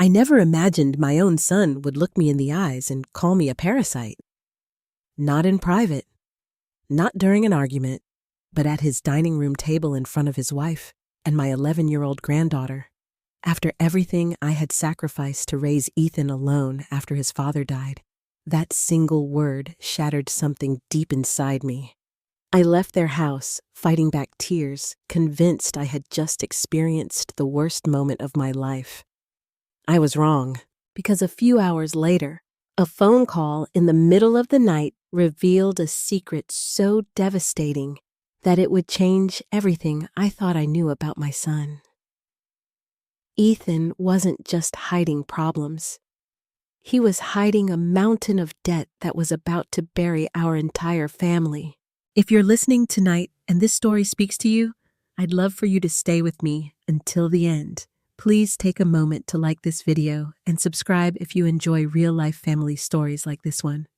I never imagined my own son would look me in the eyes and call me a parasite. Not in private, not during an argument, but at his dining room table in front of his wife and my 11-year-old granddaughter. After everything I had sacrificed to raise Ethan alone after his father died, that single word shattered something deep inside me. I left their house, fighting back tears, convinced I had just experienced the worst moment of my life. I was wrong, because a few hours later, a phone call in the middle of the night revealed a secret so devastating that it would change everything I thought I knew about my son. Ethan wasn't just hiding problems. He was hiding a mountain of debt that was about to bury our entire family. If you're listening tonight and this story speaks to you, I'd love for you to stay with me until the end. Please take a moment to like this video and subscribe if you enjoy real-life family stories like this one.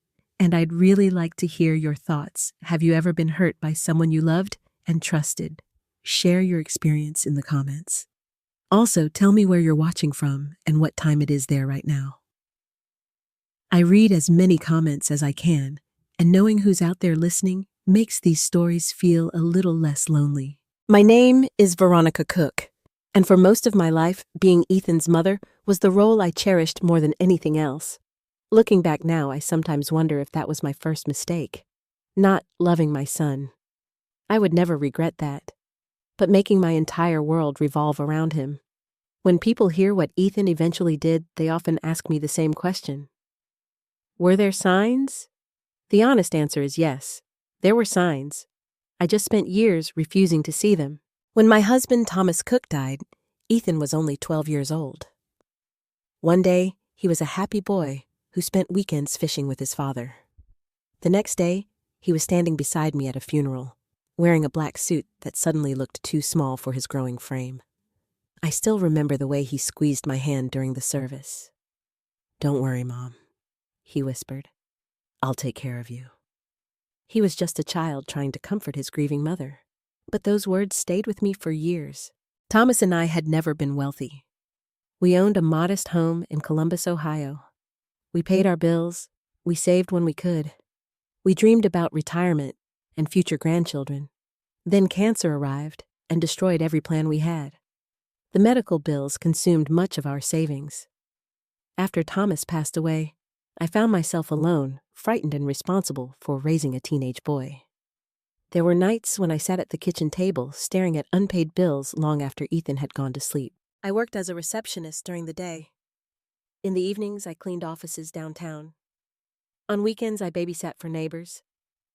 And I'd really like to hear your thoughts. Have you ever been hurt by someone you loved and trusted? Share your experience in the comments. Also, tell me where you're watching from and what time it is there right now. I read as many comments as I can, and knowing who's out there listening makes these stories feel a little less lonely. My name is Veronica Cook, and for most of my life, being Ethan's mother was the role I cherished more than anything else. Looking back now, I sometimes wonder if that was my first mistake. Not loving my son. I would never regret that. But making my entire world revolve around him. When people hear what Ethan eventually did, they often ask me the same question. Were there signs? The honest answer is yes. There were signs. I just spent years refusing to see them. When my husband Thomas Cook died, Ethan was only 12 years old. One day, he was a happy boy who spent weekends fishing with his father. The next day, he was standing beside me at a funeral, wearing a black suit that suddenly looked too small for his growing frame. I still remember the way he squeezed my hand during the service. "Don't worry, Mom," he whispered. "I'll take care of you." He was just a child trying to comfort his grieving mother. But those words stayed with me for years. Thomas and I had never been wealthy. We owned a modest home in Columbus, Ohio. We paid our bills. We saved when we could. We dreamed about retirement and future grandchildren. Then cancer arrived and destroyed every plan we had. The medical bills consumed much of our savings. After Thomas passed away, I found myself alone, frightened and responsible for raising a teenage boy. There were nights when I sat at the kitchen table, staring at unpaid bills long after Ethan had gone to sleep. I worked as a receptionist during the day. In the evenings, I cleaned offices downtown. On weekends, I babysat for neighbors.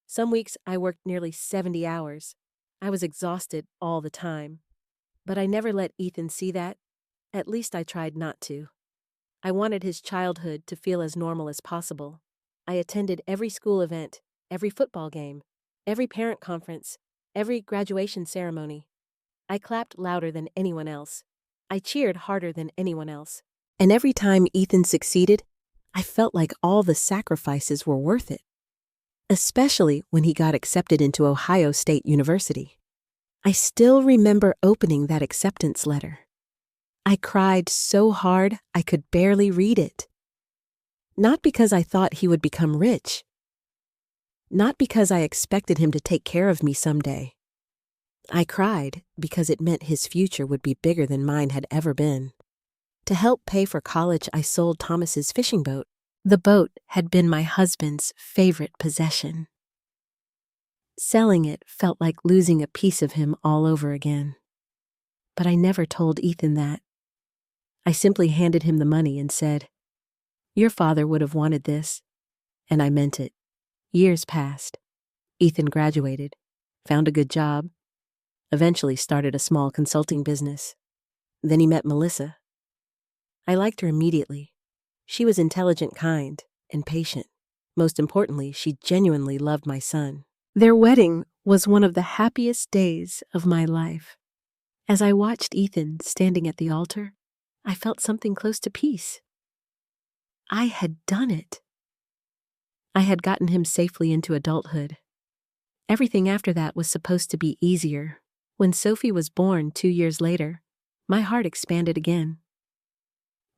Some weeks, I worked nearly 70 hours. I was exhausted all the time. But I never let Ethan see that. At least I tried not to. I wanted his childhood to feel as normal as possible. I attended every school event, every football game, every parent conference, every graduation ceremony. I clapped louder than anyone else. I cheered harder than anyone else. And every time Ethan succeeded, I felt like all the sacrifices were worth it. Especially when he got accepted into Ohio State University. I still remember opening that acceptance letter. I cried so hard I could barely read it. Not because I thought he would become rich. Not because I expected him to take care of me someday. I cried because it meant his future would be bigger than mine had ever been. To help pay for college, I sold Thomas's fishing boat. The boat had been my husband's favorite possession. Selling it felt like losing a piece of him all over again. But I never told Ethan that. I simply handed him the money and said, "Your father would have wanted this." And I meant it. Years passed. Ethan graduated, found a good job, eventually started a small consulting business. Then he met Melissa. I liked her immediately. She was intelligent, kind, and patient. Most importantly, she genuinely loved my son. Their wedding was one of the happiest days of my life. As I watched Ethan standing at the altar, I felt something close to peace. I had done it. I had gotten him safely into adulthood. Everything after that was supposed to be easier. When Sophie was born 2 years later, my heart expanded again.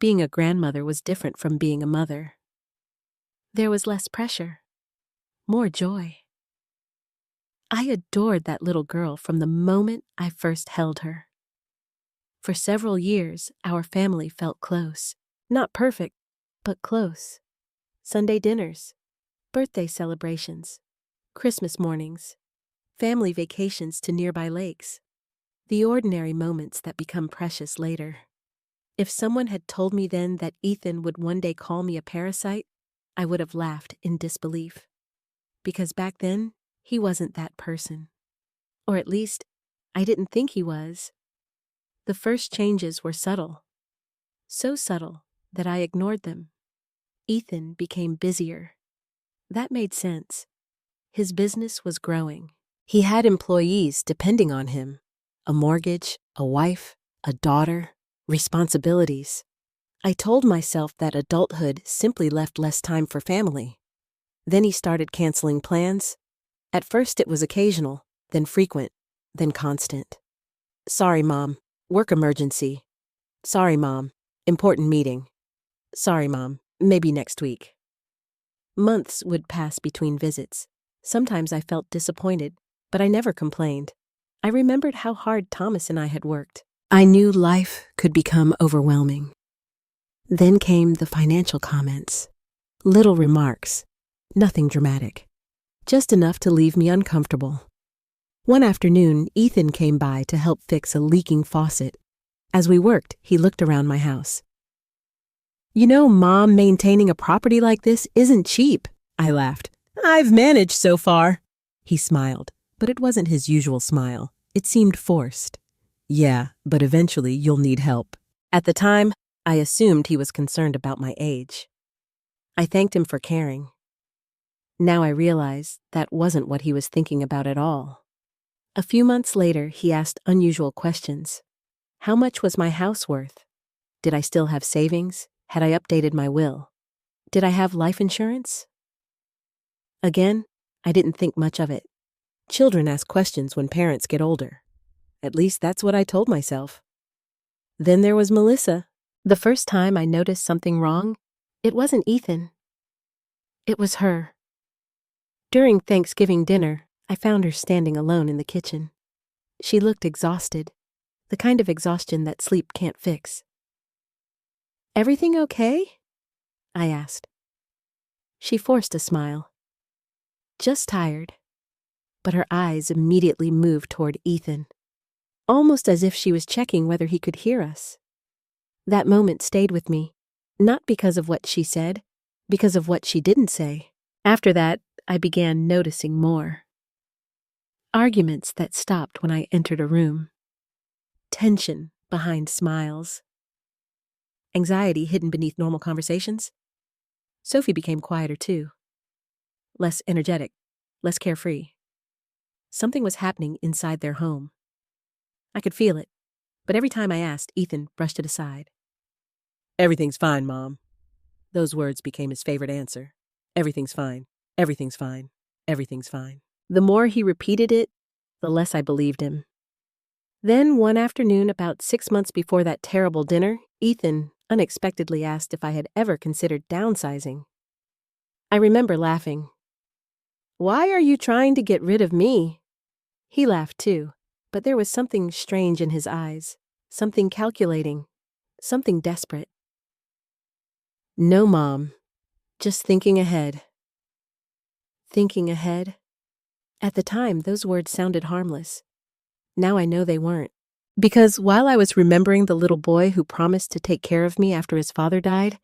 Being a grandmother was different from being a mother. There was less pressure, more joy. I adored that little girl from the moment I first held her. For several years, our family felt close. Not perfect, but close. Sunday dinners, birthday celebrations, Christmas mornings, family vacations to nearby lakes. The ordinary moments that become precious later. If someone had told me then that Ethan would one day call me a parasite, I would have laughed in disbelief. Because back then, he wasn't that person. Or at least, I didn't think he was. The first changes were subtle. So subtle that I ignored them. Ethan became busier. That made sense. His business was growing. He had employees depending on him. A mortgage, a wife, a daughter, responsibilities. I told myself that adulthood simply left less time for family. Then he started canceling plans. At first it was occasional, then frequent, then constant. Sorry, Mom. Work emergency. Sorry, Mom. Important meeting. Sorry, Mom. Maybe next week. Months would pass between visits. Sometimes I felt disappointed, but I never complained. I remembered how hard Thomas and I had worked. I knew life could become overwhelming. Then came the financial comments. Little remarks. Nothing dramatic. Just enough to leave me uncomfortable. One afternoon, Ethan came by to help fix a leaking faucet. As we worked, he looked around my house. You know, Mom, maintaining a property like this isn't cheap, I laughed. I've managed so far. He smiled, but it wasn't his usual smile. It seemed forced. Yeah, but eventually you'll need help. At the time, I assumed he was concerned about my age. I thanked him for caring. Now I realize that wasn't what he was thinking about at all. A few months later, he asked unusual questions. How much was my house worth? Did I still have savings? Had I updated my will? Did I have life insurance? Again, I didn't think much of it. Children ask questions when parents get older. At least that's what I told myself. Then there was Melissa. The first time I noticed something wrong, it wasn't Ethan. It was her. During Thanksgiving dinner, I found her standing alone in the kitchen. She looked exhausted, the kind of exhaustion that sleep can't fix. Everything okay? I asked. She forced a smile. Just tired. But her eyes immediately moved toward Ethan, almost as if she was checking whether he could hear us. That moment stayed with me, not because of what she said, because of what she didn't say. After that, I began noticing more. Arguments that stopped when I entered a room. Tension behind smiles. Anxiety hidden beneath normal conversations. Sophie became quieter too. Less energetic, less carefree. Something was happening inside their home. I could feel it, but every time I asked, Ethan brushed it aside. Everything's fine, Mom. Those words became his favorite answer. Everything's fine. Everything's fine. Everything's fine. The more he repeated it, the less I believed him. Then one afternoon, about 6 months before that terrible dinner, Ethan unexpectedly asked if I had ever considered downsizing. I remember laughing. Why are you trying to get rid of me? He laughed too, but there was something strange in his eyes, something calculating, something desperate. No, Mom. Just thinking ahead. Thinking ahead? At the time, those words sounded harmless. Now I know they weren't. Because while I was remembering the little boy who promised to take care of me after his father died,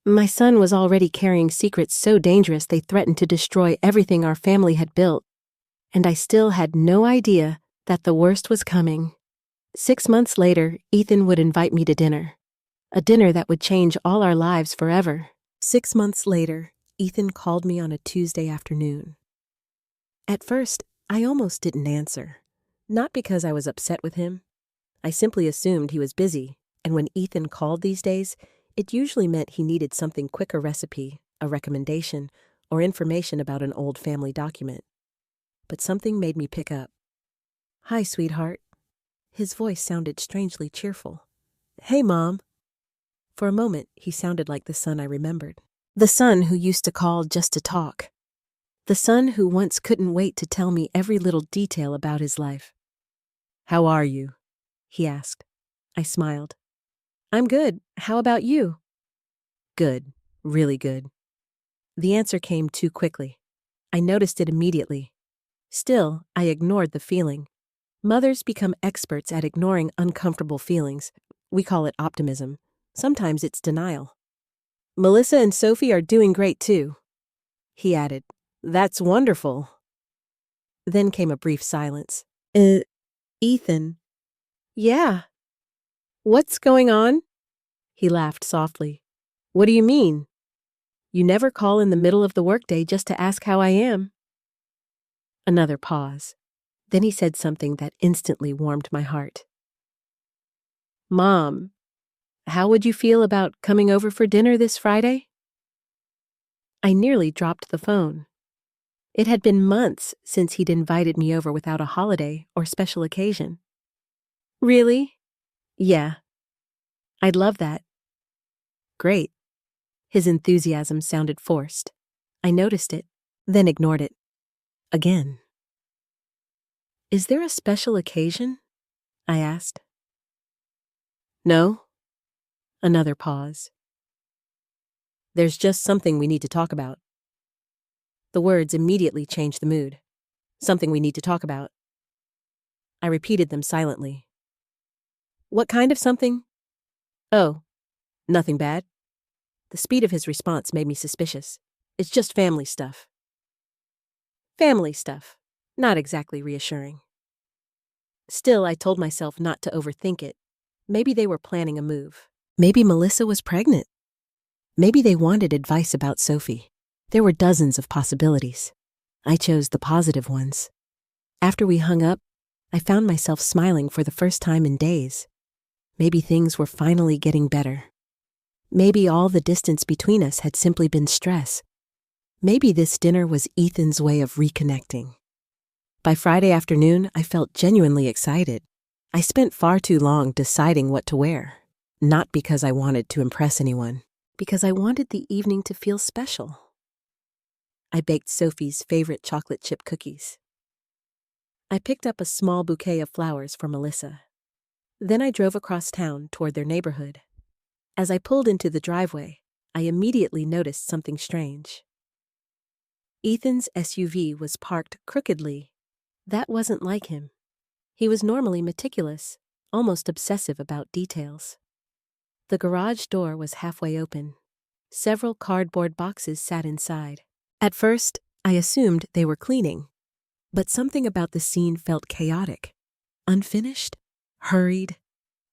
my son was already carrying secrets so dangerous they threatened to destroy everything our family had built. And I still had no idea that the worst was coming. 6 months later, Ethan would invite me to dinner. A dinner that would change all our lives forever. 6 months later, Ethan called me on a Tuesday afternoon. At first, I almost didn't answer. Not because I was upset with him. I simply assumed he was busy, and when Ethan called these days, it usually meant he needed something quick, a recipe, a recommendation, or information about an old family document. But something made me pick up. Hi, sweetheart. His voice sounded strangely cheerful. Hey, Mom. For a moment, he sounded like the son I remembered. The son who used to call just to talk. The son who once couldn't wait to tell me every little detail about his life. "How are you?" he asked. I smiled. "I'm good. How about you?" "Good. Really good." The answer came too quickly. I noticed it immediately. Still, I ignored the feeling. Mothers become experts at ignoring uncomfortable feelings. We call it optimism. Sometimes it's denial. "Melissa and Sophie are doing great too," he added. "That's wonderful." Then came a brief silence. Ethan." "Yeah." "What's going on?" He laughed softly. "What do you mean? You never call in the middle of the workday just to ask how I am." Another pause. Then he said something that instantly warmed my heart. "Mom, how would you feel about coming over for dinner this Friday?" I nearly dropped the phone. It had been months since he'd invited me over without a holiday or special occasion. "Really?" "Yeah. I'd love that." "Great." His enthusiasm sounded forced. I noticed it, then ignored it. Again. "Is there a special occasion?" I asked. "No." Another pause. "There's just something we need to talk about." The words immediately changed the mood. Something we need to talk about. I repeated them silently. "What kind of something?" "Oh, nothing bad." The speed of his response made me suspicious. "It's just family stuff." Family stuff. Not exactly reassuring. Still, I told myself not to overthink it. Maybe they were planning a move. Maybe Melissa was pregnant. Maybe they wanted advice about Sophie. There were dozens of possibilities. I chose the positive ones. After we hung up, I found myself smiling for the first time in days. Maybe things were finally getting better. Maybe all the distance between us had simply been stress. Maybe this dinner was Ethan's way of reconnecting. By Friday afternoon, I felt genuinely excited. I spent far too long deciding what to wear. Not because I wanted to impress anyone, because I wanted the evening to feel special. I baked Sophie's favorite chocolate chip cookies. I picked up a small bouquet of flowers for Melissa. Then I drove across town toward their neighborhood. As I pulled into the driveway, I immediately noticed something strange. Ethan's SUV was parked crookedly. That wasn't like him. He was normally meticulous, almost obsessive about details. The garage door was halfway open. Several cardboard boxes sat inside. At first, I assumed they were cleaning. But something about the scene felt chaotic. Unfinished, hurried.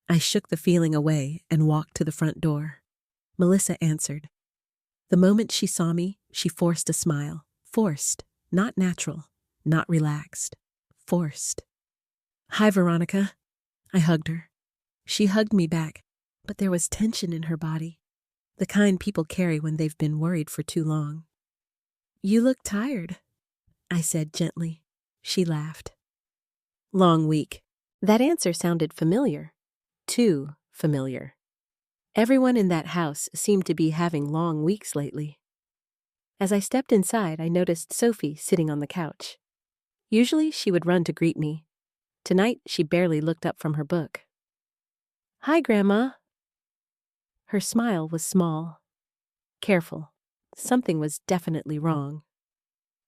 I shook the feeling away and walked to the front door. Melissa answered. The moment she saw me, she forced a smile. Forced, not natural, not relaxed. Forced. "Hi, Veronica." I hugged her. She hugged me back, but there was tension in her body, the kind people carry when they've been worried for too long. "You look tired," I said gently. She laughed. "Long week." That answer sounded familiar. Too familiar. Everyone in that house seemed to be having long weeks lately. As I stepped inside, I noticed Sophie sitting on the couch. Usually she would run to greet me. Tonight, she barely looked up from her book. "Hi, Grandma." Her smile was small, careful. Something was definitely wrong.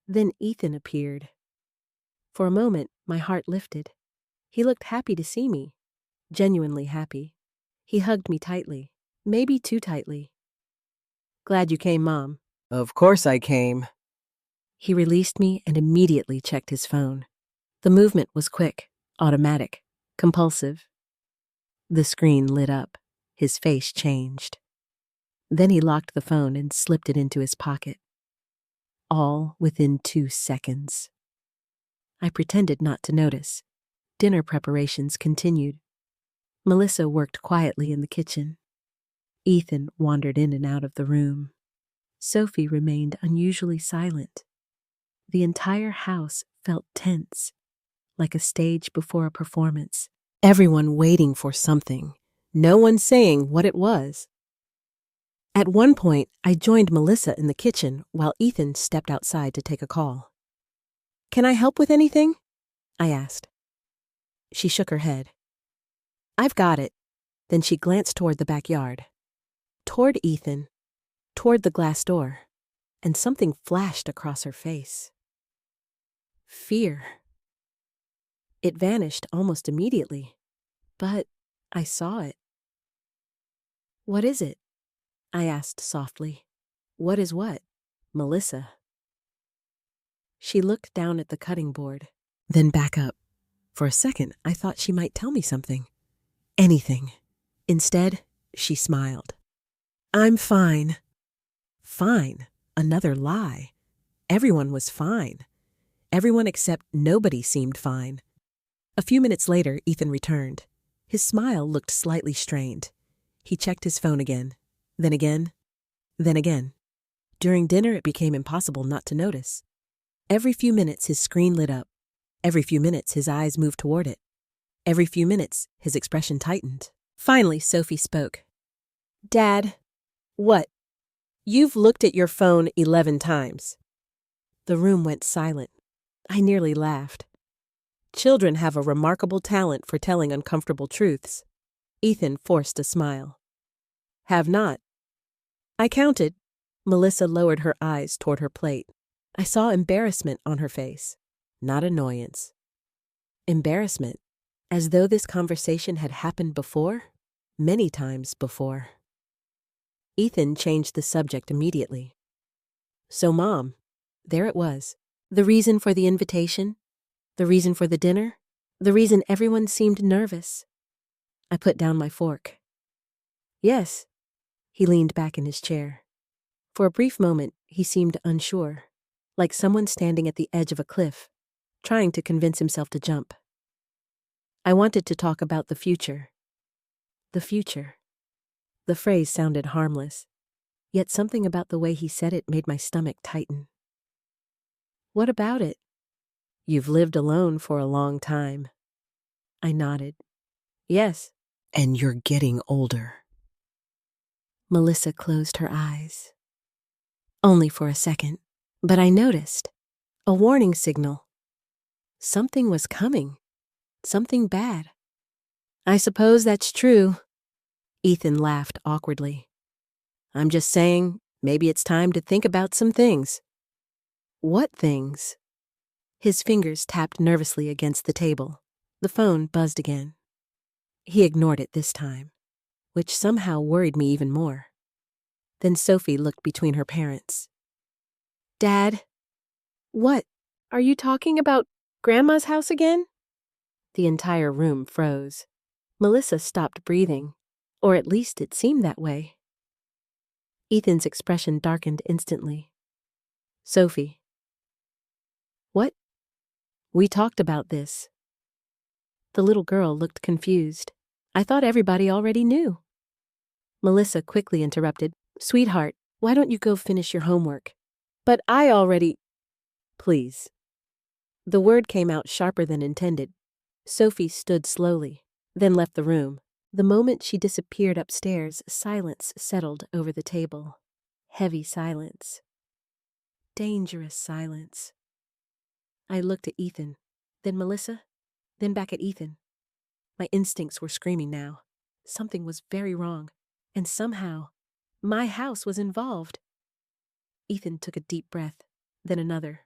Then Ethan appeared. For a moment, my heart lifted. He looked happy to see me, genuinely happy. He hugged me tightly, maybe too tightly. "Glad you came, Mom." Of course I came. He released me and immediately checked his phone. The movement was quick, automatic, compulsive. The screen lit up. His face changed. Then he locked the phone and slipped it into his pocket. All within 2 seconds. I pretended not to notice. Dinner preparations continued. Melissa worked quietly in the kitchen. Ethan wandered in and out of the room. Sophie remained unusually silent. The entire house felt tense, like a stage before a performance. Everyone waiting for something, no one saying what it was. At one point, I joined Melissa in the kitchen while Ethan stepped outside to take a call. "Can I help with anything?" I asked. She shook her head. "I've got it." Then she glanced toward the backyard, toward Ethan, toward the glass door, and something flashed across her face. Fear. It vanished almost immediately, but I saw it. "What is it?" I asked softly. "What is what?" "Melissa." She looked down at the cutting board, then back up. For a second, I thought she might tell me something. Anything. Instead, she smiled. "I'm fine." Fine. Another lie. Everyone was fine. Everyone except nobody seemed fine. A few minutes later, Ethan returned. His smile looked slightly strained. He checked his phone again. Then again. Then again. During dinner, it became impossible not to notice. Every few minutes, his screen lit up. Every few minutes, his eyes moved toward it. Every few minutes, his expression tightened. Finally, Sophie spoke. "Dad." "What?" "You've looked at your phone 11 times. The room went silent. I nearly laughed. Children have a remarkable talent for telling uncomfortable truths. Ethan forced a smile. "Have not." "I counted." Melissa lowered her eyes toward her plate. I saw embarrassment on her face, not annoyance. Embarrassment, as though this conversation had happened before, many times before. Ethan changed the subject immediately. "So, Mom," there it was. The reason for the invitation, the reason for the dinner, the reason everyone seemed nervous. I put down my fork. "Yes." He leaned back in his chair. For a brief moment, he seemed unsure, like someone standing at the edge of a cliff, trying to convince himself to jump. "I wanted to talk about the future." The future. The phrase sounded harmless, yet something about the way he said it made my stomach tighten. "What about it?" "You've lived alone for a long time." I nodded. "Yes." "And you're getting older." Melissa closed her eyes. Only for a second, but I noticed. A warning signal. Something was coming. Something bad. "I suppose that's true." Ethan laughed awkwardly. "I'm just saying, maybe it's time to think about some things." "What things?" His fingers tapped nervously against the table. The phone buzzed again. He ignored it this time, which somehow worried me even more. Then Sophie looked between her parents. "Dad." "What? Are you talking about Grandma's house again?" The entire room froze. Melissa stopped breathing, or at least it seemed that way. Ethan's expression darkened instantly. "Sophie." "What?" "We talked about this." The little girl looked confused. I thought everybody already knew. Melissa quickly interrupted. "Sweetheart, why don't you go finish your homework?" "But I already—" "Please." The word came out sharper than intended. Sophie stood slowly, then left the room. The moment she disappeared upstairs, silence settled over the table. Heavy silence. Dangerous silence. I looked at Ethan, then Melissa, then back at Ethan. My instincts were screaming now. Something was very wrong, and somehow, my house was involved. Ethan took a deep breath, then another.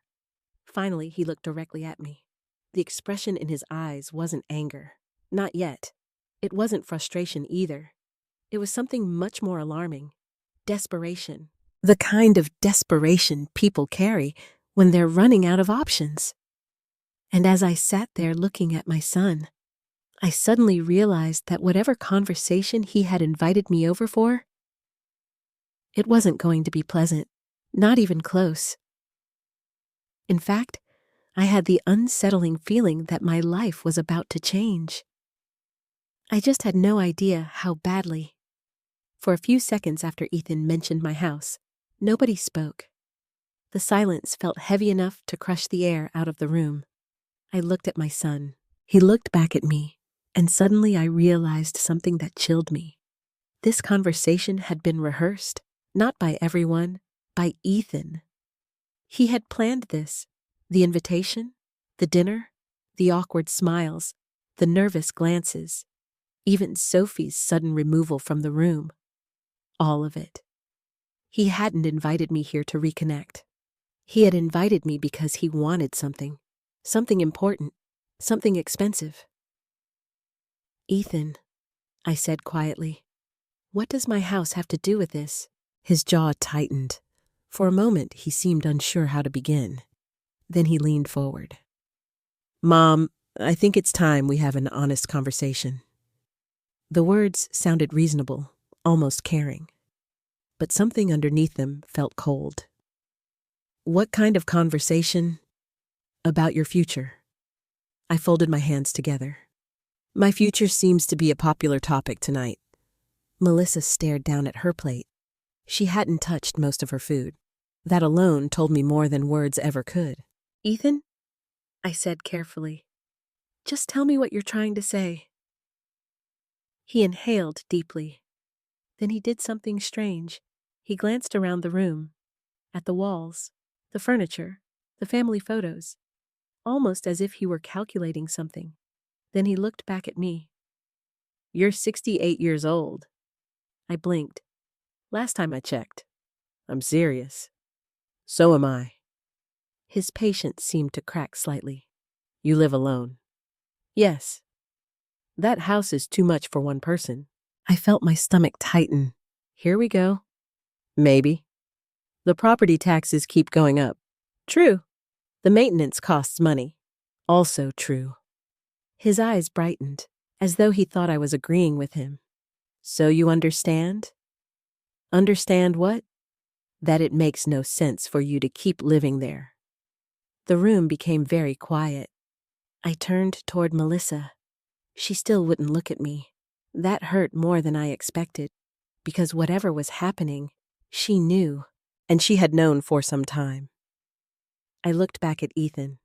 Finally, he looked directly at me. The expression in his eyes wasn't anger. Not yet. It wasn't frustration either. It was something much more alarming. Desperation. The kind of desperation people carry when they're running out of options. And as I sat there looking at my son, I suddenly realized that whatever conversation he had invited me over for, it wasn't going to be pleasant, not even close. In fact, I had the unsettling feeling that my life was about to change. I just had no idea how badly. For a few seconds after Ethan mentioned my house, nobody spoke. The silence felt heavy enough to crush the air out of the room. I looked at my son. He looked back at me, and suddenly I realized something that chilled me. This conversation had been rehearsed. Not by everyone, by Ethan. He had planned this. The invitation, the dinner, the awkward smiles, the nervous glances, even Sophie's sudden removal from the room. All of it. He hadn't invited me here to reconnect. He had invited me because he wanted something. Something important. Something expensive. Ethan, I said quietly, what does my house have to do with this? His jaw tightened. For a moment, he seemed unsure how to begin. Then he leaned forward. Mom, I think it's time we have an honest conversation. The words sounded reasonable, almost caring. But something underneath them felt cold. What kind of conversation? About your future. I folded my hands together. My future seems to be a popular topic tonight. Melissa stared down at her plate. She hadn't touched most of her food. That alone told me more than words ever could. Ethan? I said carefully. Just tell me what you're trying to say. He inhaled deeply. Then he did something strange. He glanced around the room, at the walls, the furniture, the family photos, almost as if he were calculating something. Then he looked back at me. You're 68 years old. I blinked. Last time I checked. I'm serious. So am I. His patience seemed to crack slightly. You live alone. Yes. That house is too much for one person. I felt my stomach tighten. Here we go. Maybe. The property taxes keep going up. True. The maintenance costs money. Also true. His eyes brightened, as though he thought I was agreeing with him. So you understand? Understand what? That it makes no sense for you to keep living there. The room became very quiet. I turned toward Melissa. She still wouldn't look at me. That hurt more than I expected, because whatever was happening, she knew, and she had known for some time. I looked back at Ethan.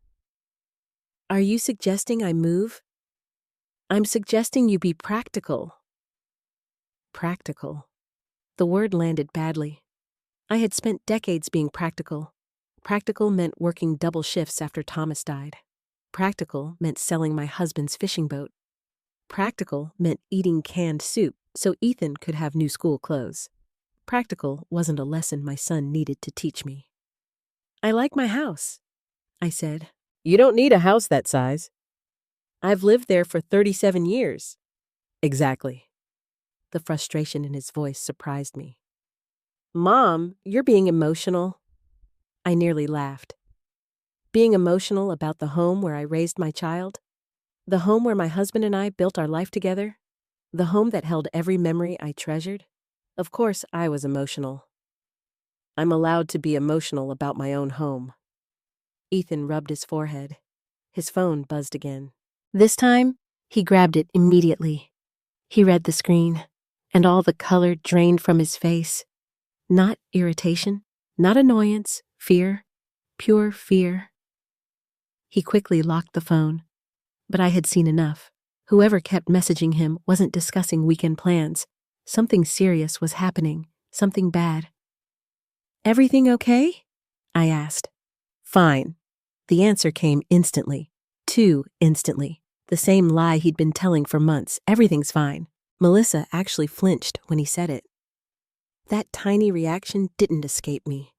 Are you suggesting I move? I'm suggesting you be practical. Practical. The word landed badly. I had spent decades being practical. Practical meant working double shifts after Thomas died. Practical meant selling my husband's fishing boat. Practical meant eating canned soup so Ethan could have new school clothes. Practical wasn't a lesson my son needed to teach me. I like my house, I said. You don't need a house that size. I've lived there for 37 years. Exactly. The frustration in his voice surprised me. Mom, you're being emotional. I nearly laughed. Being emotional about the home where I raised my child? The home where my husband and I built our life together? The home that held every memory I treasured? Of course, I was emotional. I'm allowed to be emotional about my own home. Ethan rubbed his forehead. His phone buzzed again. This time, he grabbed it immediately. He read the screen, and all the color drained from his face. Not irritation, not annoyance, fear, pure fear. He quickly locked the phone, but I had seen enough. Whoever kept messaging him wasn't discussing weekend plans. Something serious was happening, something bad. Everything okay? I asked. Fine. The answer came instantly. Too instantly. The same lie he'd been telling for months. Everything's fine. Melissa actually flinched when he said it. That tiny reaction didn't escape me.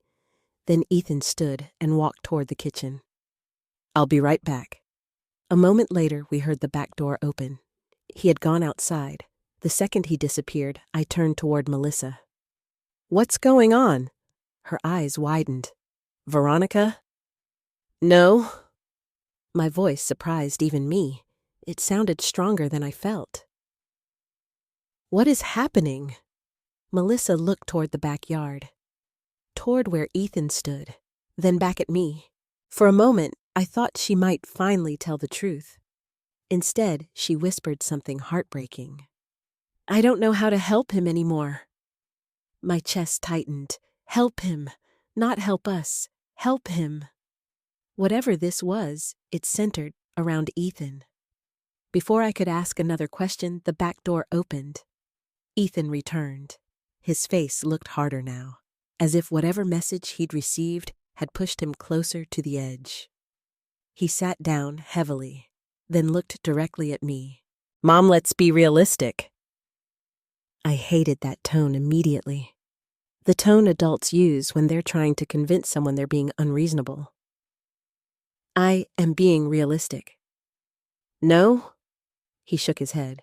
Then Ethan stood and walked toward the kitchen. I'll be right back. A moment later, we heard the back door open. He had gone outside. The second he disappeared, I turned toward Melissa. What's going on? Her eyes widened. Veronica? No. My voice surprised even me. It sounded stronger than I felt. What is happening? Melissa looked toward the backyard, toward where Ethan stood, then back at me. For a moment, I thought she might finally tell the truth. Instead, she whispered something heartbreaking. I don't know how to help him anymore. My chest tightened. Help him, not help us. Help him. Whatever this was, it centered around Ethan. Before I could ask another question, the back door opened. Ethan returned. His face looked harder now, as if whatever message he'd received had pushed him closer to the edge. He sat down heavily, then looked directly at me. "Mom, let's be realistic." I hated that tone immediately. The tone adults use when they're trying to convince someone they're being unreasonable. "I am being realistic." "No?" He shook his head.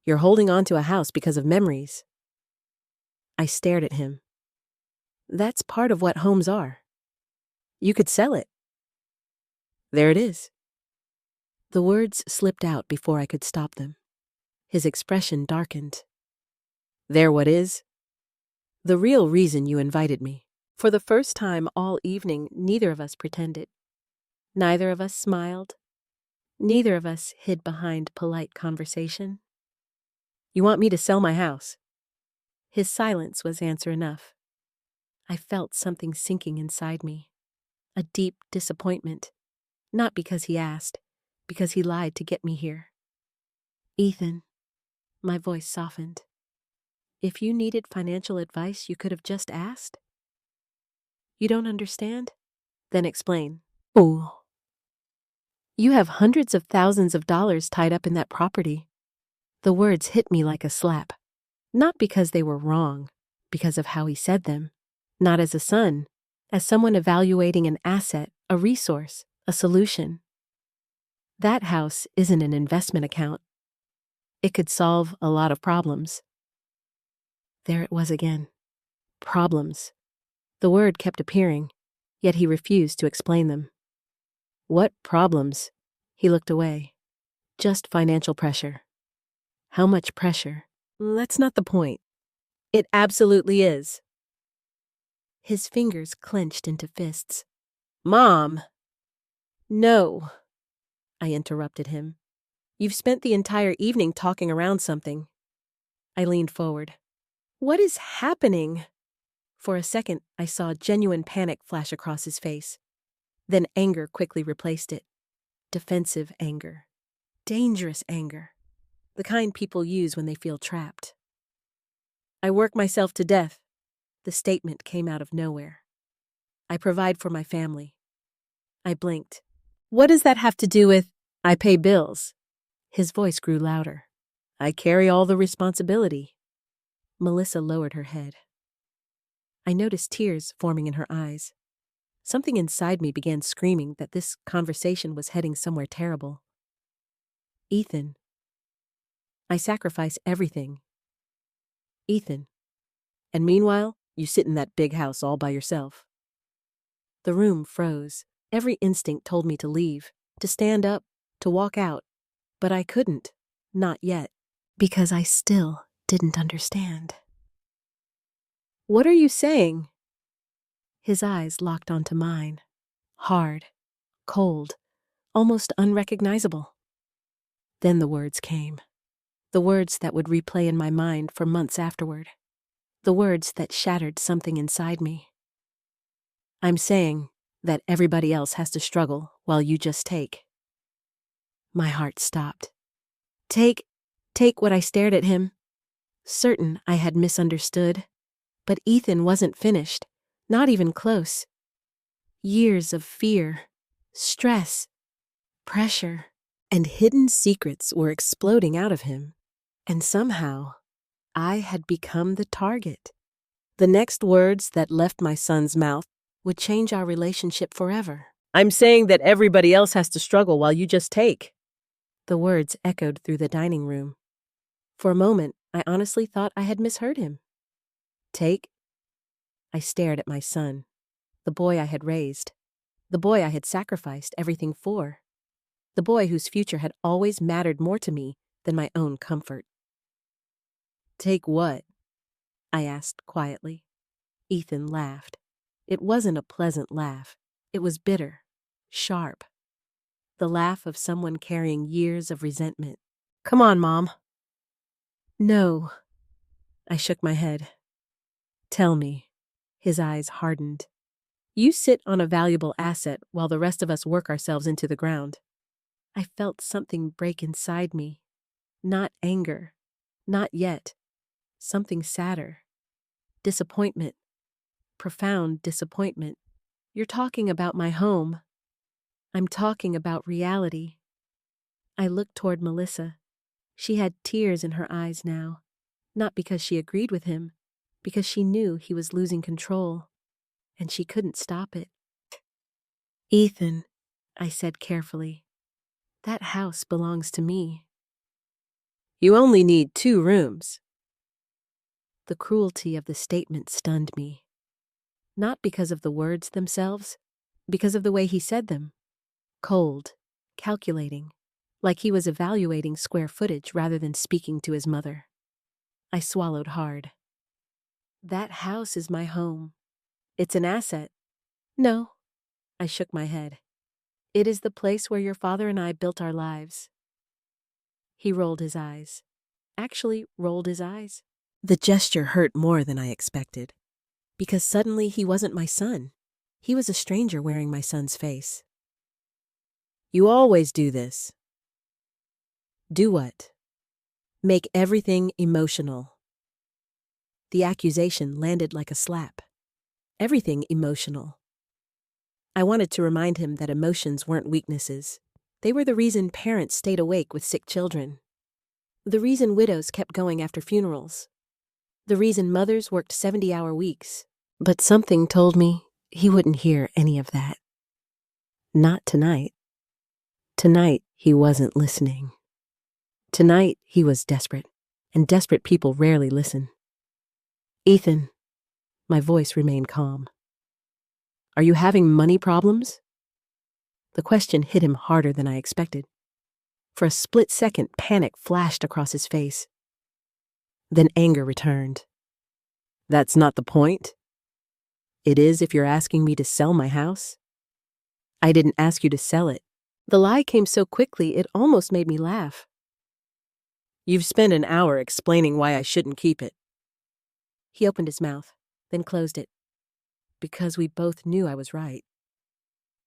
"You're holding on to a house because of memories." I stared at him. "That's part of what homes are. You could sell it." "There it is." The words slipped out before I could stop them. His expression darkened. "There what is?" "The real reason you invited me." For the first time all evening, neither of us pretended. Neither of us smiled. Neither of us hid behind polite conversation. "You want me to sell my house?" His silence was answer enough. I felt something sinking inside me. A deep disappointment. Not because he asked, because he lied to get me here. "Ethan," my voice softened. "If you needed financial advice, you could have just asked." "You don't understand?" "Then explain." "Fool. You have hundreds of thousands of dollars tied up in that property." The words hit me like a slap. Not because they were wrong, because of how he said them. Not as a son, as someone evaluating an asset, a resource, a solution. That house isn't an investment account. It could solve a lot of problems. There it was again. Problems. The word kept appearing, yet he refused to explain them. "What problems?" He looked away. "Just financial pressure." "How much pressure?" "That's not the point." "It absolutely is." His fingers clenched into fists. "Mom!" "No," I interrupted him. "You've spent the entire evening talking around something." I leaned forward. "What is happening?" For a second, I saw genuine panic flash across his face. Then anger quickly replaced it. Defensive anger. Dangerous anger. The kind people use when they feel trapped. "I work myself to death." The statement came out of nowhere. "I provide for my family." I blinked. "What does that have to do with—" "I pay bills." His voice grew louder. "I carry all the responsibility." Melissa lowered her head. I noticed tears forming in her eyes. Something inside me began screaming that this conversation was heading somewhere terrible. "Ethan, I sacrifice everything." "Ethan, and meanwhile, you sit in that big house all by yourself." The room froze. Every instinct told me to leave, to stand up, to walk out. But I couldn't. Not yet. Because I still didn't understand. "What are you saying?" His eyes locked onto mine. Hard. Cold. Almost unrecognizable. Then the words came. The words that would replay in my mind for months afterward. The words that shattered something inside me. "I'm saying that everybody else has to struggle while you just take." My heart stopped. Take what I stared at him. Certain I had misunderstood. But Ethan wasn't finished. Not even close. Years of fear, stress, pressure, and hidden secrets were exploding out of him. And somehow, I had become the target. The next words that left my son's mouth would change our relationship forever. "I'm saying that everybody else has to struggle while you just take." The words echoed through the dining room. For a moment, I honestly thought I had misheard him. "Take?" I stared at my son, the boy I had raised, the boy I had sacrificed everything for, the boy whose future had always mattered more to me than my own comfort. "Take what?" I asked quietly. Ethan laughed. It wasn't a pleasant laugh. It was bitter, sharp. The laugh of someone carrying years of resentment. "Come on, Mom." "No." I shook my head. "Tell me." His eyes hardened. "You sit on a valuable asset while the rest of us work ourselves into the ground." I felt something break inside me. Not anger. Not yet. Something sadder. Disappointment. Profound disappointment. You're talking about my home. I'm talking about reality. I looked toward Melissa. She had tears in her eyes now, not because she agreed with him, because she knew he was losing control, and she couldn't stop it. Ethan, I said carefully, that house belongs to me. You only need 2 rooms. The cruelty of the statement stunned me. Not because of the words themselves, because of the way he said them. Cold, calculating, like he was evaluating square footage rather than speaking to his mother. I swallowed hard. That house is my home. It's an asset. No, I shook my head. It is the place where your father and I built our lives. He rolled his eyes. Actually, rolled his eyes. The gesture hurt more than I expected, because suddenly he wasn't my son. He was a stranger wearing my son's face. You always do this. Do what? Make everything emotional. The accusation landed like a slap. Everything emotional. I wanted to remind him that emotions weren't weaknesses. They were the reason parents stayed awake with sick children. The reason widows kept going after funerals. The reason mothers worked 70-hour weeks. But something told me he wouldn't hear any of that. Not tonight. Tonight, he wasn't listening. Tonight, he was desperate, and desperate people rarely listen. Ethan, my voice remained calm. Are you having money problems? The question hit him harder than I expected. For a split second, panic flashed across his face. Then anger returned. That's not the point. It is if you're asking me to sell my house. I didn't ask you to sell it. The lie came so quickly it almost made me laugh. You've spent an hour explaining why I shouldn't keep it. He opened his mouth, then closed it. Because we both knew I was right.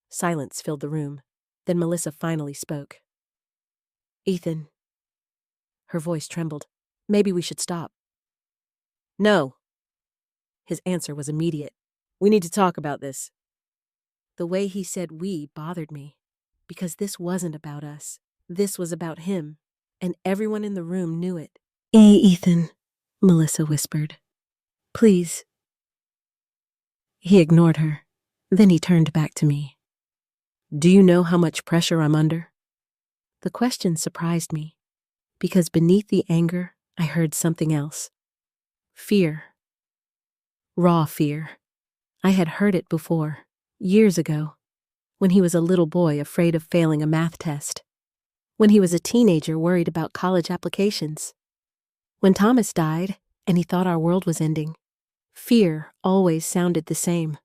Silence filled the room. Then Melissa finally spoke. Ethan. Her voice trembled. Maybe we should stop. No. His answer was immediate. We need to talk about this. The way he said we bothered me, because this wasn't about us. This was about him, and everyone in the room knew it. Hey, Ethan, Melissa whispered. Please. He ignored her. Then he turned back to me. Do you know how much pressure I'm under? The question surprised me, because beneath the anger, I heard something else. Fear. Raw fear. I had heard it before, years ago, when he was a little boy afraid of failing a math test, when he was a teenager worried about college applications, when Thomas died and he thought our world was ending. Fear always sounded the same.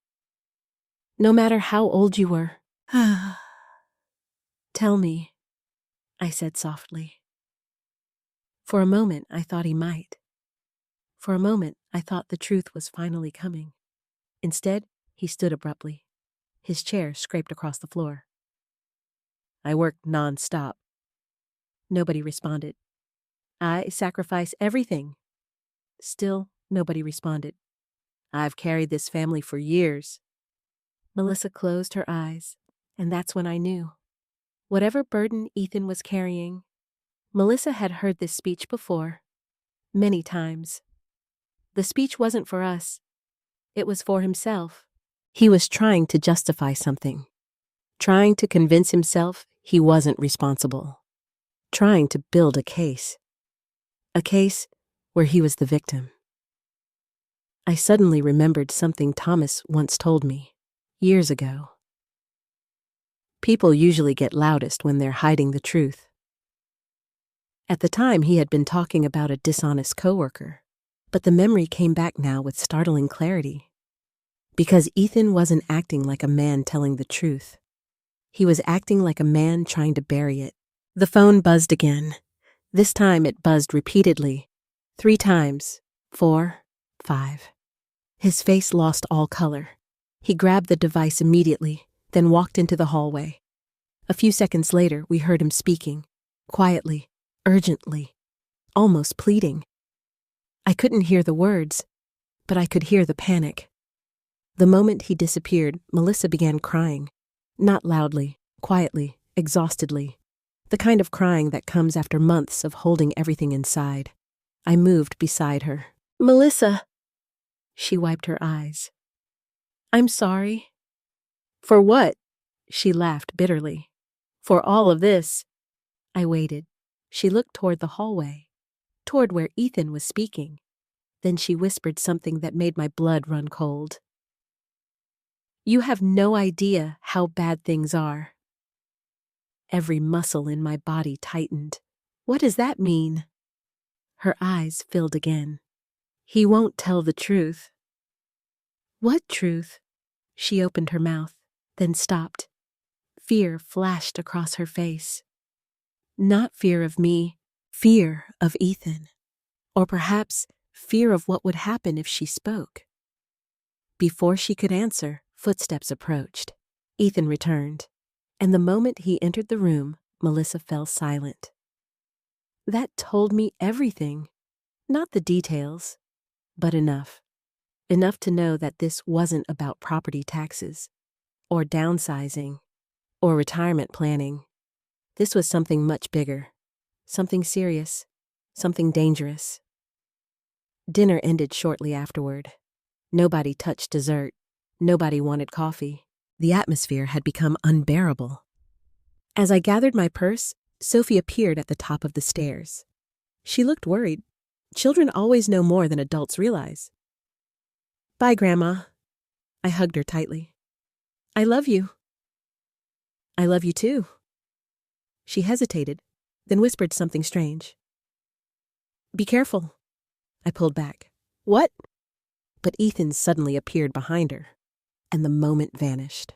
No matter how old you were. Tell me, I said softly. For a moment, I thought he might. For a moment, I thought the truth was finally coming. Instead, he stood abruptly. His chair scraped across the floor. I work non-stop. Nobody responded. I sacrifice everything. Still, nobody responded. I've carried this family for years. Melissa closed her eyes, and that's when I knew. Whatever burden Ethan was carrying, Melissa had heard this speech before, many times. The speech wasn't for us. It was for himself. He was trying to justify something, trying to convince himself he wasn't responsible, trying to build a case where he was the victim. I suddenly remembered something Thomas once told me, years ago. People usually get loudest when they're hiding the truth. At the time, he had been talking about a dishonest coworker, but the memory came back now with startling clarity. Because Ethan wasn't acting like a man telling the truth. He was acting like a man trying to bury it. The phone buzzed again. This time it buzzed repeatedly. 3 times. 4, 5. His face lost all color. He grabbed the device immediately, then walked into the hallway. A few seconds later, we heard him speaking, quietly, urgently, almost pleading. I couldn't hear the words, but I could hear the panic. The moment he disappeared, Melissa began crying. Not loudly, quietly, exhaustedly. The kind of crying that comes after months of holding everything inside. I moved beside her. "Melissa!" She wiped her eyes. "I'm sorry." "For what?" She laughed bitterly. "For all of this." I waited. She looked toward the hallway, toward where Ethan was speaking. Then she whispered something that made my blood run cold. "You have no idea how bad things are." Every muscle in my body tightened. "What does that mean?" Her eyes filled again. "He won't tell the truth." "What truth?" She opened her mouth, then stopped. Fear flashed across her face. Not fear of me, fear of Ethan. Or perhaps fear of what would happen if she spoke. Before she could answer, footsteps approached. Ethan returned, and the moment he entered the room, Melissa fell silent. That told me everything. Not the details, but enough. Enough to know that this wasn't about property taxes, or downsizing, or retirement planning. This was something much bigger, something serious, something dangerous. Dinner ended shortly afterward. Nobody touched dessert. Nobody wanted coffee. The atmosphere had become unbearable. As I gathered my purse, Sophie appeared at the top of the stairs. She looked worried. Children always know more than adults realize. "Bye, Grandma." I hugged her tightly. "I love you." "I love you too." She hesitated, then whispered something strange. "Be careful." I pulled back. "What?" But Ethan suddenly appeared behind her, and the moment vanished.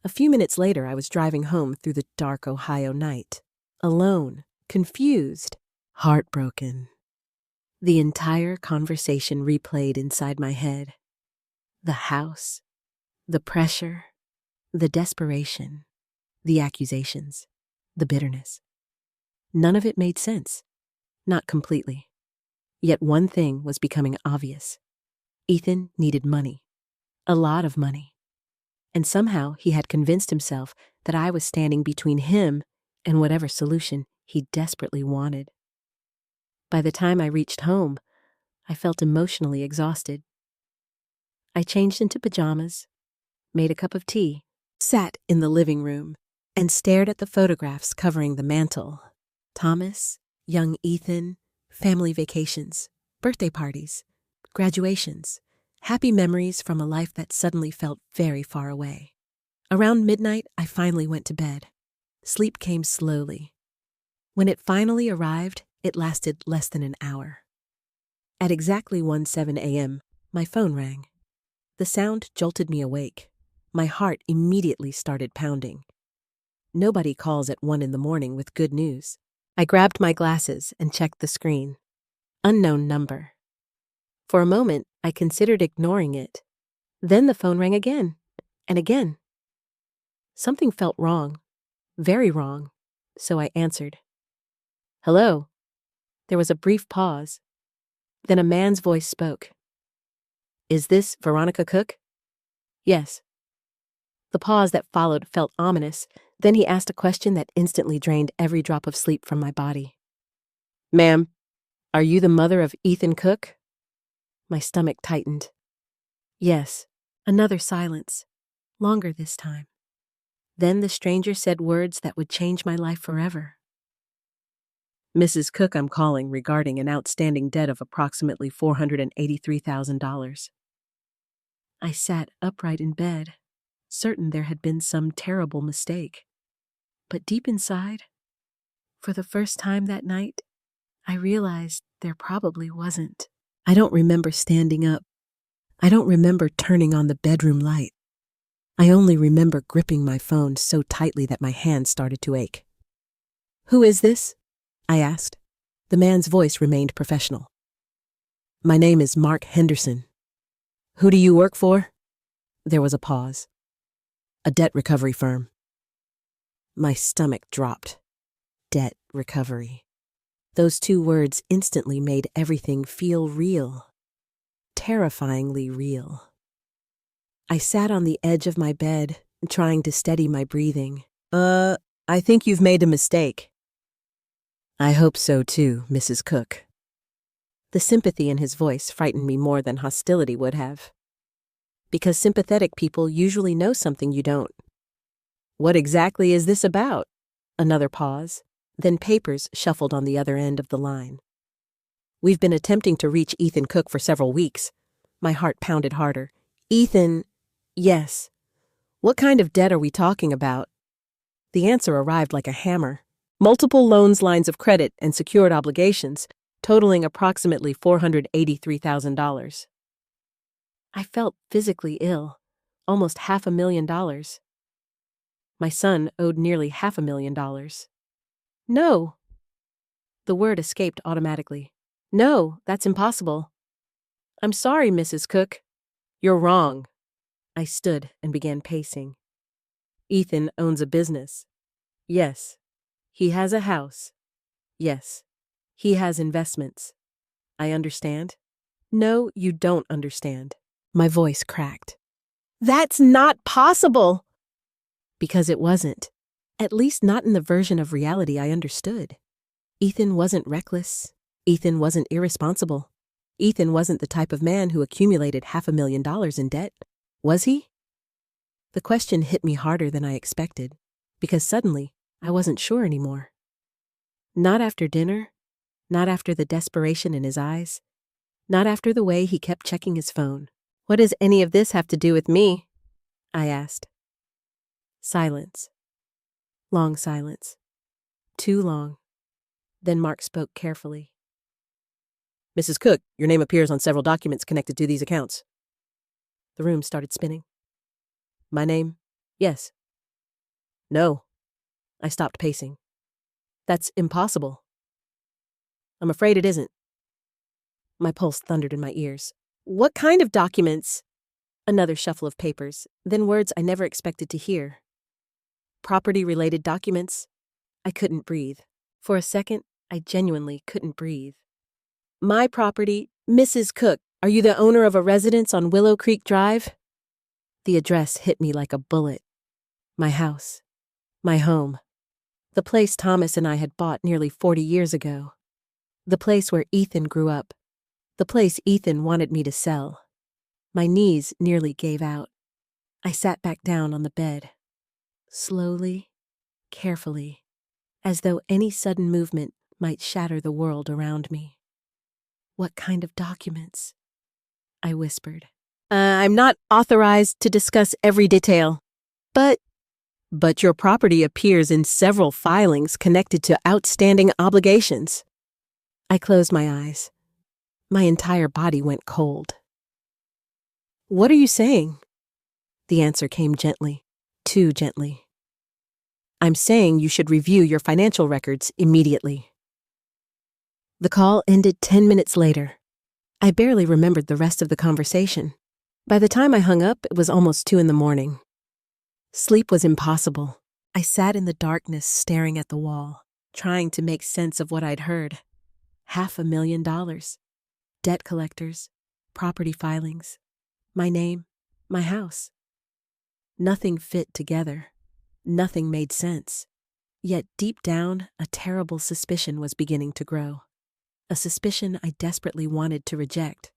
A few minutes later, I was driving home through the dark Ohio night, alone, confused, heartbroken. The entire conversation replayed inside my head. The house, the pressure, the desperation, the accusations, the bitterness. None of it made sense. Not completely. Yet one thing was becoming obvious. Ethan needed money. A lot of money. And somehow he had convinced himself that I was standing between him and whatever solution he desperately wanted. By the time I reached home, I felt emotionally exhausted. I changed into pajamas, made a cup of tea, sat in the living room, and stared at the photographs covering the mantel. Thomas, young Ethan, family vacations, birthday parties, graduations, happy memories from a life that suddenly felt very far away. Around midnight, I finally went to bed. Sleep came slowly. When it finally arrived, it lasted less than an hour. At exactly 1:07 a.m., my phone rang. The sound jolted me awake. My heart immediately started pounding. Nobody calls at 1 in the morning with good news. I grabbed my glasses and checked the screen. Unknown number. For a moment, I considered ignoring it. Then the phone rang again, and again. Something felt wrong, very wrong, so I answered. "Hello." There was a brief pause. Then a man's voice spoke. "Is this Veronica Cook?" "Yes." The pause that followed felt ominous. Then he asked a question that instantly drained every drop of sleep from my body. "Ma'am, are you the mother of Ethan Cook?" My stomach tightened. "Yes." Another silence, longer this time. Then the stranger said words that would change my life forever. "Mrs. Cook, I'm calling regarding an outstanding debt of approximately $483,000. I sat upright in bed, certain there had been some terrible mistake. But deep inside, for the first time that night, I realized there probably wasn't. I don't remember standing up. I don't remember turning on the bedroom light. I only remember gripping my phone so tightly that my hands started to ache. "Who is this?" I asked. The man's voice remained professional. "My name is Mark Henderson." "Who do you work for?" There was a pause. "A debt recovery firm." My stomach dropped. Debt recovery. Those two words instantly made everything feel real. terrifyingly real. I sat on the edge of my bed, trying to steady my breathing. I think you've made a mistake. I hope so too, Mrs. Cook. The sympathy in his voice frightened me more than hostility would have. Because sympathetic people usually know something you don't. What exactly is this about? Another pause, then papers shuffled on the other end of the line. We've been attempting to reach Ethan Cook for several weeks. My heart pounded harder. Ethan, yes. What kind of debt are we talking about? The answer arrived like a hammer. Multiple loans, lines of credit, and secured obligations, totaling approximately $483,000. I felt physically ill, almost $500,000. My son owed nearly $500,000. No. The word escaped automatically. No, that's impossible. I'm sorry, Mrs. Cook. You're wrong. I stood and began pacing. Ethan owns a business. Yes. He has a house. Yes. He has investments. I understand. No, you don't understand. My voice cracked. That's not possible! Because it wasn't. At least not in the version of reality I understood. Ethan wasn't reckless. Ethan wasn't irresponsible. Ethan wasn't the type of man who accumulated $500,000 in debt. Was he? The question hit me harder than I expected, because suddenly I wasn't sure anymore. Not after dinner, not after the desperation in his eyes, not after the way he kept checking his phone. What does any of this have to do with me? I asked. Silence. Long silence. Too long. Then Mark spoke carefully. Mrs. Cook, your name appears on several documents connected to these accounts. The room started spinning. My name? Yes. No. I stopped pacing. That's impossible. I'm afraid it isn't. My pulse thundered in my ears. What kind of documents? Another shuffle of papers, then words I never expected to hear. Property-related documents? I couldn't breathe. For a second, I genuinely couldn't breathe. My property, Mrs. Cook, are you the owner of a residence on Willow Creek Drive? The address hit me like a bullet. My house. My home. The place Thomas and I had bought nearly 40 years ago. The place where Ethan grew up. The place Ethan wanted me to sell. My knees nearly gave out. I sat back down on the bed. Slowly, carefully, as though any sudden movement might shatter the world around me. What kind of documents? I whispered. I'm not authorized to discuss every detail, but your property appears in several filings connected to outstanding obligations. I closed my eyes. My entire body went cold. What are you saying? The answer came gently, too gently. I'm saying you should review your financial records immediately. The call ended 10 minutes later. I barely remembered the rest of the conversation. By the time I hung up, it was almost 2 a.m. Sleep was impossible. I sat in the darkness staring at the wall, trying to make sense of what I'd heard. $500,000. Debt collectors, property filings, my name, my house. Nothing fit together. Nothing made sense. Yet deep down, a terrible suspicion was beginning to grow. A suspicion I desperately wanted to reject.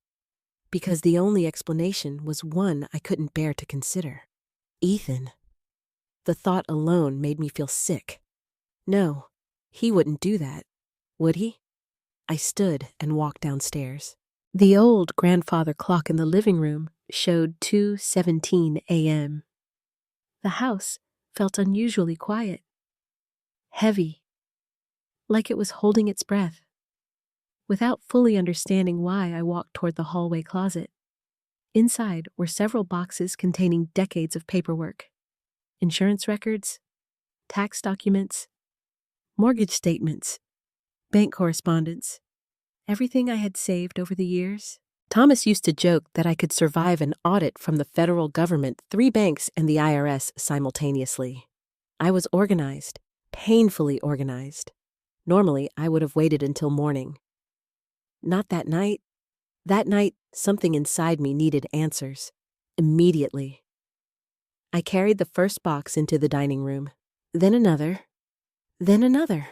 Because the only explanation was one I couldn't bear to consider. Ethan. The thought alone made me feel sick. No, he wouldn't do that, would he? I stood and walked downstairs. The old grandfather clock in the living room showed 2:17 a.m. The house felt unusually quiet. Heavy. Like it was holding its breath. Without fully understanding why, I walked toward the hallway closet. Inside were several boxes containing decades of paperwork. Insurance records, tax documents, mortgage statements, bank correspondence, everything I had saved over the years. Thomas used to joke that I could survive an audit from the federal government, 3 banks, and the IRS simultaneously. I was organized, painfully organized. Normally, I would have waited until morning. Not that night, That night, something inside me needed answers. Immediately. I carried the first box into the dining room, then another, then another.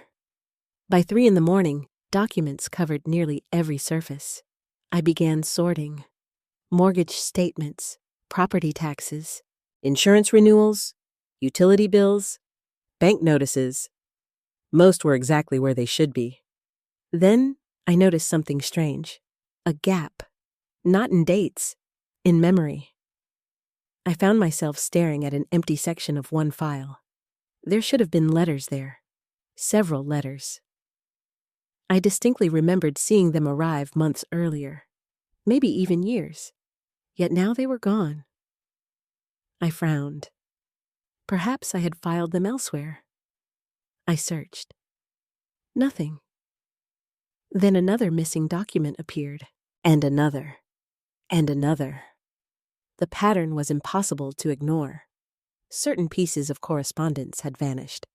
By 3 in the morning, documents covered nearly every surface. I began sorting. Mortgage statements, property taxes, Insurance renewals, utility bills, bank notices. Most were exactly where they should be. Then I noticed something strange. A gap. Not in dates, in memory. I found myself staring at an empty section of one file. There should have been letters there. Several letters. I distinctly remembered seeing them arrive months earlier. Maybe even years. Yet now they were gone. I frowned. Perhaps I had filed them elsewhere. I searched. Nothing. Then another missing document appeared, and another, and another. The pattern was impossible to ignore. Certain pieces of correspondence had vanished.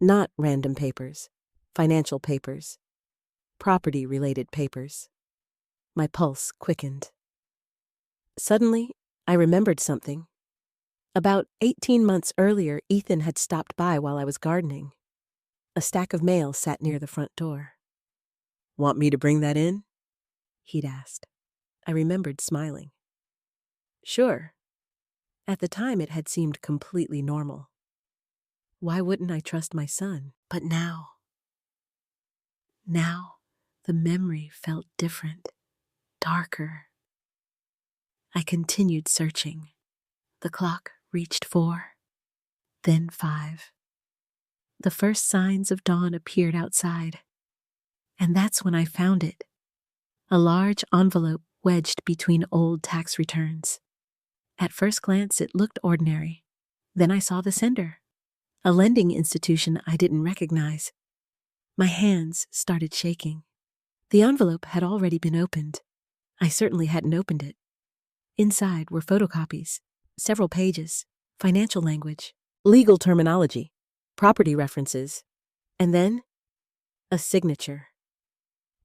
Not random papers, financial papers, property-related papers. My pulse quickened. Suddenly, I remembered something. About 18 months earlier, Ethan had stopped by while I was gardening. A stack of mail sat near the front door. Want me to bring that in? He'd asked. I remembered smiling. Sure. At the time, it had seemed completely normal. Why wouldn't I trust my son? But now, the memory felt different, darker. I continued searching. The clock reached 4, then 5. The first signs of dawn appeared outside. And that's when I found it. A large envelope wedged between old tax returns. At first glance, it looked ordinary. Then I saw the sender. A lending institution I didn't recognize. My hands started shaking. The envelope had already been opened. I certainly hadn't opened it. Inside were photocopies, several pages, financial language, Legal terminology, property references. and then a signature.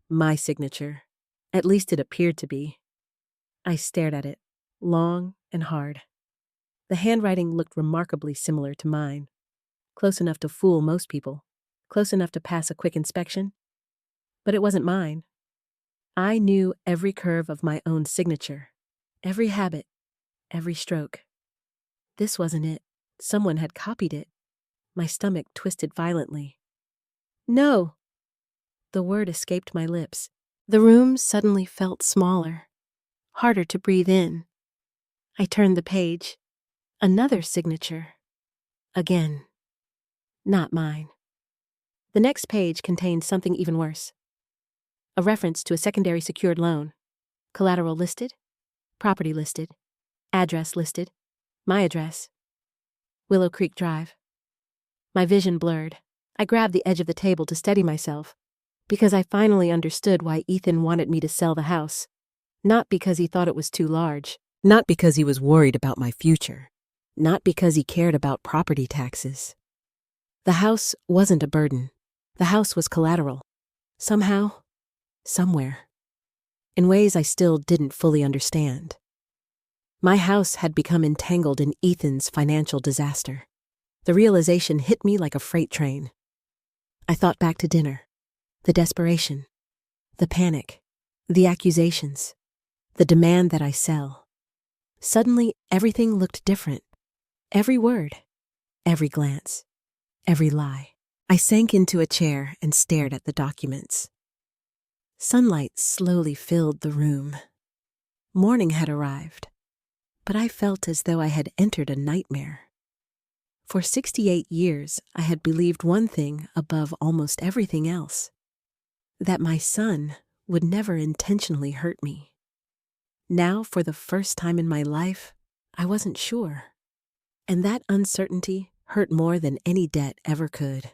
My signature. At least it appeared to be. I stared at it, long and hard. The handwriting looked remarkably similar to mine. Close enough to fool most people. Close enough to pass a quick inspection. But it wasn't mine. I knew every curve of my own signature. Every habit. Every stroke. This wasn't it. Someone had copied it. My stomach twisted violently. No! The word escaped my lips. The room suddenly felt smaller, harder to breathe in. I turned the page. Another signature. Again. Not mine. The next page contained something even worse. A reference to a secondary secured loan. Collateral listed. Property listed. Address listed. My address. Willow Creek Drive. My vision blurred. I grabbed the edge of the table to steady myself, because I finally understood why Ethan wanted me to sell the house. Not because he thought it was too large. Not because he was worried about my future. Not because he cared about property taxes. The house wasn't a burden. The house was collateral. Somehow, somewhere. In ways I still didn't fully understand. My house had become entangled in Ethan's financial disaster. The realization hit me like a freight train. I thought back to dinner. The desperation. The panic. The accusations. The demand that I sell. Suddenly, everything looked different. Every word. Every glance. Every lie. I sank into a chair and stared at the documents. Sunlight slowly filled the room. Morning had arrived, but I felt as though I had entered a nightmare. For 68 years, I had believed one thing above almost everything else: that my son would never intentionally hurt me. Now, for the first time in my life, I wasn't sure. And that uncertainty hurt more than any debt ever could.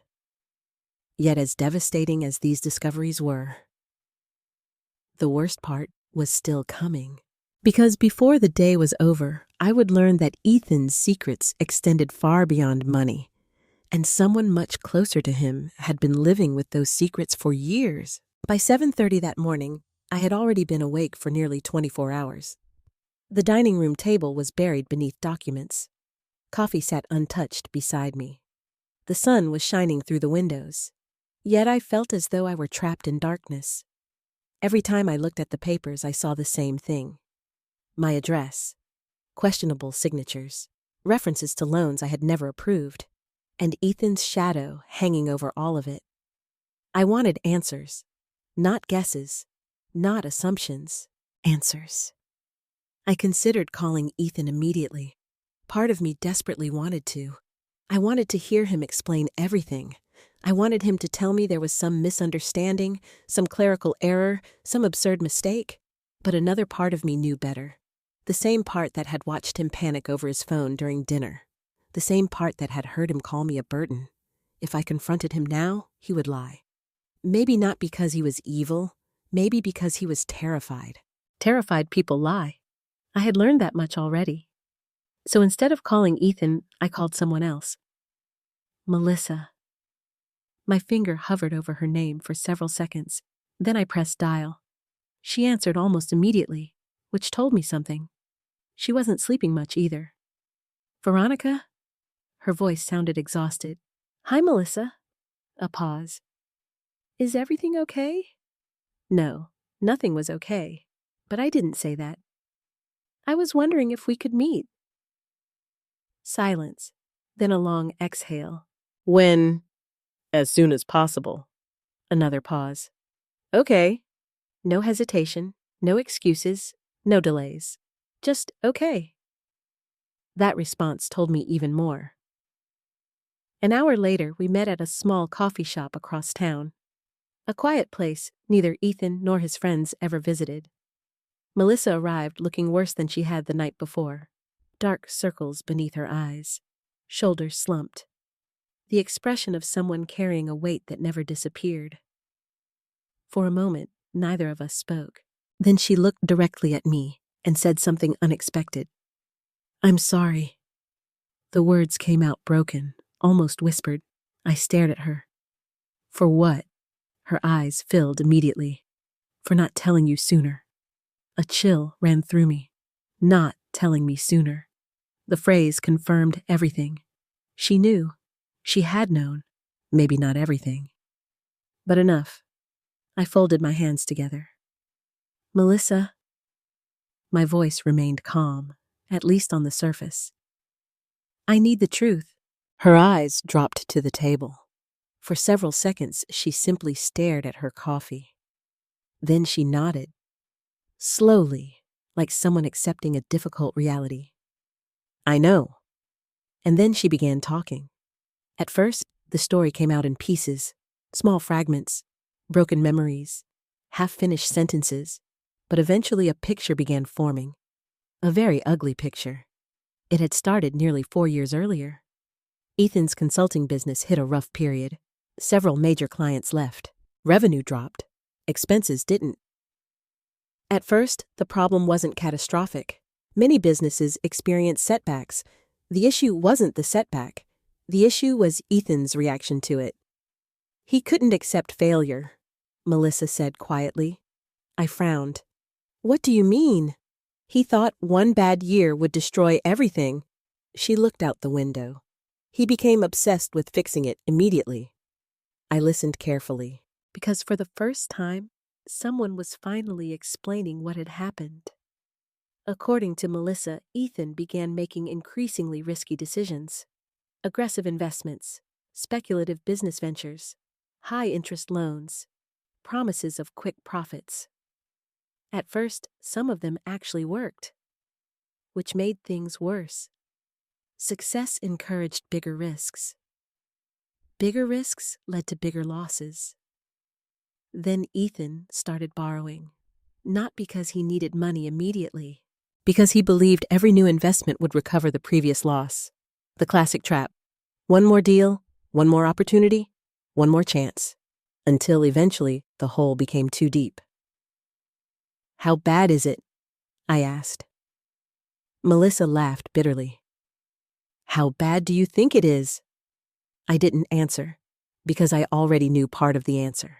Yet as devastating as these discoveries were, the worst part was still coming. Because before the day was over, I would learn that Ethan's secrets extended far beyond money, and someone much closer to him had been living with those secrets for years. By 7:30 that morning, I had already been awake for nearly 24 hours. The dining room table was buried beneath documents. Coffee sat untouched beside me. The sun was shining through the windows. Yet I felt as though I were trapped in darkness. Every time I looked at the papers, I saw the same thing. My address, questionable signatures, references to loans I had never approved, and Ethan's shadow hanging over all of it. I wanted answers, not guesses, not assumptions, answers. I considered calling Ethan immediately. Part of me desperately wanted to. I wanted to hear him explain everything. I wanted him to tell me there was some misunderstanding, some clerical error, some absurd mistake. But another part of me knew better. The same part that had watched him panic over his phone during dinner. The same part that had heard him call me a burden. If I confronted him now, he would lie. Maybe not because he was evil, maybe because he was terrified. Terrified people lie. I had learned that much already. So instead of calling Ethan, I called someone else. Melissa. My finger hovered over her name for several seconds. Then I pressed dial. She answered almost immediately, which told me something. She wasn't sleeping much either. Veronica? Her voice sounded exhausted. Hi, Melissa. A pause. Is everything okay? No, nothing was okay. But I didn't say that. I was wondering if we could meet. Silence, then a long exhale. When? As soon as possible. Another pause. Okay. No hesitation, no excuses, no delays. Just okay. That response told me even more. An hour later, we met at a small coffee shop across town. A quiet place neither Ethan nor his friends ever visited. Melissa arrived looking worse than she had the night before. Dark circles beneath her eyes, shoulders slumped. The expression of someone carrying a weight that never disappeared. For a moment, neither of us spoke. Then she looked directly at me and said something unexpected. I'm sorry. The words came out broken, almost whispered. I stared at her. For what? Her eyes filled immediately. For not telling you sooner. A chill ran through me. Not telling me sooner. The phrase confirmed everything. She knew. She had known. Maybe not everything. But enough. I folded my hands together. Melissa. My voice remained calm, at least on the surface. I need the truth. Her eyes dropped to the table. For several seconds, she simply stared at her coffee. Then she nodded. Slowly, like someone accepting a difficult reality. I know. And then she began talking. At first, the story came out in pieces, small fragments, broken memories, half-finished sentences, but eventually a picture began forming. A very ugly picture. It had started nearly 4 years earlier. Ethan's consulting business hit a rough period. Several major clients left. Revenue dropped. Expenses didn't. At first, the problem wasn't catastrophic. Many businesses experienced setbacks. The issue wasn't the setback. The issue was Ethan's reaction to it. He couldn't accept failure, Melissa said quietly. I frowned. What do you mean? He thought one bad year would destroy everything. She looked out the window. He became obsessed with fixing it immediately. I listened carefully, because for the first time, someone was finally explaining what had happened. According to Melissa, Ethan began making increasingly risky decisions. Aggressive investments, speculative business ventures, high-interest loans, promises of quick profits. At first, some of them actually worked, which made things worse. Success encouraged bigger risks. Bigger risks led to bigger losses. Then Ethan started borrowing, not because he needed money immediately, because he believed every new investment would recover the previous loss. The classic trap. One more deal, one more opportunity, one more chance, until eventually the hole became too deep. How bad is it? I asked. Melissa laughed bitterly. How bad do you think it is? I didn't answer, because I already knew part of the answer.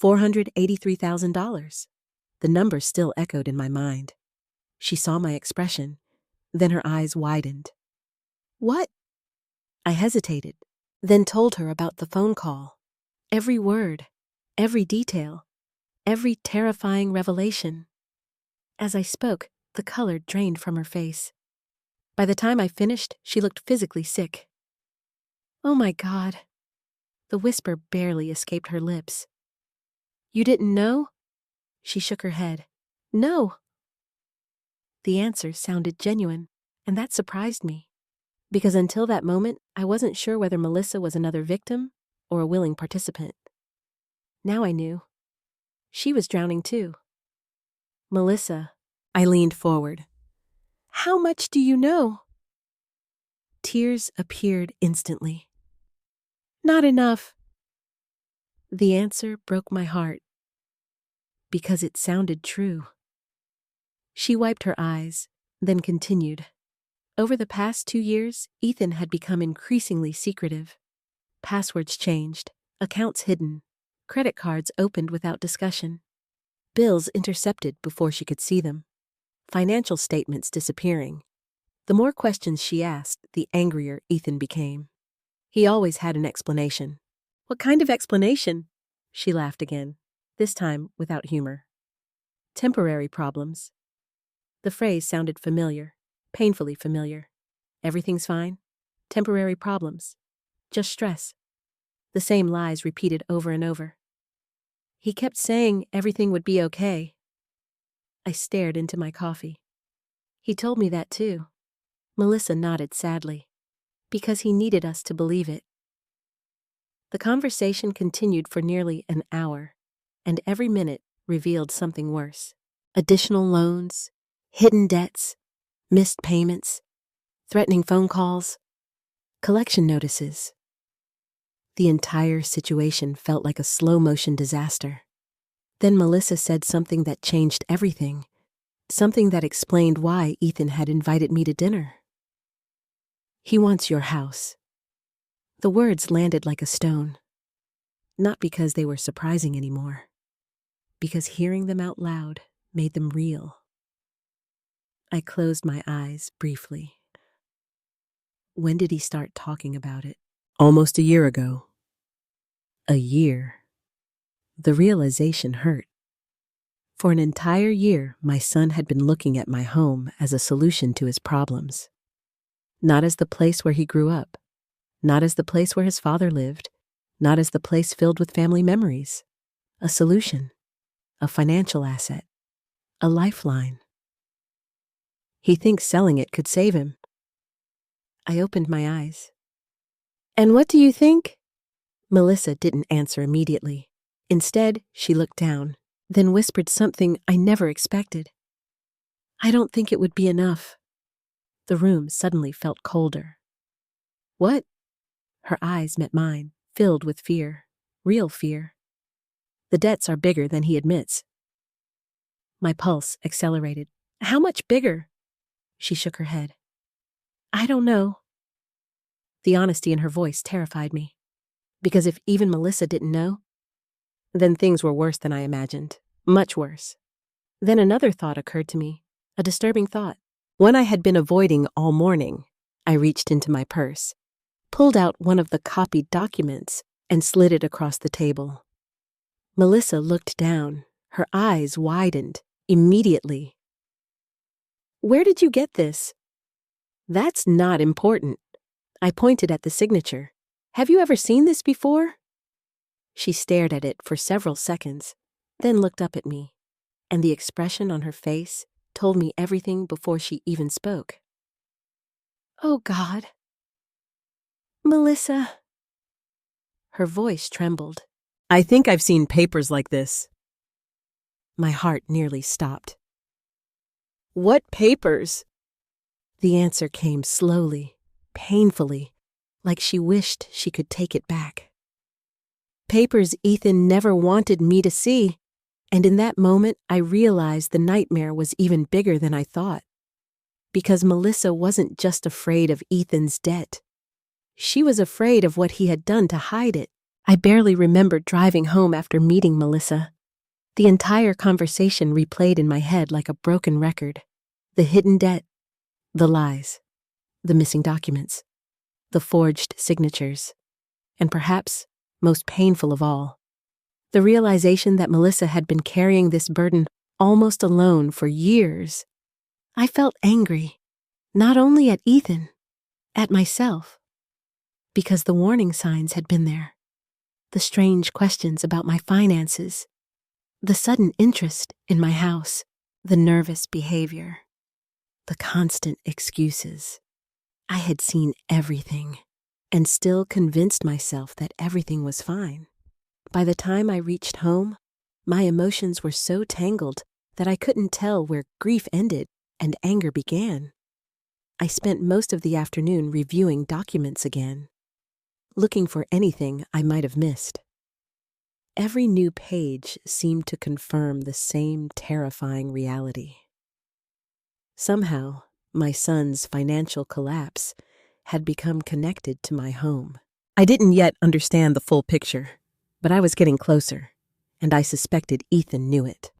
$483,000. The number still echoed in my mind. She saw my expression, then her eyes widened. What? I hesitated, then told her about the phone call. Every word, every detail, every terrifying revelation. As I spoke, the color drained from her face. By the time I finished, she looked physically sick. Oh my God. The whisper barely escaped her lips. You didn't know? She shook her head. No. The answer sounded genuine, and that surprised me. Because until that moment, I wasn't sure whether Melissa was another victim or a willing participant. Now I knew. She was drowning too. Melissa, I leaned forward. How much do you know? Tears appeared instantly. Not enough. The answer broke my heart. Because it sounded true. She wiped her eyes, then continued. Over the past 2 years, Ethan had become increasingly secretive. Passwords changed, accounts hidden, credit cards opened without discussion, bills intercepted before she could see them, financial statements disappearing. The more questions she asked, the angrier Ethan became. He always had an explanation. What kind of explanation? She laughed again, this time without humor. Temporary problems. The phrase sounded familiar, painfully familiar. Everything's fine. Temporary problems. Just stress. The same lies repeated over and over. He kept saying everything would be okay. I stared into my coffee. He told me that too. Melissa nodded sadly. Because he needed us to believe it. The conversation continued for nearly an hour, and every minute revealed something worse. Additional loans, hidden debts, missed payments, threatening phone calls, collection notices. The entire situation felt like a slow-motion disaster. Then Melissa said something that changed everything, something that explained why Ethan had invited me to dinner. He wants your house. The words landed like a stone. Not because they were surprising anymore, because hearing them out loud made them real. I closed my eyes briefly. When did he start talking about it? Almost a year ago. A year. The realization hurt. For an entire year, my son had been looking at my home as a solution to his problems. Not as the place where he grew up, not as the place where his father lived, not as the place filled with family memories. A solution, a financial asset, a lifeline. He thinks selling it could save him. I opened my eyes. And what do you think? Melissa didn't answer immediately. Instead, she looked down, then whispered something I never expected. I don't think it would be enough. The room suddenly felt colder. What? Her eyes met mine, filled with fear, real fear. The debts are bigger than he admits. My pulse accelerated. How much bigger? She shook her head. I don't know. The honesty in her voice terrified me. Because if even Melissa didn't know, then things were worse than I imagined. Much worse. Then another thought occurred to me, a disturbing thought. One I had been avoiding all morning. I reached into my purse, pulled out one of the copied documents, and slid it across the table. Melissa looked down. Her eyes widened immediately. Where did you get this? That's not important. I pointed at the signature. Have you ever seen this before? She stared at it for several seconds, then looked up at me, and the expression on her face told me everything before she even spoke. Oh, God. Melissa. Her voice trembled. I think I've seen papers like this. My heart nearly stopped. What papers? The answer came slowly, painfully, like she wished she could take it back. Papers Ethan never wanted me to see, and in that moment I realized the nightmare was even bigger than I thought. Because Melissa wasn't just afraid of Ethan's debt. She was afraid of what he had done to hide it. I barely remembered driving home after meeting Melissa. The entire conversation replayed in my head like a broken record. The hidden debt, the lies, the missing documents, the forged signatures, and perhaps, most painful of all, the realization that Melissa had been carrying this burden almost alone for years. I felt angry, not only at Ethan, at myself, because the warning signs had been there. The strange questions about my finances, the sudden interest in my house, the nervous behavior, the constant excuses. I had seen everything and still convinced myself that everything was fine. By the time I reached home, my emotions were so tangled that I couldn't tell where grief ended and anger began. I spent most of the afternoon reviewing documents again, looking for anything I might have missed. Every new page seemed to confirm the same terrifying reality. Somehow, my son's financial collapse had become connected to my home. I didn't yet understand the full picture, but I was getting closer, and I suspected Ethan knew it.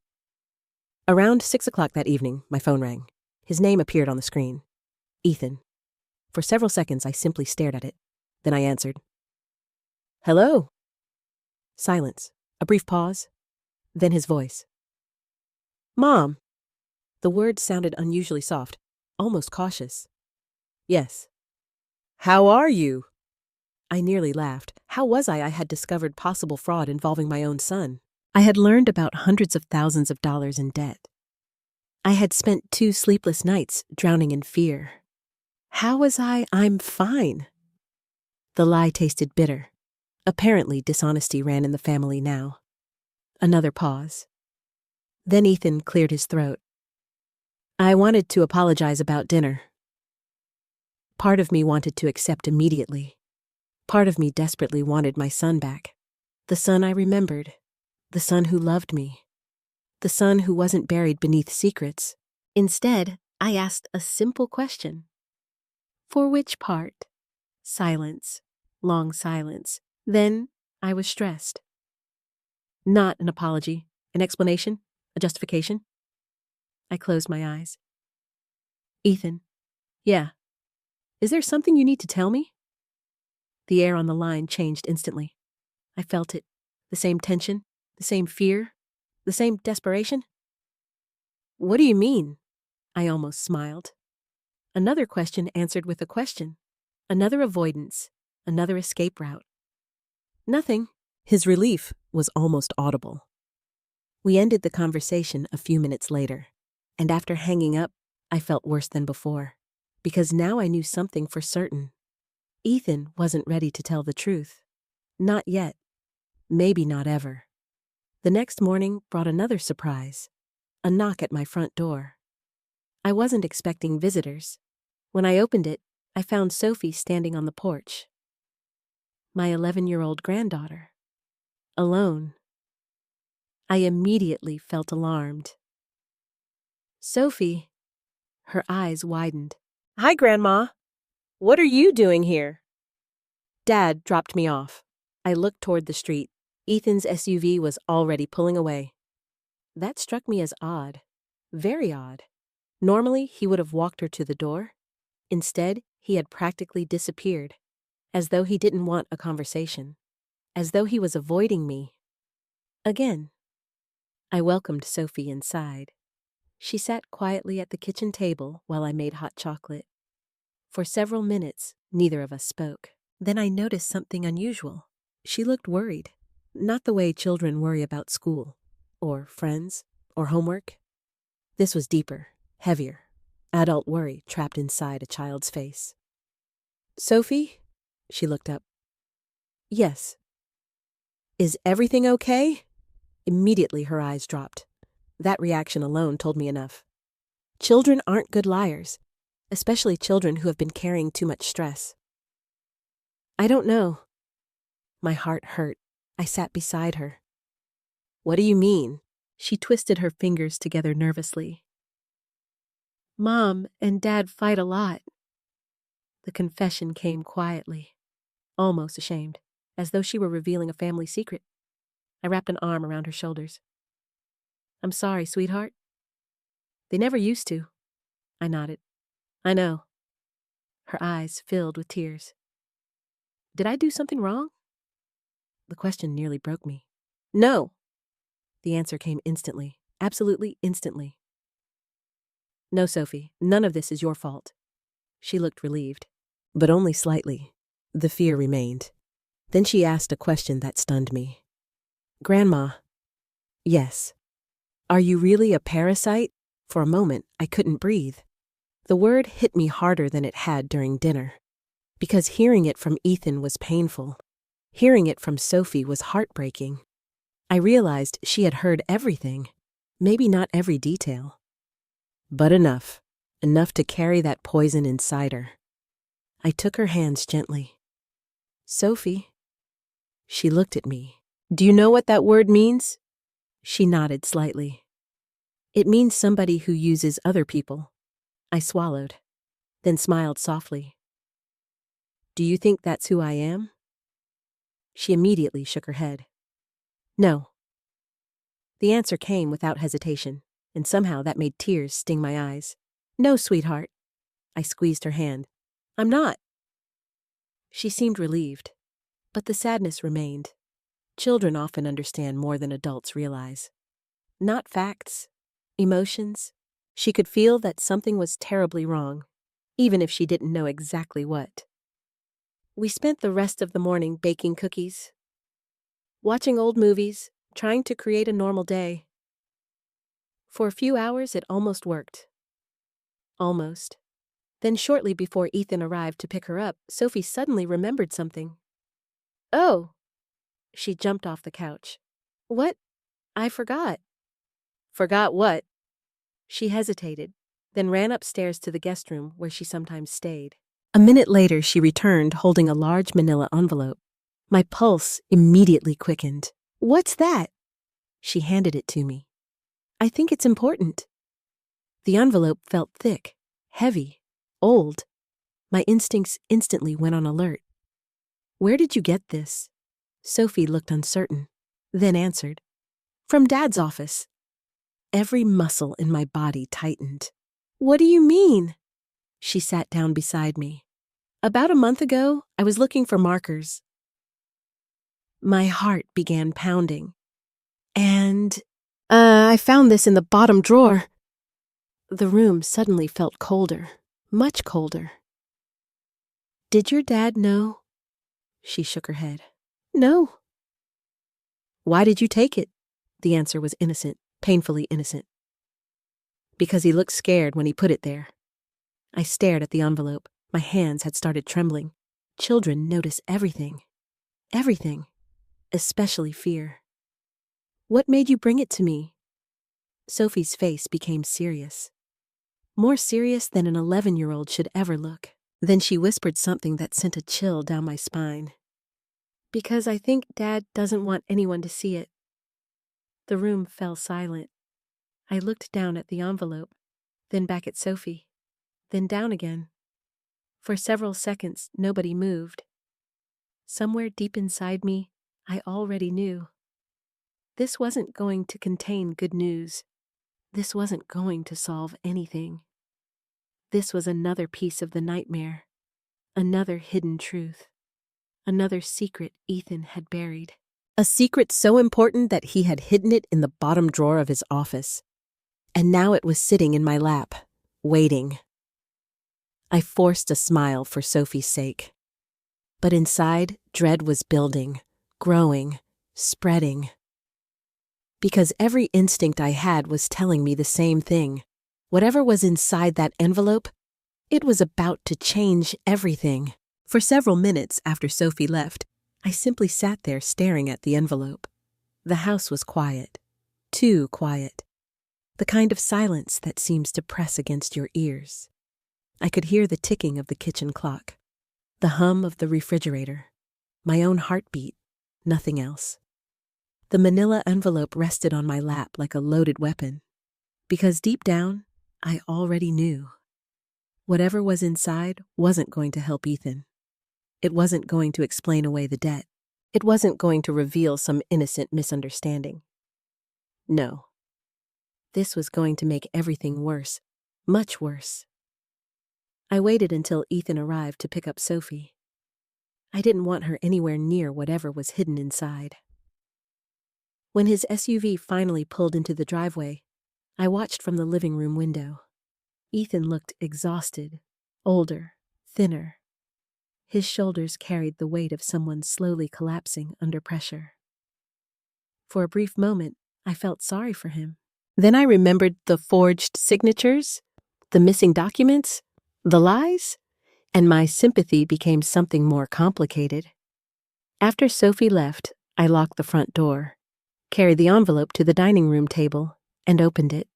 Around 6 o'clock that evening, my phone rang. His name appeared on the screen. Ethan. For several seconds, I simply stared at it. Then I answered. Hello. Silence. A brief pause. Then his voice. Mom. The words sounded unusually soft, almost cautious. Yes. How are you? I nearly laughed. How was I had discovered possible fraud involving my own son? I had learned about hundreds of thousands of dollars in debt. I had spent 2 sleepless nights drowning in fear. How was I'm fine. The lie tasted bitter. Apparently, dishonesty ran in the family now. Another pause. Then Ethan cleared his throat. I wanted to apologize about dinner. Part of me wanted to accept immediately. Part of me desperately wanted my son back. The son I remembered. The son who loved me. The son who wasn't buried beneath secrets. Instead, I asked a simple question. For which part? Silence. Long silence. Then I was stressed. Not an apology, an explanation, a justification. I closed my eyes. Ethan. Yeah. Is there something you need to tell me? The air on the line changed instantly. I felt it. The same tension, the same fear, the same desperation. What do you mean? I almost smiled. Another question answered with a question. Another avoidance. Another escape route. Nothing. His relief was almost audible. We ended the conversation a few minutes later, and after hanging up, I felt worse than before, because now I knew something for certain. Ethan wasn't ready to tell the truth. Not yet. Maybe not ever. The next morning brought another surprise. A knock at my front door. I wasn't expecting visitors. When I opened it, I found Sophie standing on the porch. My 11-year-old granddaughter. Alone. I immediately felt alarmed. Sophie. Her eyes widened. Hi, Grandma. What are you doing here? Dad dropped me off. I looked toward the street. Ethan's SUV was already pulling away. That struck me as odd. Very odd. Normally, he would have walked her to the door. Instead, he had practically disappeared, as though he didn't want a conversation, as though he was avoiding me. Again. I welcomed Sophie inside. She sat quietly at the kitchen table while I made hot chocolate. For several minutes, neither of us spoke. Then I noticed something unusual. She looked worried, not the way children worry about school, or friends, or homework. This was deeper, heavier, adult worry trapped inside a child's face. Sophie? She looked up. Yes. Is everything okay? Immediately her eyes dropped. That reaction alone told me enough. Children aren't good liars, especially children who have been carrying too much stress. I don't know. My heart hurt. I sat beside her. What do you mean? She twisted her fingers together nervously. Mom and Dad fight a lot. The confession came quietly, almost ashamed, as though she were revealing a family secret. I wrapped an arm around her shoulders. I'm sorry, sweetheart. They never used to. I nodded. I know. Her eyes filled with tears. Did I do something wrong? The question nearly broke me. No. The answer came instantly. Absolutely instantly. No, Sophie, none of this is your fault. She looked relieved. But only slightly. The fear remained. Then she asked a question that stunned me. Grandma. Yes. Are you really a parasite? For a moment, I couldn't breathe. The word hit me harder than it had during dinner. Because hearing it from Ethan was painful. Hearing it from Sophie was heartbreaking. I realized she had heard everything. Maybe not every detail. But enough. Enough to carry that poison inside her. I took her hands gently. Sophie. She looked at me. Do you know what that word means? She nodded slightly. It means somebody who uses other people. I swallowed, then smiled softly. Do you think that's who I am? She immediately shook her head. No. The answer came without hesitation, and somehow that made tears sting my eyes. No, sweetheart. I squeezed her hand. I'm not. She seemed relieved, but the sadness remained. Children often understand more than adults realize. Not facts, emotions. She could feel that something was terribly wrong, even if she didn't know exactly what. We spent the rest of the morning baking cookies, watching old movies, trying to create a normal day. For a few hours, it almost worked. Almost. Then shortly before Ethan arrived to pick her up, Sophie suddenly remembered something. Oh! She jumped off the couch. What? I forgot. Forgot what? She hesitated, then ran upstairs to the guest room where she sometimes stayed. A minute later, she returned holding a large manila envelope. My pulse immediately quickened. What's that? She handed it to me. I think it's important. The envelope felt thick, heavy, old. My instincts instantly went on alert. Where did you get this? Sophie looked uncertain, then answered. From Dad's office. Every muscle in my body tightened. What do you mean? She sat down beside me. About a month ago, I was looking for markers. My heart began pounding. And, I found this in the bottom drawer. The room suddenly felt colder, much colder. Did your dad know? She shook her head. No. Why did you take it? The answer was innocent, painfully innocent. Because he looked scared when he put it there. I stared at the envelope. My hands had started trembling. Children notice everything. Everything. Especially fear. What made you bring it to me? Sophie's face became serious. More serious than an 11-year-old should ever look. Then she whispered something that sent a chill down my spine. Because I think Dad doesn't want anyone to see it. The room fell silent. I looked down at the envelope, then back at Sophie, then down again. For several seconds, nobody moved. Somewhere deep inside me, I already knew. This wasn't going to contain good news. This wasn't going to solve anything. This was another piece of the nightmare, another hidden truth, another secret Ethan had buried. A secret so important that he had hidden it in the bottom drawer of his office. And now it was sitting in my lap, waiting. I forced a smile for Sophie's sake. But inside, dread was building, growing, spreading. Because every instinct I had was telling me the same thing. Whatever was inside that envelope, it was about to change everything. For several minutes after Sophie left, I simply sat there staring at the envelope. The house was quiet. Too quiet. The kind of silence that seems to press against your ears. I could hear the ticking of the kitchen clock, the hum of the refrigerator, my own heartbeat, nothing else. The manila envelope rested on my lap like a loaded weapon, because deep down, I already knew. Whatever was inside wasn't going to help Ethan. It wasn't going to explain away the debt. It wasn't going to reveal some innocent misunderstanding. No. This was going to make everything worse, much worse. I waited until Ethan arrived to pick up Sophie. I didn't want her anywhere near whatever was hidden inside. When his SUV finally pulled into the driveway, I watched from the living room window. Ethan looked exhausted, older, thinner. His shoulders carried the weight of someone slowly collapsing under pressure. For a brief moment, I felt sorry for him. Then I remembered the forged signatures, the missing documents, the lies, and my sympathy became something more complicated. After Sophie left, I locked the front door, carried the envelope to the dining room table, and opened it.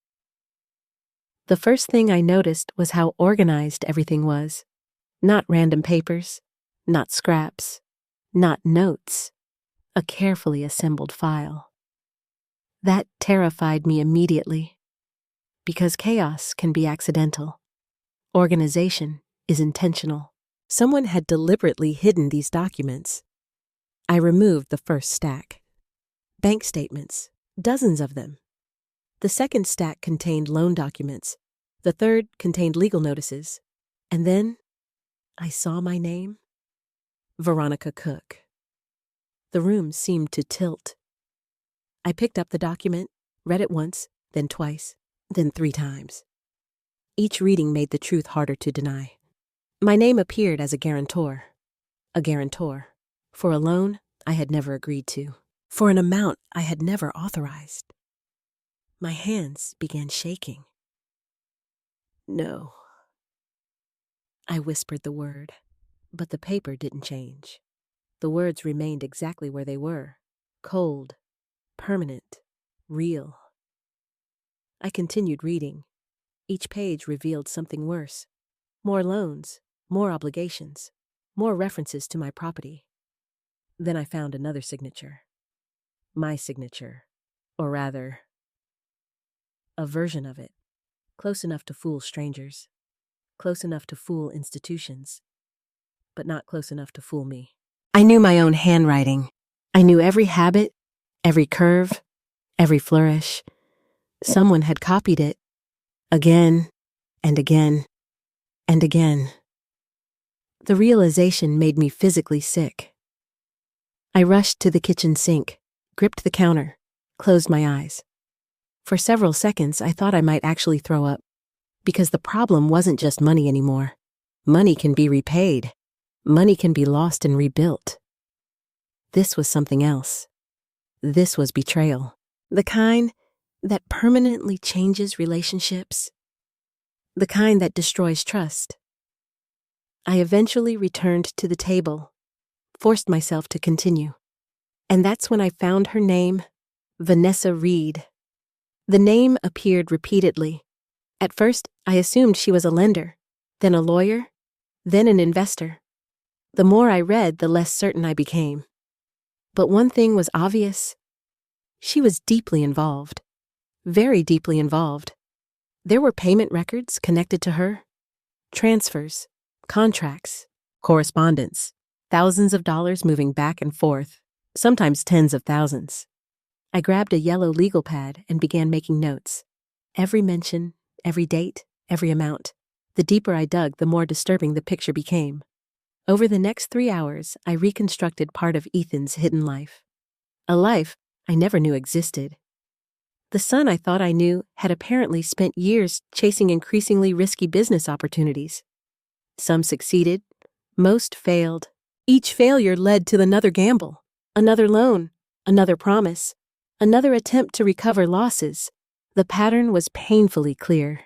The first thing I noticed was how organized everything was. Not random papers, not scraps, not notes, a carefully assembled file. That terrified me immediately, because chaos can be accidental. Organization is intentional. Someone had deliberately hidden these documents. I removed the first stack. Bank statements, dozens of them. The second stack contained loan documents. The third contained legal notices. And then I saw my name. Veronica Cook. The room seemed to tilt. I picked up the document, read it once, then twice, then 3 times. Each reading made the truth harder to deny. My name appeared as a guarantor for a loan I had never agreed to, for an amount I had never authorized. My hands began shaking. No. I whispered the word, but the paper didn't change. The words remained exactly where they were, cold, permanent, real. I continued reading. Each page revealed something worse. More loans, more obligations, more references to my property. Then I found another signature. My signature, or rather, a version of it. Close enough to fool strangers. Close enough to fool institutions. But not close enough to fool me. I knew my own handwriting. I knew every habit, every curve, every flourish. Someone had copied it. Again, and again, and again. The realization made me physically sick. I rushed to the kitchen sink, gripped the counter, closed my eyes. For several seconds, I thought I might actually throw up, because the problem wasn't just money anymore. Money can be repaid. Money can be lost and rebuilt. This was something else. This was betrayal. The kind that permanently changes relationships. The kind that destroys trust. I eventually returned to the table, forced myself to continue. And that's when I found her name, Vanessa Reed. The name appeared repeatedly. At first, I assumed she was a lender, then a lawyer, then an investor. The more I read, the less certain I became. But one thing was obvious. She was deeply involved. Very deeply involved. There were payment records connected to her. Transfers, contracts, correspondence. Thousands of dollars moving back and forth, sometimes tens of thousands. I grabbed a yellow legal pad and began making notes. Every mention, every date, every amount. The deeper I dug, the more disturbing the picture became. Over the next 3 hours, I reconstructed part of Ethan's hidden life. A life I never knew existed. The son I thought I knew had apparently spent years chasing increasingly risky business opportunities. Some succeeded, most failed. Each failure led to another gamble, another loan, another promise, another attempt to recover losses. The pattern was painfully clear.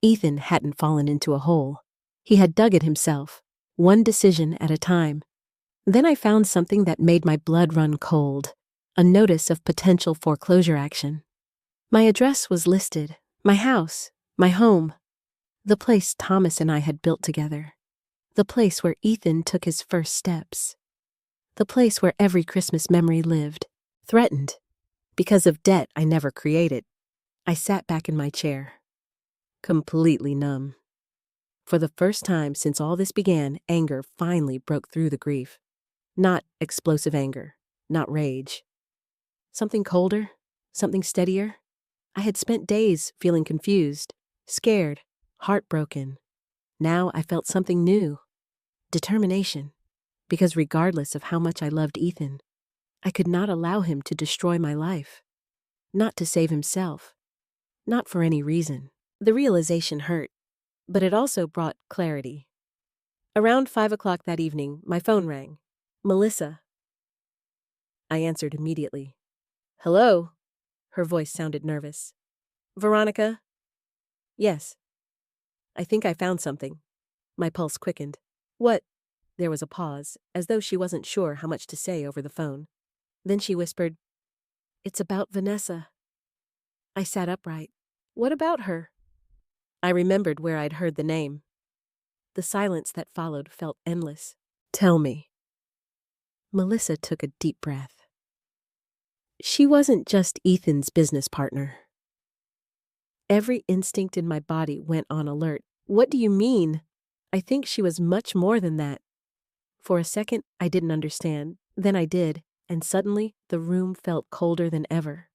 Ethan hadn't fallen into a hole. He had dug it himself, one decision at a time. Then I found something that made my blood run cold, a notice of potential foreclosure action. My address was listed, my house, my home, the place Thomas and I had built together, the place where Ethan took his first steps, the place where every Christmas memory lived, threatened. Because of debt I never created, I sat back in my chair, completely numb. For the first time since all this began, anger finally broke through the grief. Not explosive anger, not rage. Something colder, something steadier. I had spent days feeling confused, scared, heartbroken. Now I felt something new. Determination. Because regardless of how much I loved Ethan, I could not allow him to destroy my life. Not to save himself. Not for any reason. The realization hurt, but it also brought clarity. Around 5 o'clock that evening, my phone rang. Melissa. I answered immediately. Hello? Her voice sounded nervous. Veronica? Yes. I think I found something. My pulse quickened. What? There was a pause, as though she wasn't sure how much to say over the phone. Then she whispered, It's about Vanessa. I sat upright. What about her? I remembered where I'd heard the name. The silence that followed felt endless. Tell me. Melissa took a deep breath. She wasn't just Ethan's business partner. Every instinct in my body went on alert. What do you mean? I think she was much more than that. For a second, I didn't understand. Then I did, and suddenly the room felt colder than ever.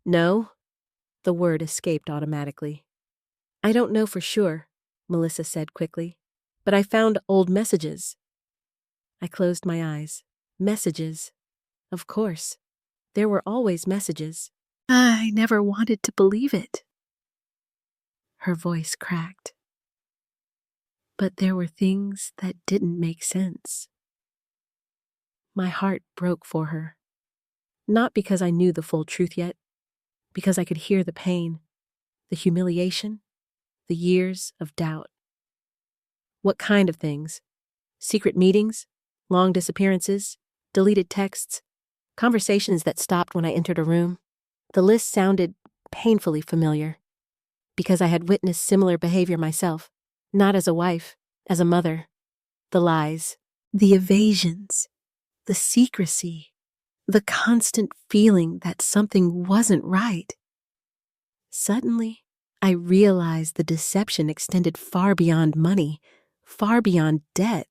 No, the word escaped automatically. I don't know for sure, Melissa said quickly, but I found old messages. I closed my eyes. Messages. Of course. There were always messages. I never wanted to believe it. Her voice cracked. But there were things that didn't make sense. My heart broke for her. Not because I knew the full truth yet, because I could hear the pain, the humiliation, the years of doubt. What kind of things? Secret meetings? Long disappearances? Deleted texts? Conversations that stopped when I entered a room? The list sounded painfully familiar, because I had witnessed similar behavior myself, not as a wife, as a mother. The lies, the evasions, the secrecy, the constant feeling that something wasn't right. Suddenly, I realized the deception extended far beyond money, far beyond debt.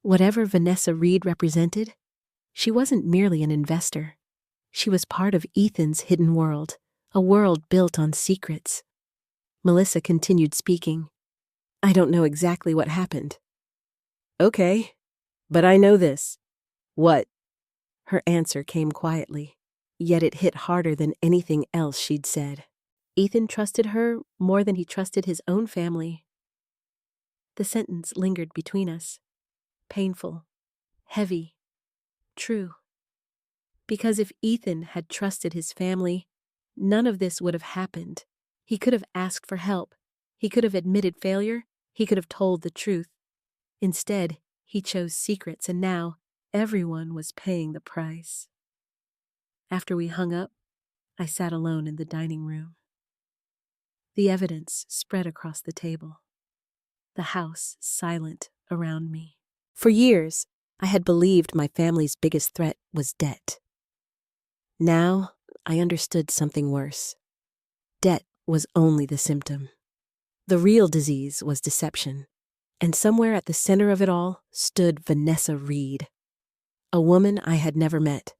Whatever Vanessa Reed represented, she wasn't merely an investor. She was part of Ethan's hidden world, a world built on secrets. Melissa continued speaking. I don't know exactly what happened. Okay, but I know this. What? Her answer came quietly, yet it hit harder than anything else she'd said. Ethan trusted her more than he trusted his own family. The sentence lingered between us. Painful, heavy, true. Because if Ethan had trusted his family, none of this would have happened. He could have asked for help. He could have admitted failure. He could have told the truth. Instead, he chose secrets, and now everyone was paying the price. After we hung up, I sat alone in the dining room. The evidence spread across the table. The house silent around me. For years, I had believed my family's biggest threat was debt. Now, I understood something worse. Debt was only the symptom. The real disease was deception. And somewhere at the center of it all stood Vanessa Reed, a woman I had never met,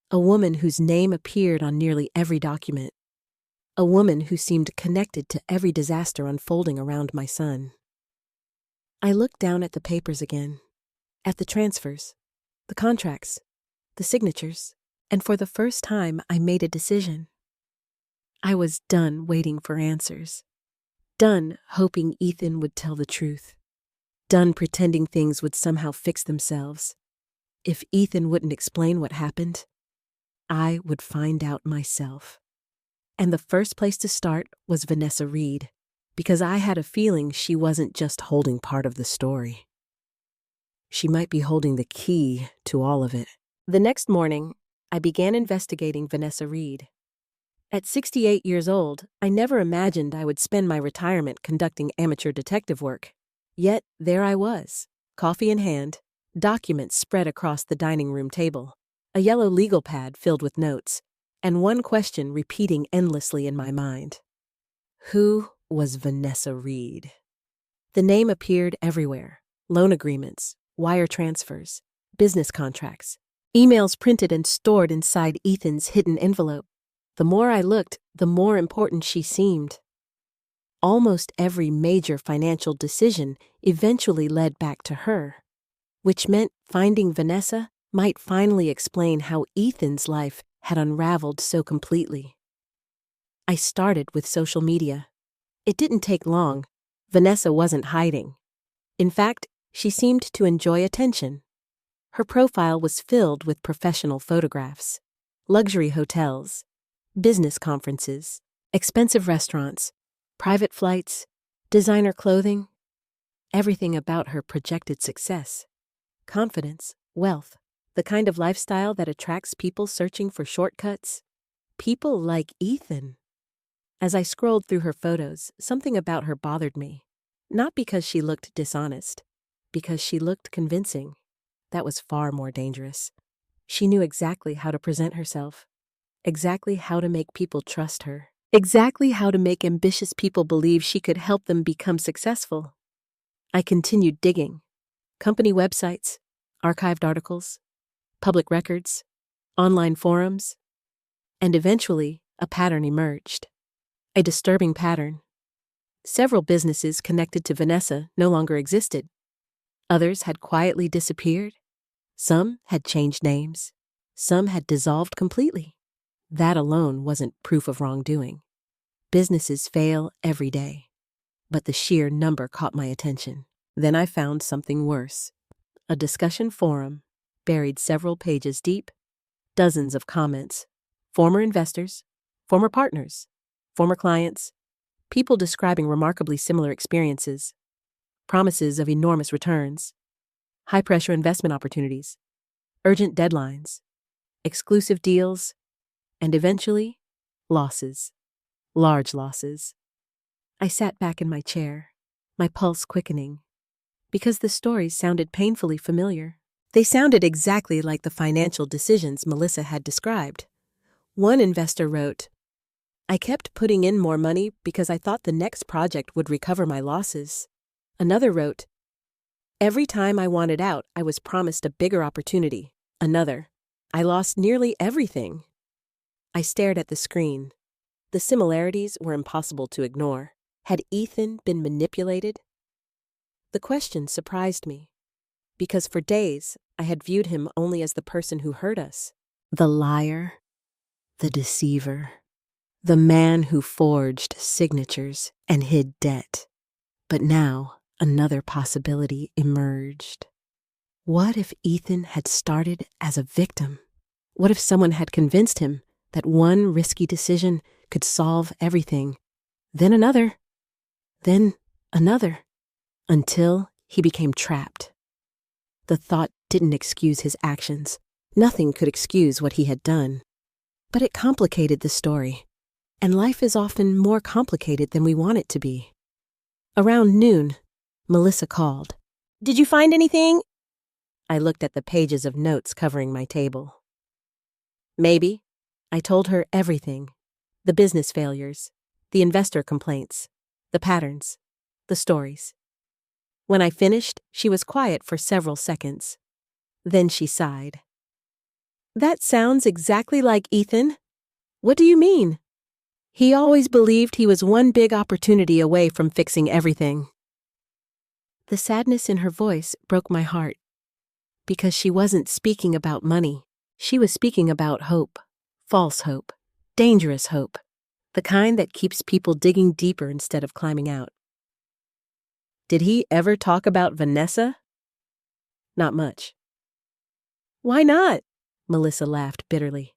a woman whose name appeared on nearly every document, a woman who seemed connected to every disaster unfolding around my son. I looked down at the papers again, at the transfers, the contracts, the signatures, and for the first time I made a decision. I was done waiting for answers, done hoping Ethan would tell the truth. Done pretending things would somehow fix themselves. If Ethan wouldn't explain what happened, I would find out myself. And the first place to start was Vanessa Reed, because I had a feeling she wasn't just holding part of the story. She might be holding the key to all of it. The next morning, I began investigating Vanessa Reed. At 68 years old, I never imagined I would spend my retirement conducting amateur detective work. Yet there I was, coffee in hand, documents spread across the dining room table, a yellow legal pad filled with notes, and one question repeating endlessly in my mind. Who was Vanessa Reed? The name appeared everywhere. Loan agreements, wire transfers, business contracts, emails printed and stored inside Ethan's hidden envelope. The more I looked, the more important she seemed. Almost every major financial decision eventually led back to her, which meant finding Vanessa might finally explain how Ethan's life had unraveled so completely. I started with social media. It didn't take long. Vanessa wasn't hiding. In fact, she seemed to enjoy attention. Her profile was filled with professional photographs, luxury hotels, business conferences, expensive restaurants, private flights, designer clothing. Everything about her projected success, confidence, wealth, the kind of lifestyle that attracts people searching for shortcuts. People like Ethan. As I scrolled through her photos, something about her bothered me. Not because she looked dishonest, because she looked convincing. That was far more dangerous. She knew exactly how to present herself, exactly how to make people trust her, exactly how to make ambitious people believe she could help them become successful. I continued digging. Company websites, archived articles, public records, online forums, and eventually a pattern emerged. A disturbing pattern. Several businesses connected to Vanessa no longer existed. Others had quietly disappeared. Some had changed names. Some had dissolved completely. That alone wasn't proof of wrongdoing. Businesses fail every day. But the sheer number caught my attention. Then I found something worse. A discussion forum, buried several pages deep, dozens of comments. Former investors, former partners, former clients, people describing remarkably similar experiences, promises of enormous returns, high-pressure investment opportunities, urgent deadlines, exclusive deals, and eventually, losses. Large losses. I sat back in my chair, my pulse quickening, because the stories sounded painfully familiar. They sounded exactly like the financial decisions Melissa had described. One investor wrote, "I kept putting in more money because I thought the next project would recover my losses." Another wrote, "Every time I wanted out, I was promised a bigger opportunity." Another, "I lost nearly everything." I stared at the screen. The similarities were impossible to ignore. Had Ethan been manipulated? The question surprised me, because for days I had viewed him only as the person who hurt us. The liar, the deceiver, the man who forged signatures and hid debt. But now another possibility emerged. What if Ethan had started as a victim? What if someone had convinced him that one risky decision could solve everything, then another, until he became trapped? The thought didn't excuse his actions. Nothing could excuse what he had done. But it complicated the story, and life is often more complicated than we want it to be. Around noon, Melissa called. "Did you find anything?" I looked at the pages of notes covering my table. Maybe. I told her everything. The business failures, the investor complaints, the patterns, the stories. When I finished, she was quiet for several seconds. Then she sighed. "That sounds exactly like Ethan. What do you mean?" "He always believed he was one big opportunity away from fixing everything." The sadness in her voice broke my heart, because she wasn't speaking about money. She was speaking about hope, false hope, dangerous hope, the kind that keeps people digging deeper instead of climbing out. Did he ever talk about Vanessa? Not much. Why not? Melissa laughed bitterly.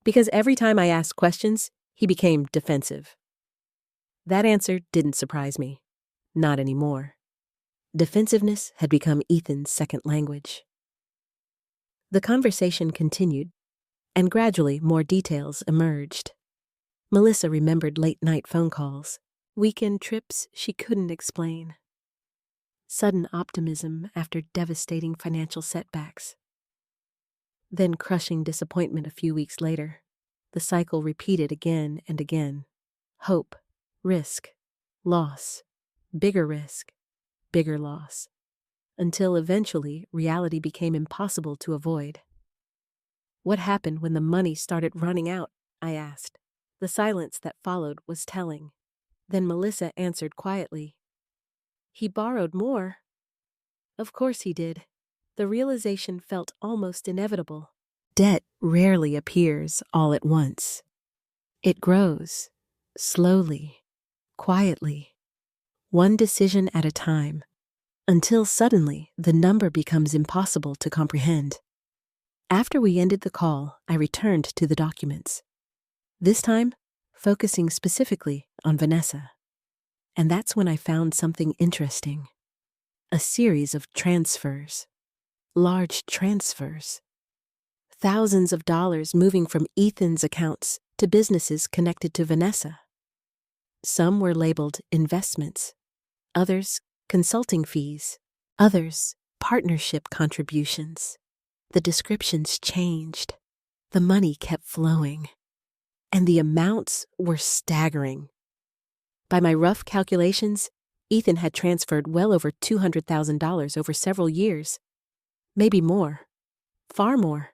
Because every time I asked questions, he became defensive. That answer didn't surprise me. Not anymore. Defensiveness had become Ethan's second language. The conversation continued, and gradually more details emerged. Melissa remembered late-night phone calls, weekend trips she couldn't explain, sudden optimism after devastating financial setbacks, then crushing disappointment a few weeks later. The cycle repeated again and again. Hope, risk, loss, bigger risk, bigger loss, until eventually reality became impossible to avoid. What happened when the money started running out? I asked. The silence that followed was telling. Then Melissa answered quietly. He borrowed more. Of course he did. The realization felt almost inevitable. Debt rarely appears all at once. It grows, slowly, quietly, one decision at a time, until suddenly the number becomes impossible to comprehend. After we ended the call, I returned to the documents. This time, focusing specifically on Vanessa. And that's when I found something interesting. A series of transfers. Large transfers. Thousands of dollars moving from Ethan's accounts to businesses connected to Vanessa. Some were labeled investments, others consulting fees, others partnership contributions. The descriptions changed. The money kept flowing. And the amounts were staggering. By my rough calculations, Ethan had transferred well over $200,000 over several years. Maybe more. Far more.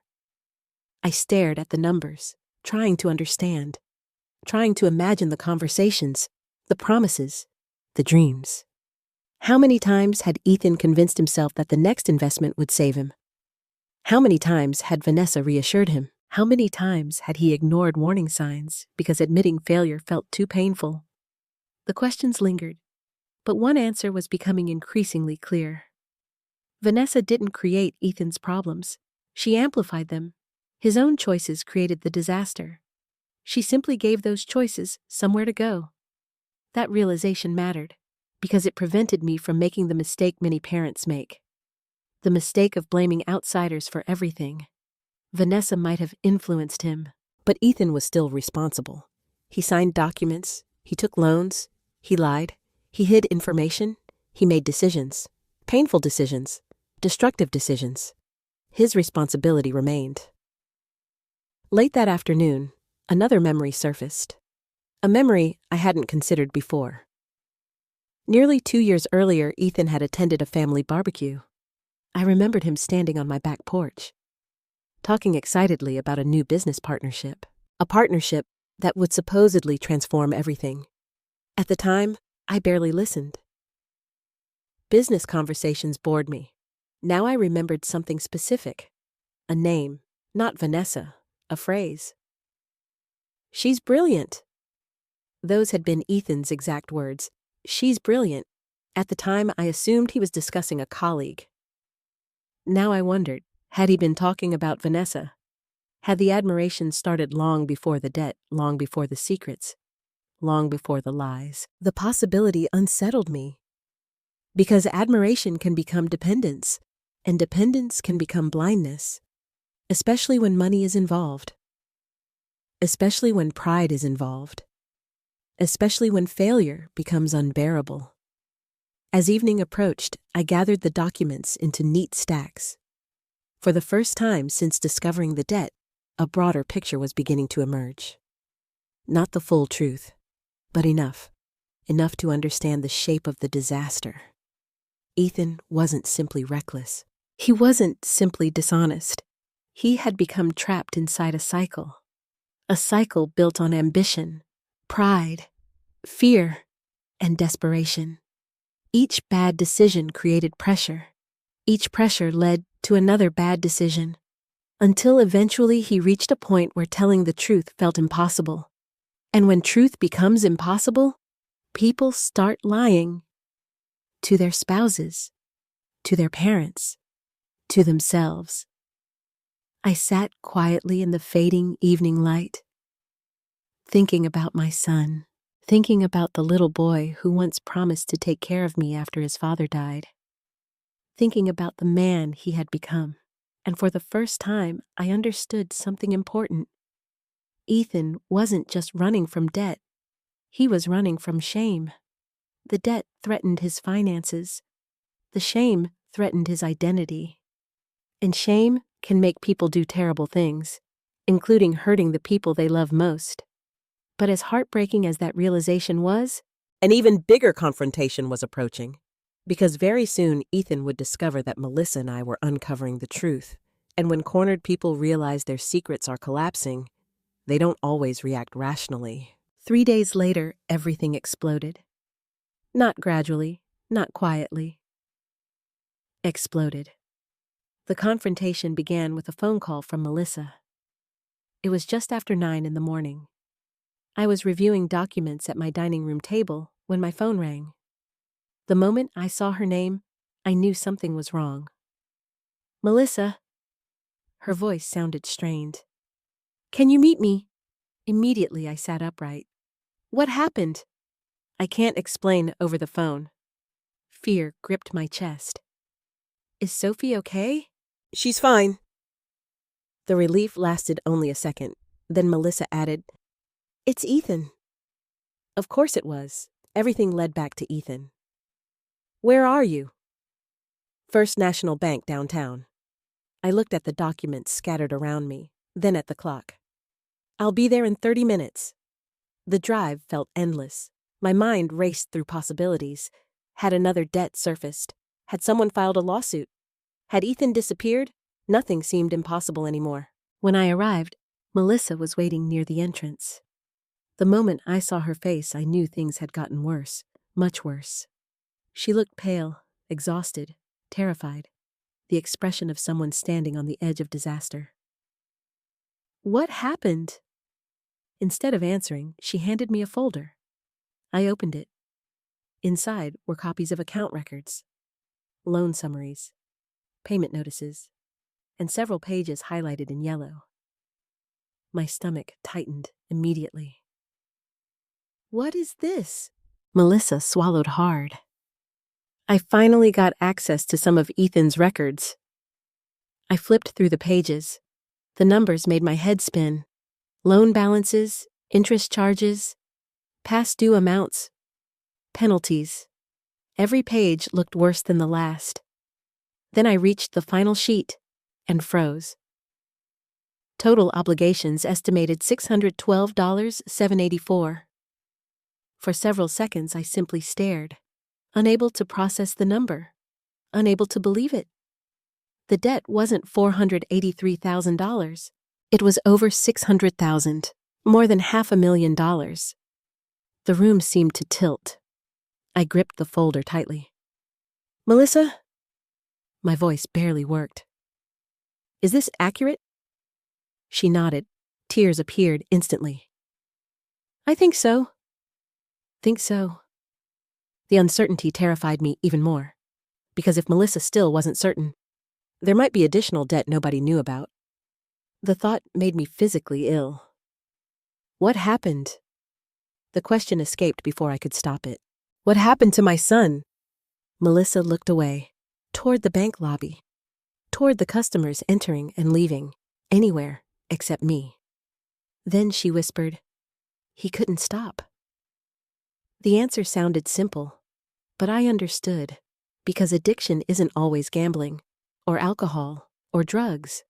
I stared at the numbers, trying to understand, trying to imagine the conversations, the promises, the dreams. How many times had Ethan convinced himself that the next investment would save him? How many times had Vanessa reassured him? How many times had he ignored warning signs because admitting failure felt too painful? The questions lingered, but one answer was becoming increasingly clear. Vanessa didn't create Ethan's problems. She amplified them. His own choices created the disaster. She simply gave those choices somewhere to go. That realization mattered, because it prevented me from making the mistake many parents make. The mistake of blaming outsiders for everything. Vanessa might have influenced him, but Ethan was still responsible. He signed documents, he took loans, he lied, he hid information, he made decisions. Painful decisions, destructive decisions. His responsibility remained. Late that afternoon, another memory surfaced. A memory I hadn't considered before. Nearly 2 years earlier, Ethan had attended a family barbecue. I remembered him standing on my back porch, talking excitedly about a new business partnership. A partnership that would supposedly transform everything. At the time, I barely listened. Business conversations bored me. Now I remembered something specific. A name, not Vanessa, a phrase. She's brilliant. Those had been Ethan's exact words. She's brilliant. At the time, I assumed he was discussing a colleague. Now I wondered, had he been talking about Vanessa? Had the admiration started long before the debt, long before the secrets, long before the lies? The possibility unsettled me. Because admiration can become dependence, and dependence can become blindness, especially when money is involved, especially when pride is involved, especially when failure becomes unbearable. As evening approached, I gathered the documents into neat stacks. For the first time since discovering the debt, a broader picture was beginning to emerge. Not the full truth, but enough to understand the shape of the disaster. Ethan wasn't simply reckless. He wasn't simply dishonest. He had become trapped inside a cycle built on ambition, pride, fear, and desperation. Each bad decision created pressure. Each pressure led to another bad decision, until eventually he reached a point where telling the truth felt impossible. And when truth becomes impossible, people start lying. To their spouses, to their parents, to themselves. I sat quietly in the fading evening light, thinking about my son, thinking about the little boy who once promised to take care of me after his father died, thinking about the man he had become. And for the first time, I understood something important. Ethan wasn't just running from debt. He was running from shame. The debt threatened his finances. The shame threatened his identity. And shame can make people do terrible things, including hurting the people they love most. But as heartbreaking as that realization was, an even bigger confrontation was approaching. Because very soon Ethan would discover that Melissa and I were uncovering the truth. And when cornered people realize their secrets are collapsing, They don't always react rationally. 3 days later, everything exploded. Not gradually, not quietly. Exploded. The confrontation began with a phone call from Melissa. It was just after 9 in the morning. I was reviewing documents at my dining room table when my phone rang. The moment I saw her name, I knew something was wrong. "Melissa." Her voice sounded strained. "Can you meet me?" Immediately I sat upright. "What happened?" "I can't explain over the phone." Fear gripped my chest. "Is Sophie okay?" "She's fine." The relief lasted only a second. Then Melissa added, "It's Ethan." Of course it was. Everything led back to Ethan. "Where are you?" "First National Bank downtown." I looked at the documents scattered around me, then at the clock. "I'll be there in 30 minutes. The drive felt endless. My mind raced through possibilities. Had another debt surfaced? Had someone filed a lawsuit? Had Ethan disappeared? Nothing seemed impossible anymore. When I arrived, Melissa was waiting near the entrance. The moment I saw her face, I knew things had gotten worse, much worse. She looked pale, exhausted, terrified, the expression of someone standing on the edge of disaster. "What happened?" Instead of answering, she handed me a folder. I opened it. Inside were copies of account records, loan summaries, payment notices, and several pages highlighted in yellow. My stomach tightened immediately. "What is this?" Melissa swallowed hard. "I finally got access to some of Ethan's records." I flipped through the pages. The numbers made my head spin. Loan balances, interest charges, past due amounts, penalties. Every page looked worse than the last. Then I reached the final sheet and froze. Total obligations estimated $612.784. For several seconds I simply stared, unable to process the number, unable to believe it. The debt wasn't $483,000. It was over $600,000, more than $500,000. The room seemed to tilt. I gripped the folder tightly. "Melissa?" My voice barely worked. "Is this accurate?" She nodded. Tears appeared instantly. "I think so." "Think so." The uncertainty terrified me even more, because if Melissa still wasn't certain, there might be additional debt nobody knew about. The thought made me physically ill. "What happened?" The question escaped before I could stop it. "What happened to my son?" Melissa looked away, toward the bank lobby, toward the customers entering and leaving, anywhere except me. Then she whispered, "He couldn't stop." The answer sounded simple, but I understood, because addiction isn't always gambling, or alcohol, or drugs.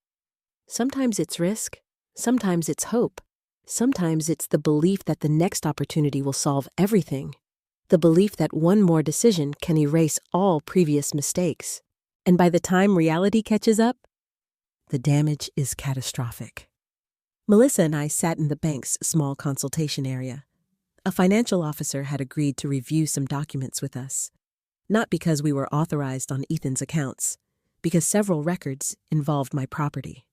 Sometimes it's risk, sometimes it's hope, sometimes it's the belief that the next opportunity will solve everything, the belief that one more decision can erase all previous mistakes. And by the time reality catches up, the damage is catastrophic. Melissa and I sat in the bank's small consultation area. A financial officer had agreed to review some documents with us, not because we were authorized on Ethan's accounts, because several records involved my property,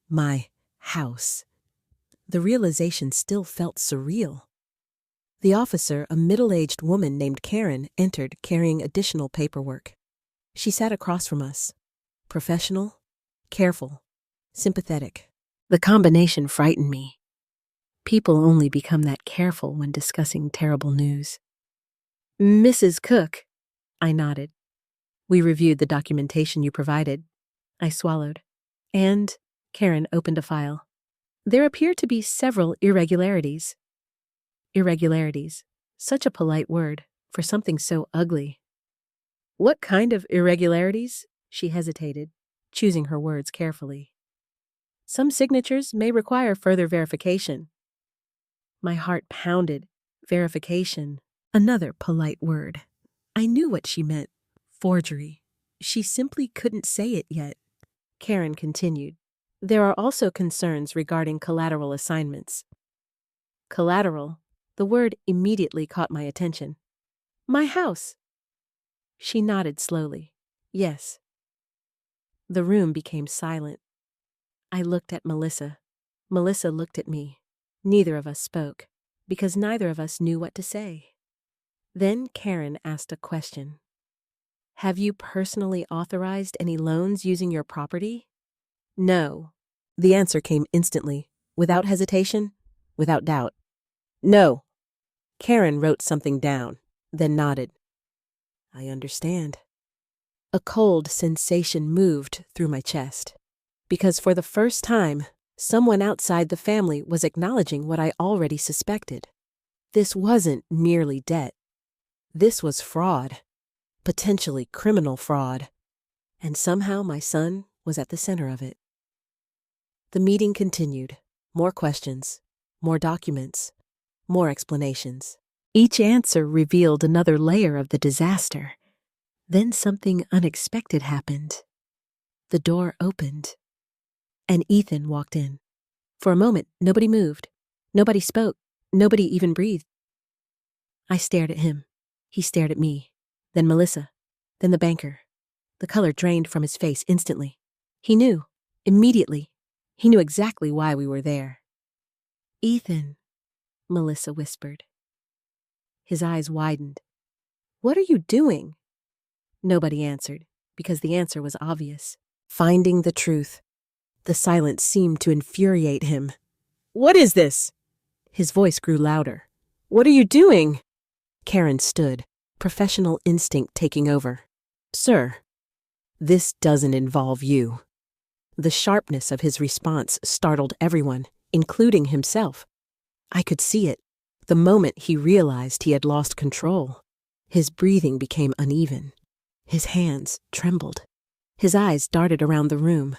my house. The realization still felt surreal. The officer, a middle-aged woman named Karen, entered carrying additional paperwork. She sat across from us, professional, careful, sympathetic. The combination frightened me. People only become that careful when discussing terrible news. "Mrs. Cook," I nodded. "We reviewed the documentation you provided." I swallowed. "And," Karen opened a file, "there appear to be several irregularities." Irregularities. Such a polite word for something so ugly. "What kind of irregularities?" She hesitated, choosing her words carefully. "Some signatures may require further verification." My heart pounded. Verification. Another polite word. I knew what she meant. Forgery. She simply couldn't say it yet. Karen continued. There are also concerns regarding collateral assignments. Collateral, the word immediately caught my attention. My house. She nodded slowly. Yes. The room became silent. I looked at Melissa. Melissa looked at me. Neither of us spoke, because neither of us knew what to say. Then Karen asked a question. Have you personally authorized any loans using your property? No. The answer came instantly, without hesitation, without doubt. No. Karen wrote something down, then nodded. I understand. A cold sensation moved through my chest, because for the first time, someone outside the family was acknowledging what I already suspected. This wasn't merely debt. This was fraud, potentially criminal fraud, and somehow my son was at the center of it. The meeting continued. More questions, more documents, more explanations. Each answer revealed another layer of the disaster. Then something unexpected happened. The door opened, and Ethan walked in. For a moment, nobody moved. Nobody spoke. Nobody even breathed. I stared at him. He stared at me. Then Melissa. Then the banker. The color drained from his face instantly. He knew. Immediately. He knew exactly why we were there. Ethan, Melissa whispered. His eyes widened. What are you doing? Nobody answered, because the answer was obvious. Finding the truth. The silence seemed to infuriate him. What is this? His voice grew louder. What are you doing? Karen stood, professional instinct taking over. Sir, this doesn't involve you. The sharpness of his response startled everyone, including himself. I could see it, the moment he realized he had lost control. His breathing became uneven. His hands trembled. His eyes darted around the room,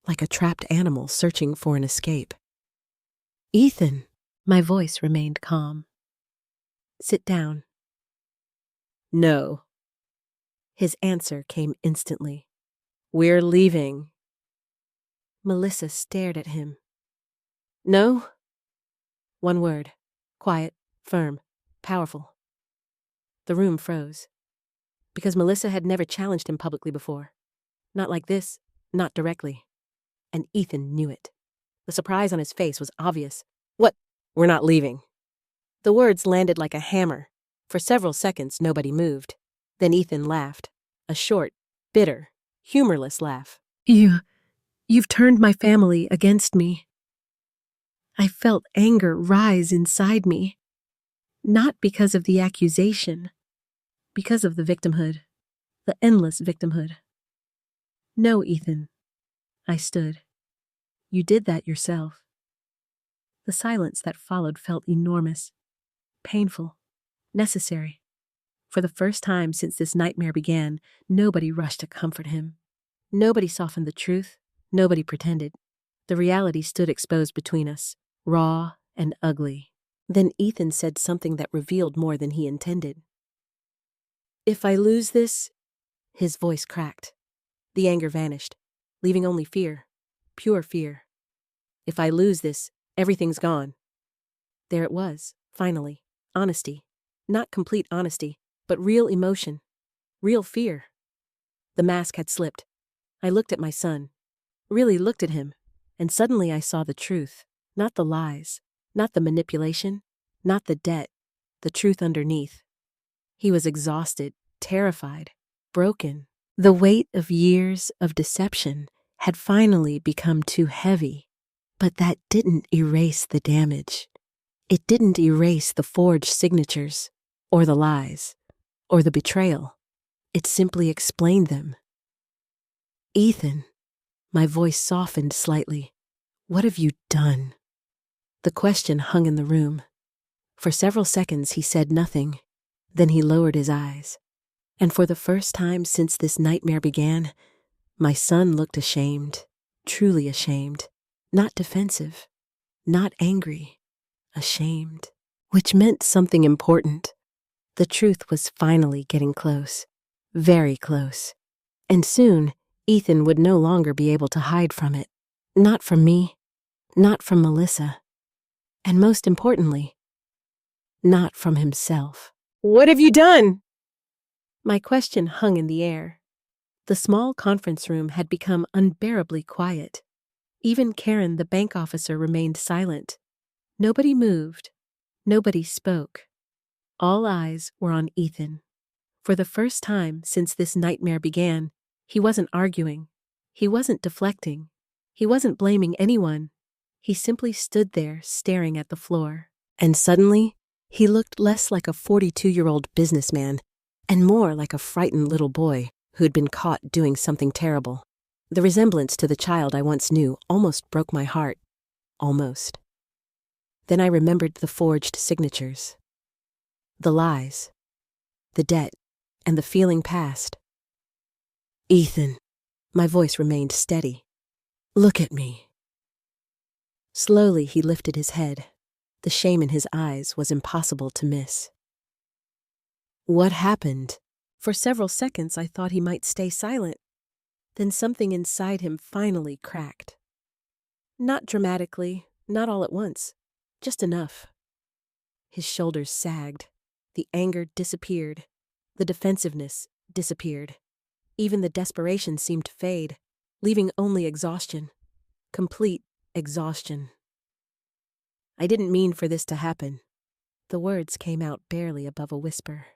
like a trapped animal searching for an escape. Ethan, my voice remained calm. Sit down. No. His answer came instantly. We're leaving. Melissa stared at him. No? One word. Quiet, firm, powerful. The room froze. Because Melissa had never challenged him publicly before. Not like this, not directly. And Ethan knew it. The surprise on his face was obvious. What? We're not leaving. The words landed like a hammer. For several seconds, nobody moved. Then Ethan laughed. A short, bitter, humorless laugh. You've turned my family against me. I felt anger rise inside me. Not because of the accusation, because of the victimhood, the endless victimhood. No, Ethan. I stood. You did that yourself. The silence that followed felt enormous, painful, necessary. For the first time since this nightmare began, nobody rushed to comfort him. Nobody softened the truth. Nobody pretended. The reality stood exposed between us, raw and ugly. Then Ethan said something that revealed more than he intended. If I lose this, his voice cracked. The anger vanished, leaving only fear, pure fear. If I lose this, everything's gone. There it was, finally, honesty. Not complete honesty, but real emotion, real fear. The mask had slipped. I looked at my son, really looked at him, and suddenly I saw the truth, not the lies, not the manipulation, not the debt, the truth underneath. He was exhausted, terrified, broken. The weight of years of deception had finally become too heavy, but that didn't erase the damage. It didn't erase the forged signatures, or the lies, or the betrayal. It simply explained them. Ethan, my voice softened slightly. What have you done? The question hung in the room. For several seconds he said nothing. Then he lowered his eyes. And for the first time since this nightmare began, my son looked ashamed, truly ashamed, not defensive, not angry, ashamed, which meant something important. The truth was finally getting close, very close, and soon Ethan would no longer be able to hide from it. Not from me, not from Melissa, and most importantly, not from himself. What have you done? My question hung in the air. The small conference room had become unbearably quiet. Even Karen, the bank officer, remained silent. Nobody moved. Nobody spoke. All eyes were on Ethan. For the first time since this nightmare began, he wasn't arguing. He wasn't deflecting. He wasn't blaming anyone. He simply stood there staring at the floor. And suddenly, he looked less like a 42-year-old businessman and more like a frightened little boy who'd been caught doing something terrible. The resemblance to the child I once knew almost broke my heart. Almost. Then I remembered the forged signatures. The lies. The debt. And the feeling past. Ethan. My voice remained steady. Look at me. Slowly he lifted his head. The shame in his eyes was impossible to miss. What happened? For several seconds I thought he might stay silent. Then something inside him finally cracked. Not dramatically, not all at once, just enough. His shoulders sagged. The anger disappeared. The defensiveness disappeared. Even the desperation seemed to fade, leaving only exhaustion. Complete exhaustion. I didn't mean for this to happen. The words came out barely above a whisper.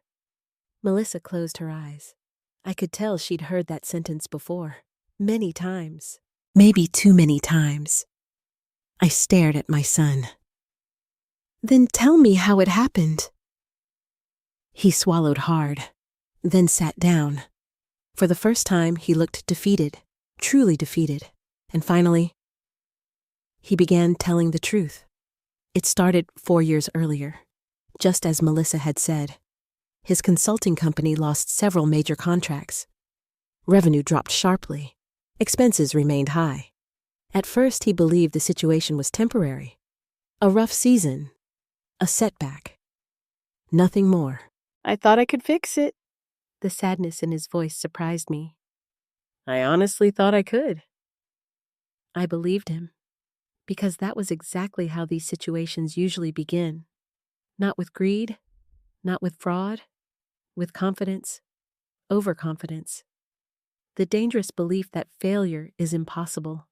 Melissa closed her eyes. I could tell she'd heard that sentence before, many times. Maybe too many times. I stared at my son. Then tell me how it happened. He swallowed hard, then sat down. For the first time, he looked defeated, truly defeated. And finally, he began telling the truth. It started 4 years earlier, just as Melissa had said. His consulting company lost several major contracts. Revenue dropped sharply. Expenses remained high. At first, he believed the situation was temporary. A rough season. A setback. Nothing more. I thought I could fix it. The sadness in his voice surprised me. I honestly thought I could. I believed him, because that was exactly how these situations usually begin. Not with greed, not with fraud, with confidence, overconfidence. The dangerous belief that failure is impossible.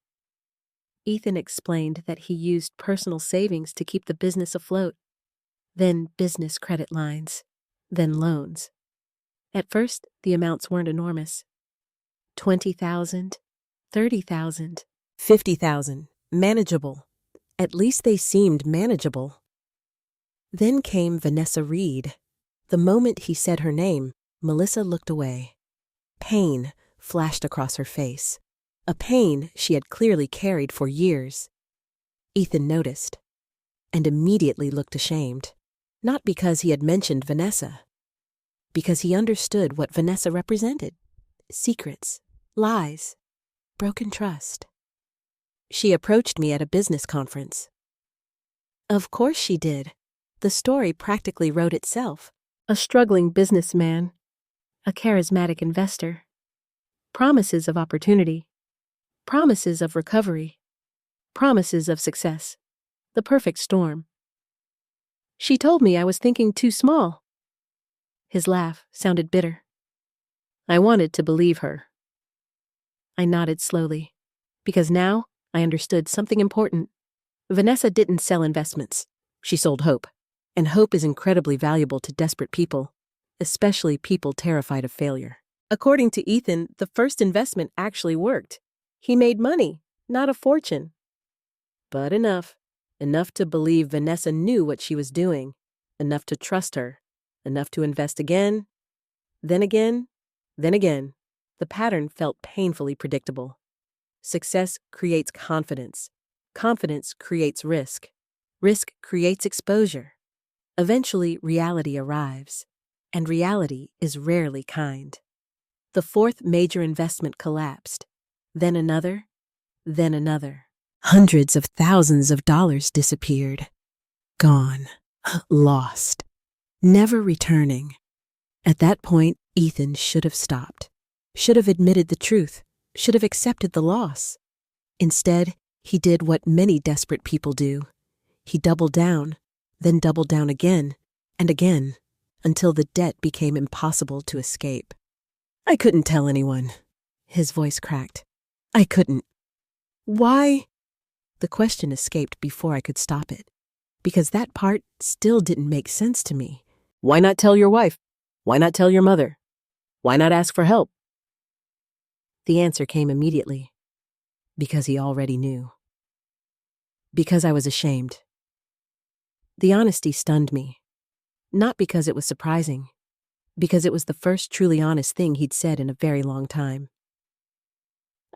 Ethan explained that he used personal savings to keep the business afloat, then business credit lines, then loans. At first, the amounts weren't enormous. $20,000, $30,000, $50,000, manageable. At least they seemed manageable. Then came Vanessa Reed. The moment he said her name, Melissa looked away. Pain flashed across her face, a pain she had clearly carried for years. Ethan noticed, and immediately looked ashamed. Not because he had mentioned Vanessa, because he understood what Vanessa represented. Secrets, lies, broken trust. She approached me at a business conference. Of course she did. The story practically wrote itself. A struggling businessman, a charismatic investor, promises of opportunity, promises of recovery, promises of success, the perfect storm. She told me I was thinking too small. His laugh sounded bitter. I wanted to believe her. I nodded slowly, because now I understood something important. Vanessa didn't sell investments. She sold hope. And hope is incredibly valuable to desperate people, especially people terrified of failure. According to Ethan, the first investment actually worked. He made money, not a fortune. But enough to believe Vanessa knew what she was doing, enough to trust her, enough to invest again, then again, then again. The pattern felt painfully predictable. Success creates confidence. Confidence creates risk. Risk creates exposure. Eventually, reality arrives, and reality is rarely kind. The fourth major investment collapsed, then another, then another. Hundreds of thousands of dollars disappeared. Gone. Lost. Never returning. At that point, Ethan should have stopped, should have admitted the truth, should have accepted the loss. Instead, He did what many desperate people do. He doubled down, then doubled down again and again, until the debt became impossible to escape. I couldn't tell anyone. His voice cracked. I couldn't. Why? The question escaped before I could stop it, because that part still didn't make sense to me. Why not tell your wife? Why not tell your mother? Why not ask for help? The answer came immediately. Because he already knew. Because I was ashamed. The honesty stunned me. Not because it was surprising, because it was the first truly honest thing he'd said in a very long time.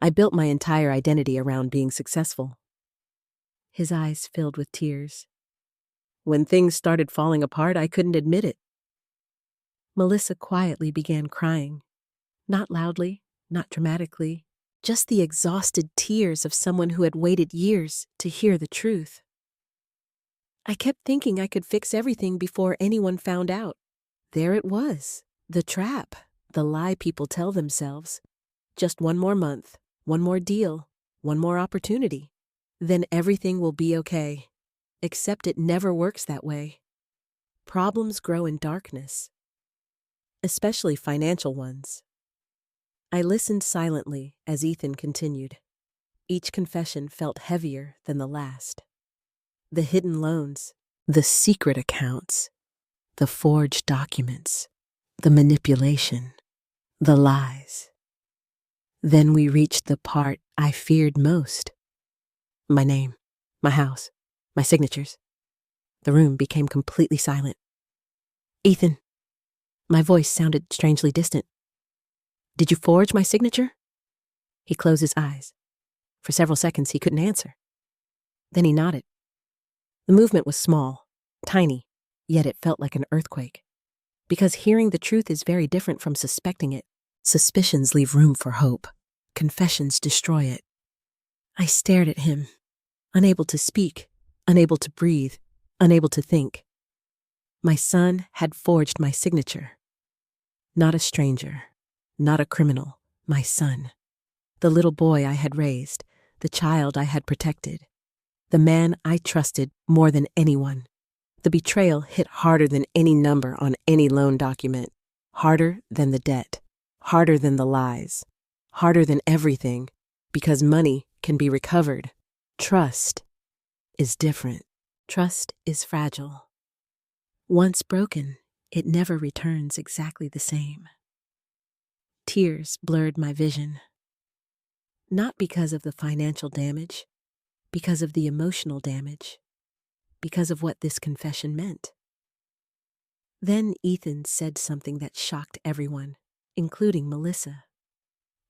I built my entire identity around being successful. His eyes filled with tears. When things started falling apart, I couldn't admit it. Melissa quietly began crying. Not loudly, not dramatically, just the exhausted tears of someone who had waited years to hear the truth. I kept thinking I could fix everything before anyone found out. There it was, the trap, the lie people tell themselves. Just one more month, one more deal, one more opportunity. Then everything will be okay. Except it never works that way. Problems grow in darkness, especially financial ones. I listened silently as Ethan continued. Each confession felt heavier than the last. The hidden loans, the secret accounts, the forged documents, the manipulation, the lies. Then we reached the part I feared most. My name, my house, my signatures. The room became completely silent. Ethan. My voice sounded strangely distant. Did you forge my signature? He closed his eyes. For several seconds he couldn't answer. Then he nodded. The movement was small, tiny, yet it felt like an earthquake. Because hearing the truth is very different from suspecting it. Suspicions leave room for hope. Confessions destroy it. I stared at him, unable to speak, unable to breathe, unable to think. My son had forged my signature. Not a stranger, not a criminal, my son. The little boy I had raised, the child I had protected. The man I trusted more than anyone. The betrayal hit harder than any number on any loan document. Harder than the debt. Harder than the lies. Harder than everything, because money can be recovered. Trust is different. Trust is fragile. Once broken, it never returns exactly the same. Tears blurred my vision. Not because of the financial damage, because of the emotional damage, because of what this confession meant. Then Ethan said something that shocked everyone, including Melissa,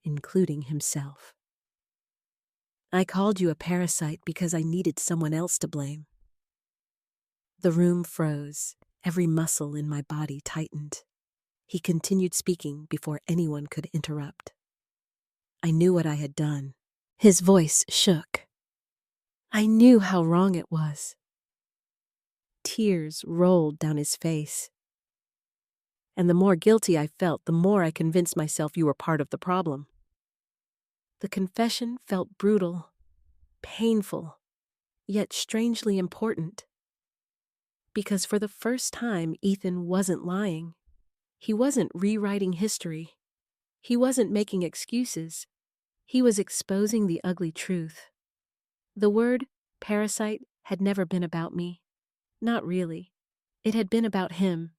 including himself. I called you a parasite because I needed someone else to blame. The room froze. Every muscle in my body tightened. He continued speaking before anyone could interrupt. I knew what I had done. His voice shook. I knew how wrong it was. Tears rolled down his face. And the more guilty I felt, the more I convinced myself you were part of the problem. The confession felt brutal, painful, yet strangely important. Because for the first time, Ethan wasn't lying. He wasn't rewriting history. He wasn't making excuses. He was exposing the ugly truth. The word parasite had never been about me. Not really. It had been about him,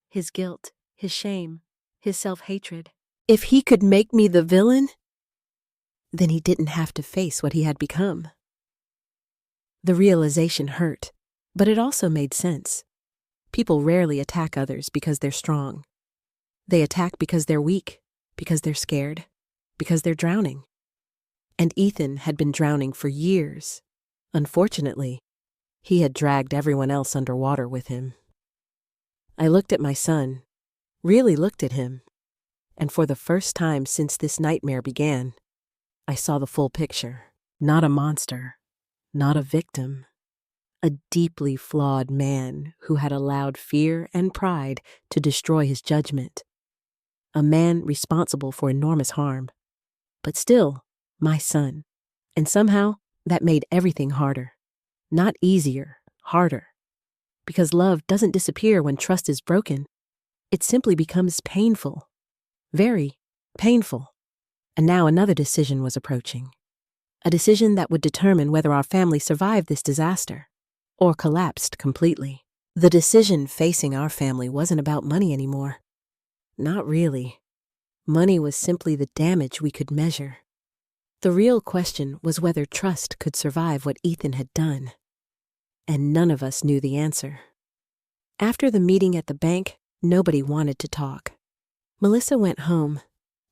his guilt, his shame, his self-hatred. If he could make me the villain, then he didn't have to face what he had become. The realization hurt, but it also made sense. People rarely attack others because they're strong. They attack because they're weak, because they're scared, because they're drowning. And Ethan had been drowning for years. Unfortunately, he had dragged everyone else underwater with him. I looked at my son, really looked at him, and for the first time since this nightmare began, I saw the full picture. Not a monster, not a victim. A deeply flawed man who had allowed fear and pride to destroy his judgment. A man responsible for enormous harm, but still my son. And somehow That made everything harder. Not easier, harder. Because love doesn't disappear when trust is broken. It simply becomes painful. Very painful. And now another decision was approaching. A decision that would determine whether our family survived this disaster or collapsed completely. The decision facing our family wasn't about money anymore. Not really. Money was simply the damage we could measure. The real question was whether trust could survive what Ethan had done. And none of us knew the answer. After the meeting at the bank, nobody wanted to talk. Melissa went home.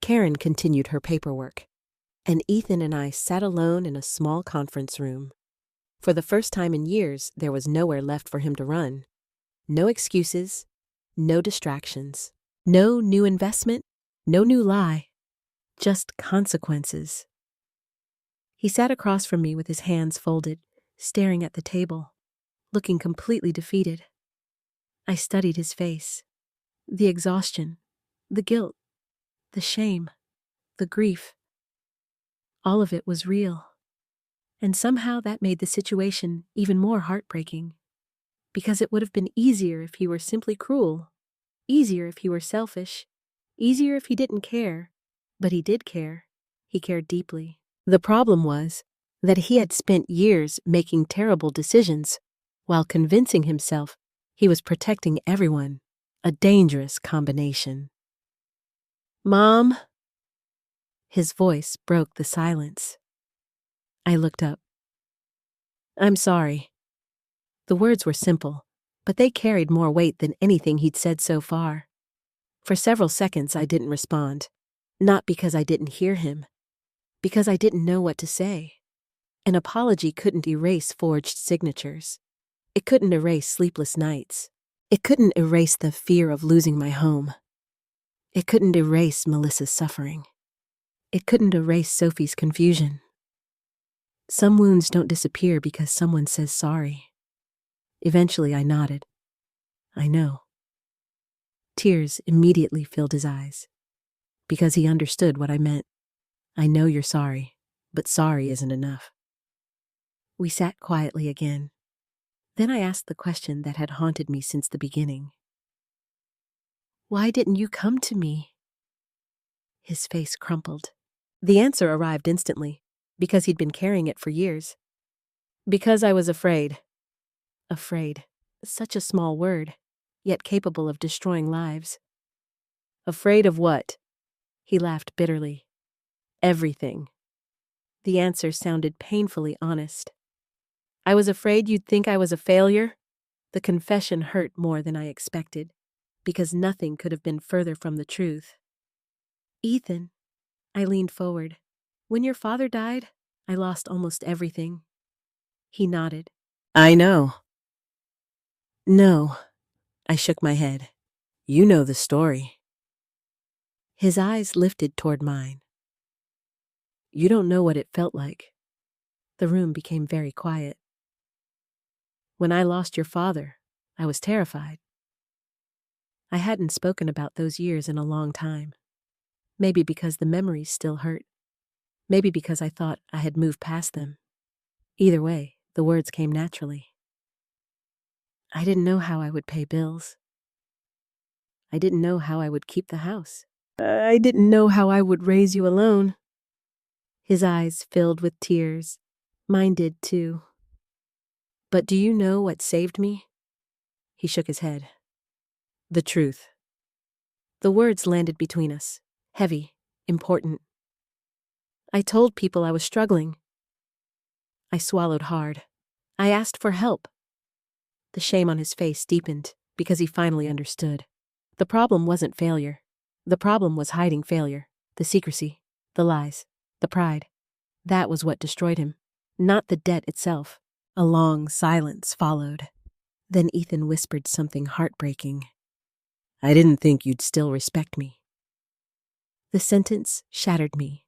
Karen continued her paperwork. And Ethan and I sat alone in a small conference room. For the first time in years, there was nowhere left for him to run. No excuses, no distractions, no new investment, no new lie, just consequences. He sat across from me with his hands folded, staring at the table, looking completely defeated. I studied his face. The exhaustion, the guilt, the shame, the grief. All of it was real. And somehow that made the situation even more heartbreaking. Because it would have been easier if he were simply cruel, easier if he were selfish, easier if he didn't care. But he did care. He cared deeply. The problem was that he had spent years making terrible decisions while convincing himself he was protecting everyone. A dangerous combination. "Mom?" His voice broke the silence. I looked up. "I'm sorry." The words were simple, but they carried more weight than anything he'd said so far. For several seconds I didn't respond, not because I didn't hear him, because I didn't know what to say. An apology couldn't erase forged signatures. It couldn't erase sleepless nights. It couldn't erase the fear of losing my home. It couldn't erase Melissa's suffering. It couldn't erase Sophie's confusion. Some wounds don't disappear because someone says sorry. Eventually I nodded. I know. Tears immediately filled his eyes, because he understood what I meant. I know you're sorry, but sorry isn't enough. We sat quietly again. Then I asked the question that had haunted me since the beginning. "Why didn't you come to me?" His face crumpled. The answer arrived instantly, because he'd been carrying it for years. "Because I was afraid." Afraid. Such a small word, yet capable of destroying lives. "Afraid of what?" He laughed bitterly. "Everything." The answer sounded painfully honest. "I was afraid you'd think I was a failure." The confession hurt more than I expected, because nothing could have been further from the truth. "Ethan," I leaned forward. "When your father died, I lost almost everything." He nodded. "I know." "No." I shook my head. "You know the story." His eyes lifted toward mine. "You don't know what it felt like." The room became very quiet. "When I lost your father, I was terrified. I hadn't spoken about those years in a long time. Maybe because the memories still hurt. Maybe because I thought I had moved past them. Either way, the words came naturally. I didn't know how I would pay bills. I didn't know how I would keep the house. I didn't know how I would raise you alone." His eyes filled with tears. Mine did too. "But do you know what saved me?" He shook his head. "The truth." The words landed between us, heavy, important. "I told people I was struggling." I swallowed hard. "I asked for help." The shame on his face deepened because he finally understood. The problem wasn't failure. The problem was hiding failure, the secrecy, the lies, the pride. That was what destroyed him, not the debt itself. A long silence followed. Then Ethan whispered something heartbreaking. "I didn't think you'd still respect me." The sentence shattered me,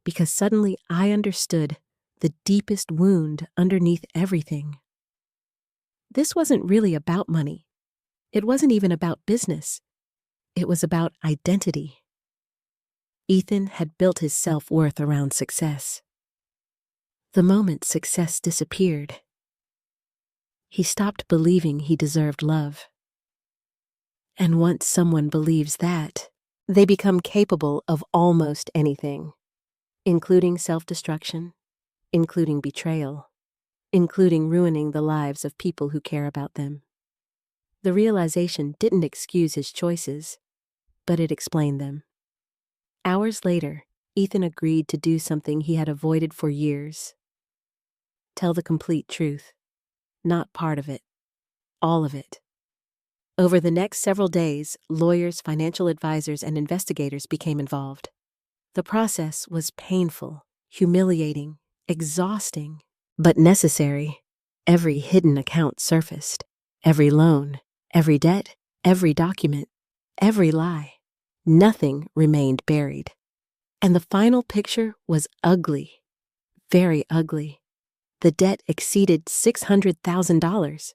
because suddenly I understood the deepest wound underneath everything. This wasn't really about money. It wasn't even about business. It was about identity. Ethan had built his self-worth around success. The moment success disappeared, he stopped believing he deserved love. And once someone believes that, they become capable of almost anything, including self-destruction, including betrayal, including ruining the lives of people who care about them. The realization didn't excuse his choices, but it explained them. Hours later, Ethan agreed to do something he had avoided for years. Tell the complete truth. Not part of it. All of it. Over the next several days, lawyers, financial advisors, and investigators became involved. The process was painful, humiliating, exhausting, but necessary. Every hidden account surfaced. Every loan, every debt, every document, every lie. Nothing remained buried. And the final picture was ugly. Very ugly. The debt exceeded $600,000.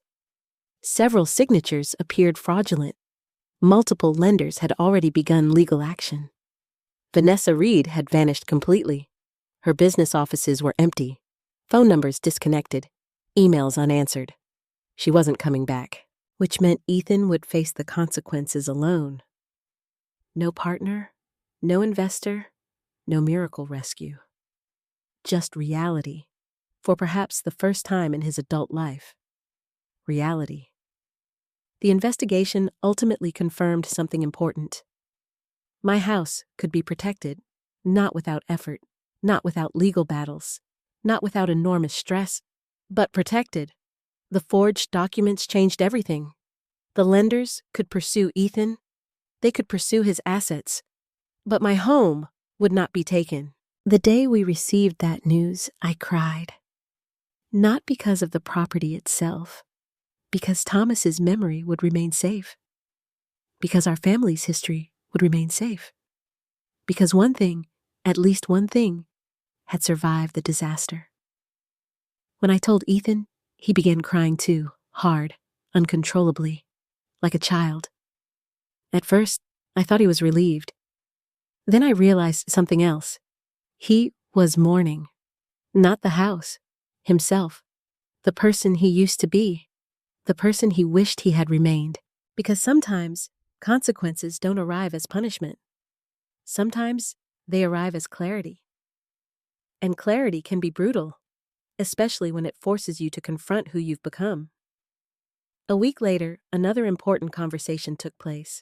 Several signatures appeared fraudulent. Multiple lenders had already begun legal action. Vanessa Reed had vanished completely. Her business offices were empty, phone numbers disconnected, emails unanswered. She wasn't coming back, which meant Ethan would face the consequences alone. No partner, no investor, no miracle rescue. Just reality, for perhaps the first time in his adult life. Reality. The investigation ultimately confirmed something important. My house could be protected, not without effort, not without legal battles, not without enormous stress, but protected. The forged documents changed everything. The lenders could pursue Ethan. They could pursue his assets. But my home would not be taken. The day we received that news, I cried. Not because of the property itself, because Thomas's memory would remain safe. Because our family's history would remain safe. Because one thing, at least one thing, had survived the disaster. When I told Ethan, he began crying too, hard, uncontrollably, like a child. At first, I thought he was relieved. Then I realized something else. He was mourning. Not the house, himself, the person he used to be, the person he wished he had remained. Because sometimes consequences don't arrive as punishment. Sometimes they arrive as clarity. And clarity can be brutal, especially when it forces you to confront who you've become. A week later, another important conversation took place.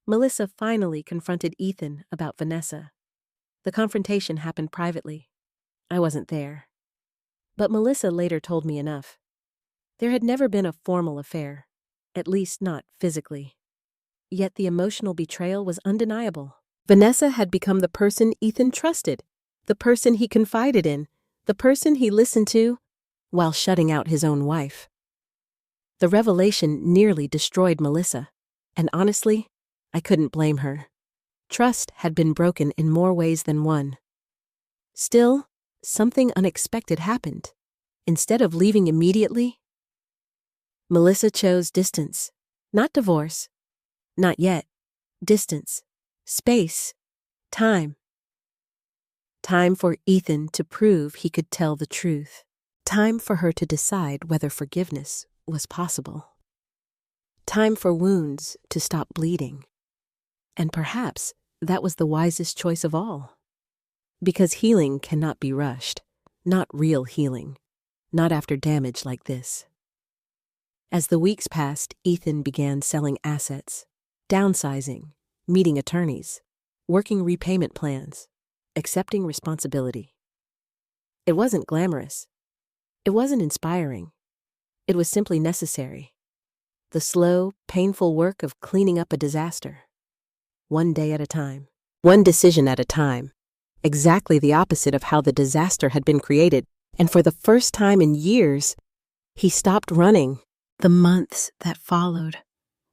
Melissa finally confronted Ethan about Vanessa. The confrontation happened privately. I wasn't there. But Melissa later told me enough. There had never been a formal affair, at least not physically. Yet the emotional betrayal was undeniable. Vanessa had become the person Ethan trusted, the person he confided in, the person he listened to, while shutting out his own wife. The revelation nearly destroyed Melissa, and honestly, I couldn't blame her. Trust had been broken in more ways than one. Still, something unexpected happened. Instead of leaving immediately, Melissa chose distance, not divorce. Not yet. Distance, space, time. Time for Ethan to prove he could tell the truth. Time for her to decide whether forgiveness was possible. Time for wounds to stop bleeding. And perhaps that was the wisest choice of all. Because healing cannot be rushed. Not real healing. Not after damage like this. As the weeks passed, Ethan began selling assets, downsizing, meeting attorneys, working repayment plans, accepting responsibility. It wasn't glamorous. It wasn't inspiring. It was simply necessary. The slow, painful work of cleaning up a disaster. One day at a time. One decision at a time. Exactly the opposite of how the disaster had been created. And for the first time in years, he stopped running. The months that followed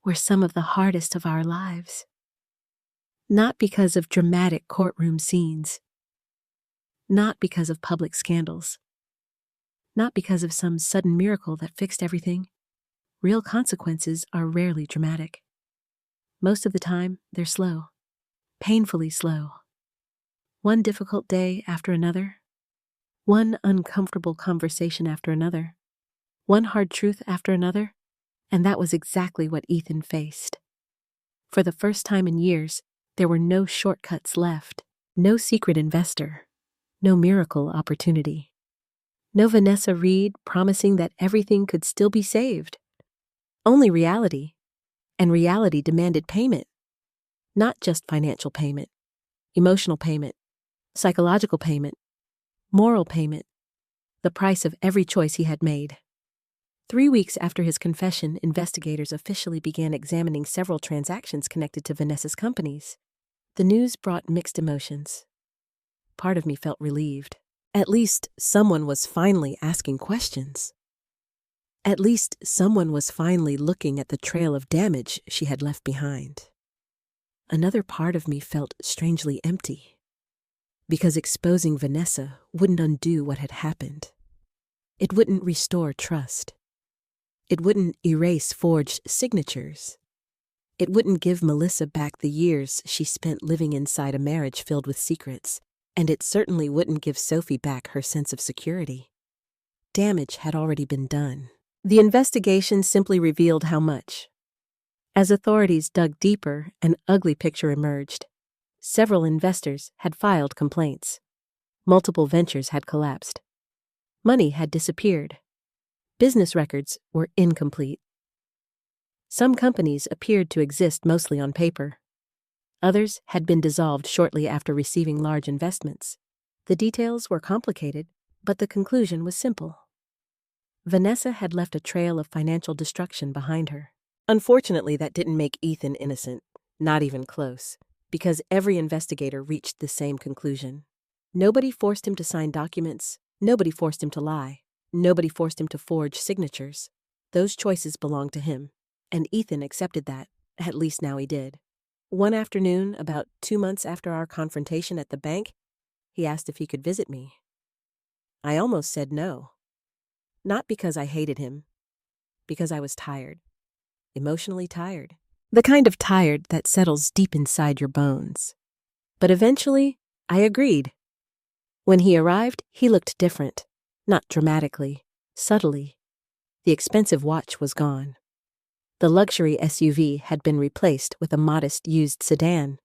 were some of the hardest of our lives. Not because of dramatic courtroom scenes. Not because of public scandals. Not because of some sudden miracle that fixed everything. Real consequences are rarely dramatic. Most of the time, they're slow. Painfully slow. One difficult day after another. One uncomfortable conversation after another. One hard truth after another. And that was exactly what Ethan faced. For the first time in years, there were no shortcuts left. No secret investor. No miracle opportunity. No Vanessa Reed promising that everything could still be saved. Only reality. And reality demanded payment. Not just financial payment. Emotional payment. Psychological payment. Moral payment. The price of every choice he had made. 3 weeks after his confession, investigators officially began examining several transactions connected to Vanessa's companies. The news brought mixed emotions. Part of me felt relieved. At least someone was finally asking questions. At least someone was finally looking at the trail of damage she had left behind. Another part of me felt strangely empty, because exposing Vanessa wouldn't undo what had happened. It wouldn't restore trust. It wouldn't erase forged signatures. It wouldn't give Melissa back the years she spent living inside a marriage filled with secrets, and it certainly wouldn't give Sophie back her sense of security. Damage had already been done. The investigation simply revealed how much. As authorities dug deeper, an ugly picture emerged. Several investors had filed complaints. Multiple ventures had collapsed. Money had disappeared. Business records were incomplete. Some companies appeared to exist mostly on paper. Others had been dissolved shortly after receiving large investments. The details were complicated, but the conclusion was simple. Vanessa had left a trail of financial destruction behind her. Unfortunately, that didn't make Ethan innocent, not even close, because every investigator reached the same conclusion. Nobody forced him to sign documents. Nobody forced him to lie. Nobody forced him to forge signatures. Those choices belonged to him, and Ethan accepted that, at least now he did. One afternoon, about 2 months after our confrontation at the bank, he asked if he could visit me. I almost said no. Not because I hated him, because I was tired. Emotionally tired. The kind of tired that settles deep inside your bones. But eventually, I agreed. When he arrived, he looked different. Not dramatically, subtly. The expensive watch was gone. The luxury SUV had been replaced with a modest used sedan.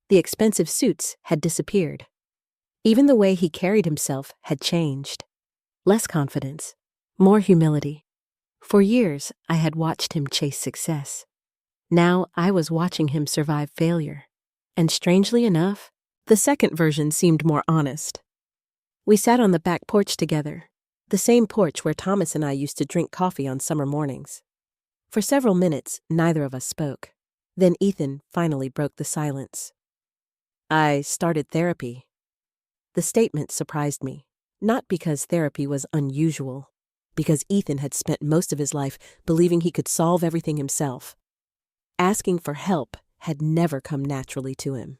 The expensive suits had disappeared. Even the way he carried himself had changed. Less confidence, more humility. For years, I had watched him chase success. Now I was watching him survive failure. And strangely enough, the second version seemed more honest. We sat on the back porch together, the same porch where Thomas and I used to drink coffee on summer mornings. For several minutes, neither of us spoke. Then Ethan finally broke the silence. I started therapy. The statement surprised me, not because therapy was unusual, because Ethan had spent most of his life believing he could solve everything himself. Asking for help had never come naturally to him.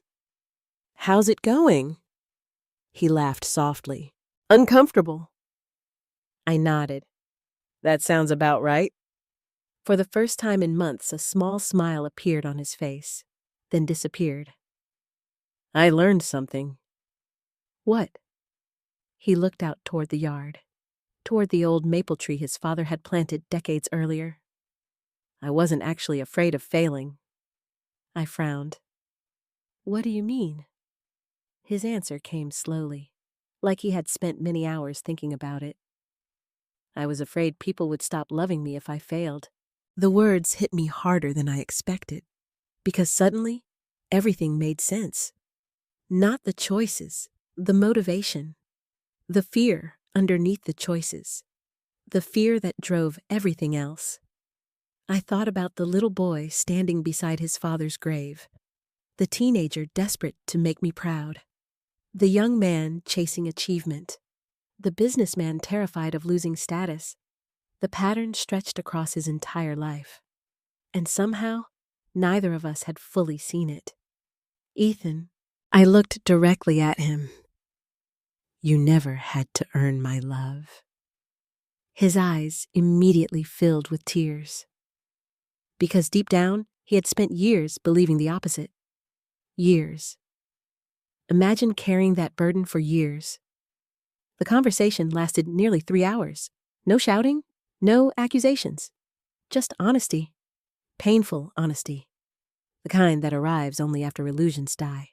"How's it going?" He laughed softly. "Uncomfortable." I nodded. "That sounds about right." For the first time in months, a small smile appeared on his face, then disappeared. "I learned something." "What?" He looked out toward the yard, toward the old maple tree his father had planted decades earlier. "I wasn't actually afraid of failing." I frowned. "What do you mean?" His answer came slowly, like he had spent many hours thinking about it. "I was afraid people would stop loving me if I failed." The words hit me harder than I expected, because suddenly, everything made sense. Not the choices, the motivation, the fear underneath the choices, the fear that drove everything else. I thought about the little boy standing beside his father's grave, the teenager desperate to make me proud, the young man chasing achievement, the businessman terrified of losing status. The pattern stretched across his entire life. And somehow, neither of us had fully seen it. "Ethan," I looked directly at him. "You never had to earn my love." His eyes immediately filled with tears. Because deep down, he had spent years believing the opposite. Years. Imagine carrying that burden for years. The conversation lasted nearly 3 hours. No shouting, no accusations. Just honesty. Painful honesty. The kind that arrives only after illusions die.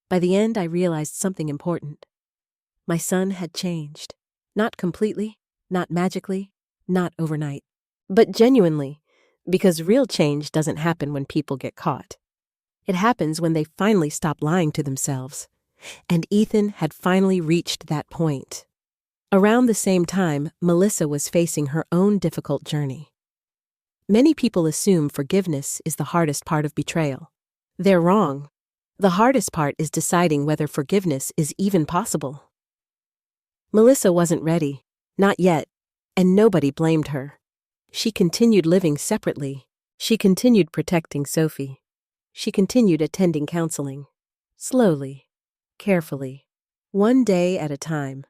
By the end, I realized something important. My son had changed. Not completely, not magically, not overnight, but genuinely, because real change doesn't happen when people get caught. It happens when they finally stop lying to themselves. And Ethan had finally reached that point. Around the same time, Melissa was facing her own difficult journey. Many people assume forgiveness is the hardest part of betrayal. They're wrong. The hardest part is deciding whether forgiveness is even possible. Melissa wasn't ready, not yet, and nobody blamed her. She continued living separately. She continued protecting Sophie. She continued attending counseling. Slowly, carefully, one day at a time.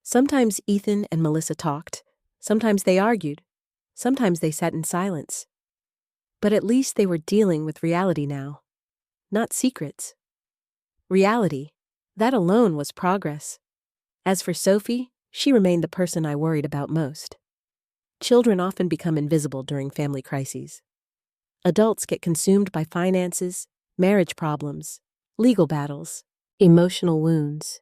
Sometimes Ethan and Melissa talked. Sometimes they argued. Sometimes they sat in silence. But at least they were dealing with reality now. Not secrets. Reality. That alone was progress. As for Sophie, she remained the person I worried about most. Children often become invisible during family crises. Adults get consumed by finances, marriage problems, legal battles, emotional wounds.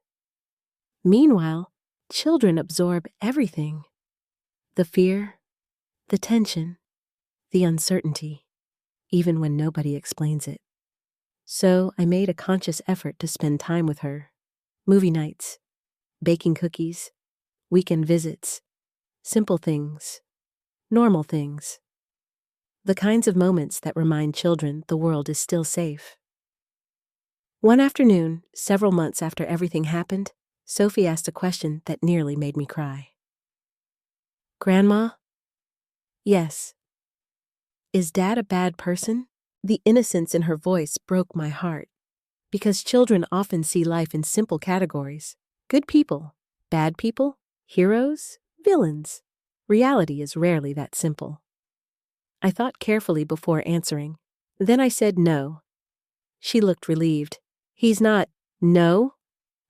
Meanwhile, children absorb everything. The fear, the tension, the uncertainty, even when nobody explains it. So I made a conscious effort to spend time with her. Movie nights, baking cookies, weekend visits, simple things, normal things. The kinds of moments that remind children the world is still safe. One afternoon, several months after everything happened, Sophie asked a question that nearly made me cry. "Grandma?" "Yes." "Is Dad a bad person?" The innocence in her voice broke my heart, because children often see life in simple categories. Good people, bad people, heroes, villains. Reality is rarely that simple. I thought carefully before answering. Then I said no. She looked relieved. "He's not—" "No?"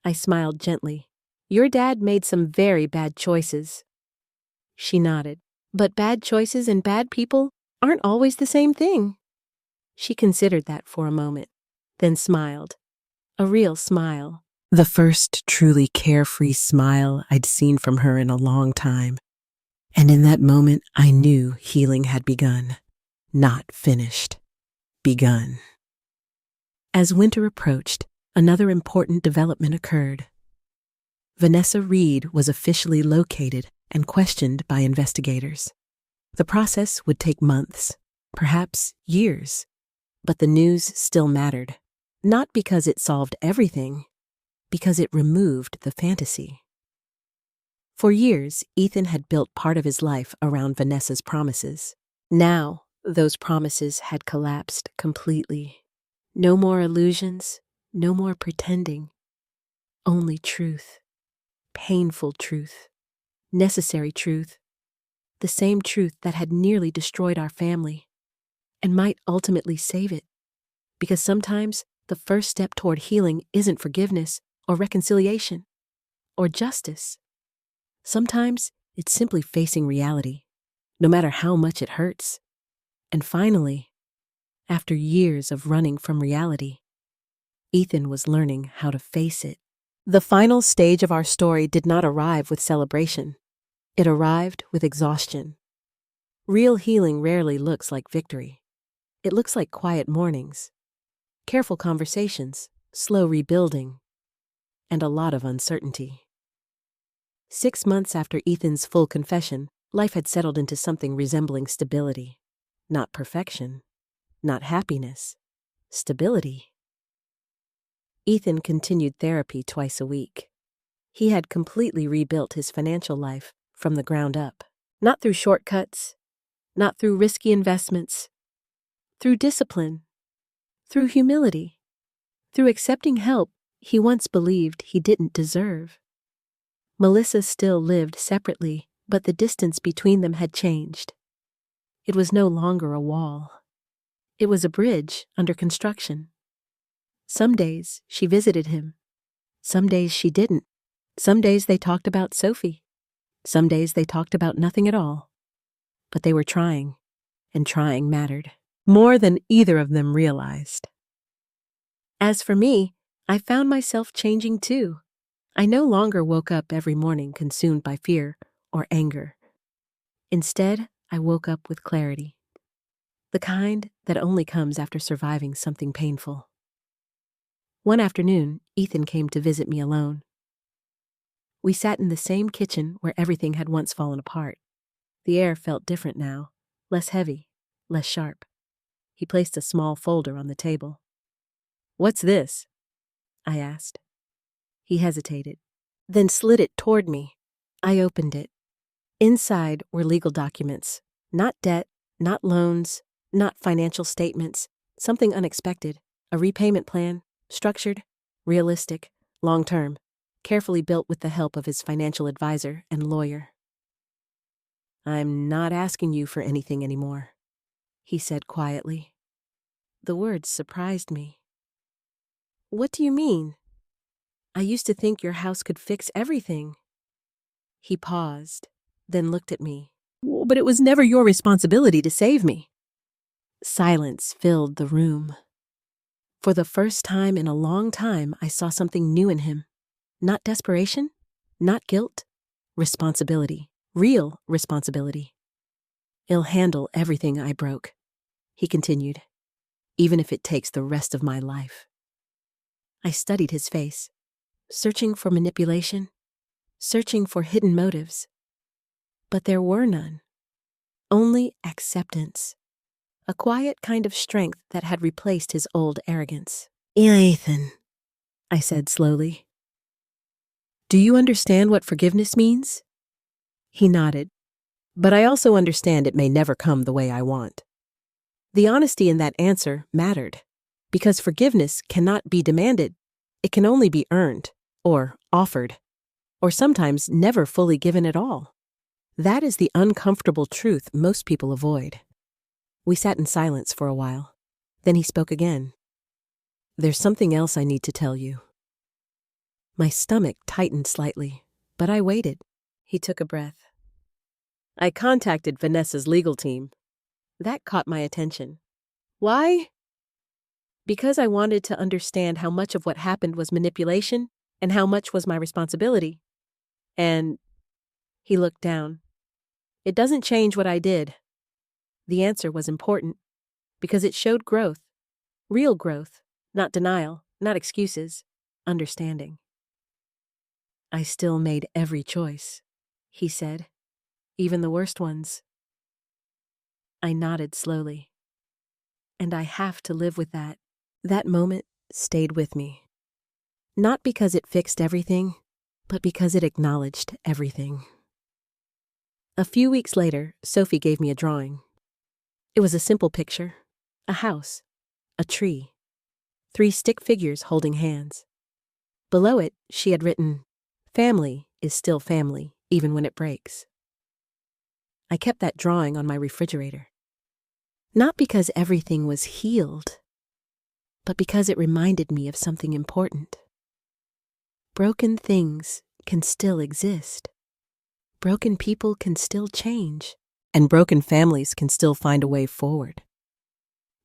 I smiled gently. "Your dad made some very bad choices." She nodded. "But bad choices and bad people aren't always the same thing." She considered that for a moment, then smiled. A real smile. The first truly carefree smile I'd seen from her in a long time. And in that moment, I knew healing had begun. Not finished. Begun. As winter approached, another important development occurred. Vanessa Reed was officially located and questioned by investigators. The process would take months, perhaps years, but the news still mattered. Not because it solved everything, because it removed the fantasy. For years, Ethan had built part of his life around Vanessa's promises. Now, those promises had collapsed completely. No more illusions, no more pretending. Only truth. Painful truth. Necessary truth. The same truth that had nearly destroyed our family, and might ultimately save it. Because sometimes the first step toward healing isn't forgiveness or reconciliation or justice. Sometimes it's simply facing reality, no matter how much it hurts. And finally, after years of running from reality, Ethan was learning how to face it. The final stage of our story did not arrive with celebration. It arrived with exhaustion. Real healing rarely looks like victory. It looks like quiet mornings, careful conversations, slow rebuilding, and a lot of uncertainty. 6 months after Ethan's full confession, life had settled into something resembling stability. Not perfection, not happiness, stability. Ethan continued therapy twice a week. He had completely rebuilt his financial life from the ground up. Not through shortcuts, not through risky investments, through discipline, through humility, through accepting help he once believed he didn't deserve. Melissa still lived separately, but the distance between them had changed. It was no longer a wall. It was a bridge under construction. Some days she visited him. Some days she didn't. Some days they talked about Sophie. Some days they talked about nothing at all. But they were trying, and trying mattered, more than either of them realized. As for me, I found myself changing too. I no longer woke up every morning consumed by fear or anger. Instead, I woke up with clarity, the kind that only comes after surviving something painful. One afternoon, Ethan came to visit me alone. We sat in the same kitchen where everything had once fallen apart. The air felt different now, less heavy, less sharp. He placed a small folder on the table. "What's this?" I asked. He hesitated, then slid it toward me. I opened it. Inside were legal documents, not debt, not loans, not financial statements, something unexpected, a repayment plan, structured, realistic, long-term, carefully built with the help of his financial advisor and lawyer. "I'm not asking you for anything anymore," he said quietly. The words surprised me. "What do you mean? I used to think your house could fix everything." He paused, then looked at me. "But it was never your responsibility to save me." Silence filled the room. For the first time in a long time, I saw something new in him. Not desperation, not guilt, responsibility, real responsibility. "He'll handle everything I broke," he continued, "even if it takes the rest of my life." I studied his face, searching for manipulation, searching for hidden motives. But there were none. Only acceptance. A quiet kind of strength that had replaced his old arrogance. "Ethan," I said slowly, "do you understand what forgiveness means?" He nodded. "But I also understand it may never come the way I want." The honesty in that answer mattered, because forgiveness cannot be demanded. It can only be earned, or offered, or sometimes never fully given at all. That is the uncomfortable truth most people avoid. We sat in silence for a while. Then he spoke again. "There's something else I need to tell you." My stomach tightened slightly, but I waited. He took a breath. "I contacted Vanessa's legal team." That caught my attention. "Why?" "Because I wanted to understand how much of what happened was manipulation and how much was my responsibility. And," he looked down, "it doesn't change what I did." The answer was important because it showed growth, real growth, not denial, not excuses, understanding. "I still made every choice," he said, "even the worst ones." I nodded slowly. And I have to live with that. That moment stayed with me. Not because it fixed everything, but because it acknowledged everything. A few weeks later, Sophie gave me a drawing. It was a simple picture, a house, a tree, 3 stick figures holding hands. Below it, she had written, "Family is still family, even when it breaks." I kept that drawing on my refrigerator. Not because everything was healed, but because it reminded me of something important. Broken things can still exist. Broken people can still change, and broken families can still find a way forward.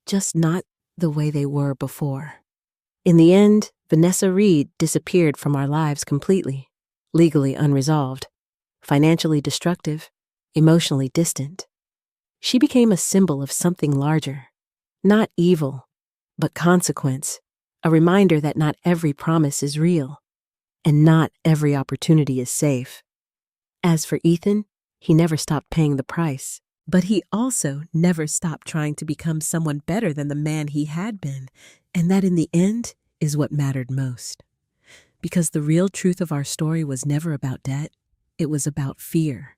Just not the way they were before. In the end, Vanessa Reed disappeared from our lives completely, legally unresolved, financially destructive, emotionally distant. She became a symbol of something larger, not evil, but consequence, a reminder that not every promise is real, and not every opportunity is safe. As for Ethan, he never stopped paying the price, but he also never stopped trying to become someone better than the man he had been, and that in the end is what mattered most. Because the real truth of our story was never about debt, it was about fear,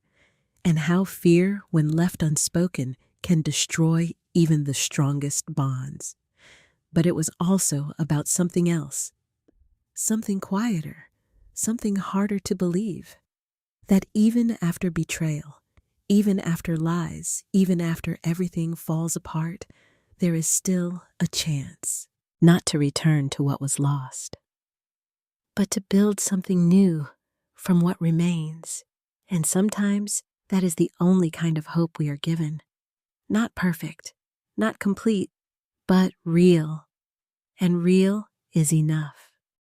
and how fear, when left unspoken, can destroy even the strongest bonds. But it was also about something else, something quieter, something harder to believe. That even after betrayal, even after lies, even after everything falls apart, there is still a chance, not to return to what was lost, but to build something new, from what remains. And sometimes that is the only kind of hope we are given. Not perfect, not complete, but real. And real is enough.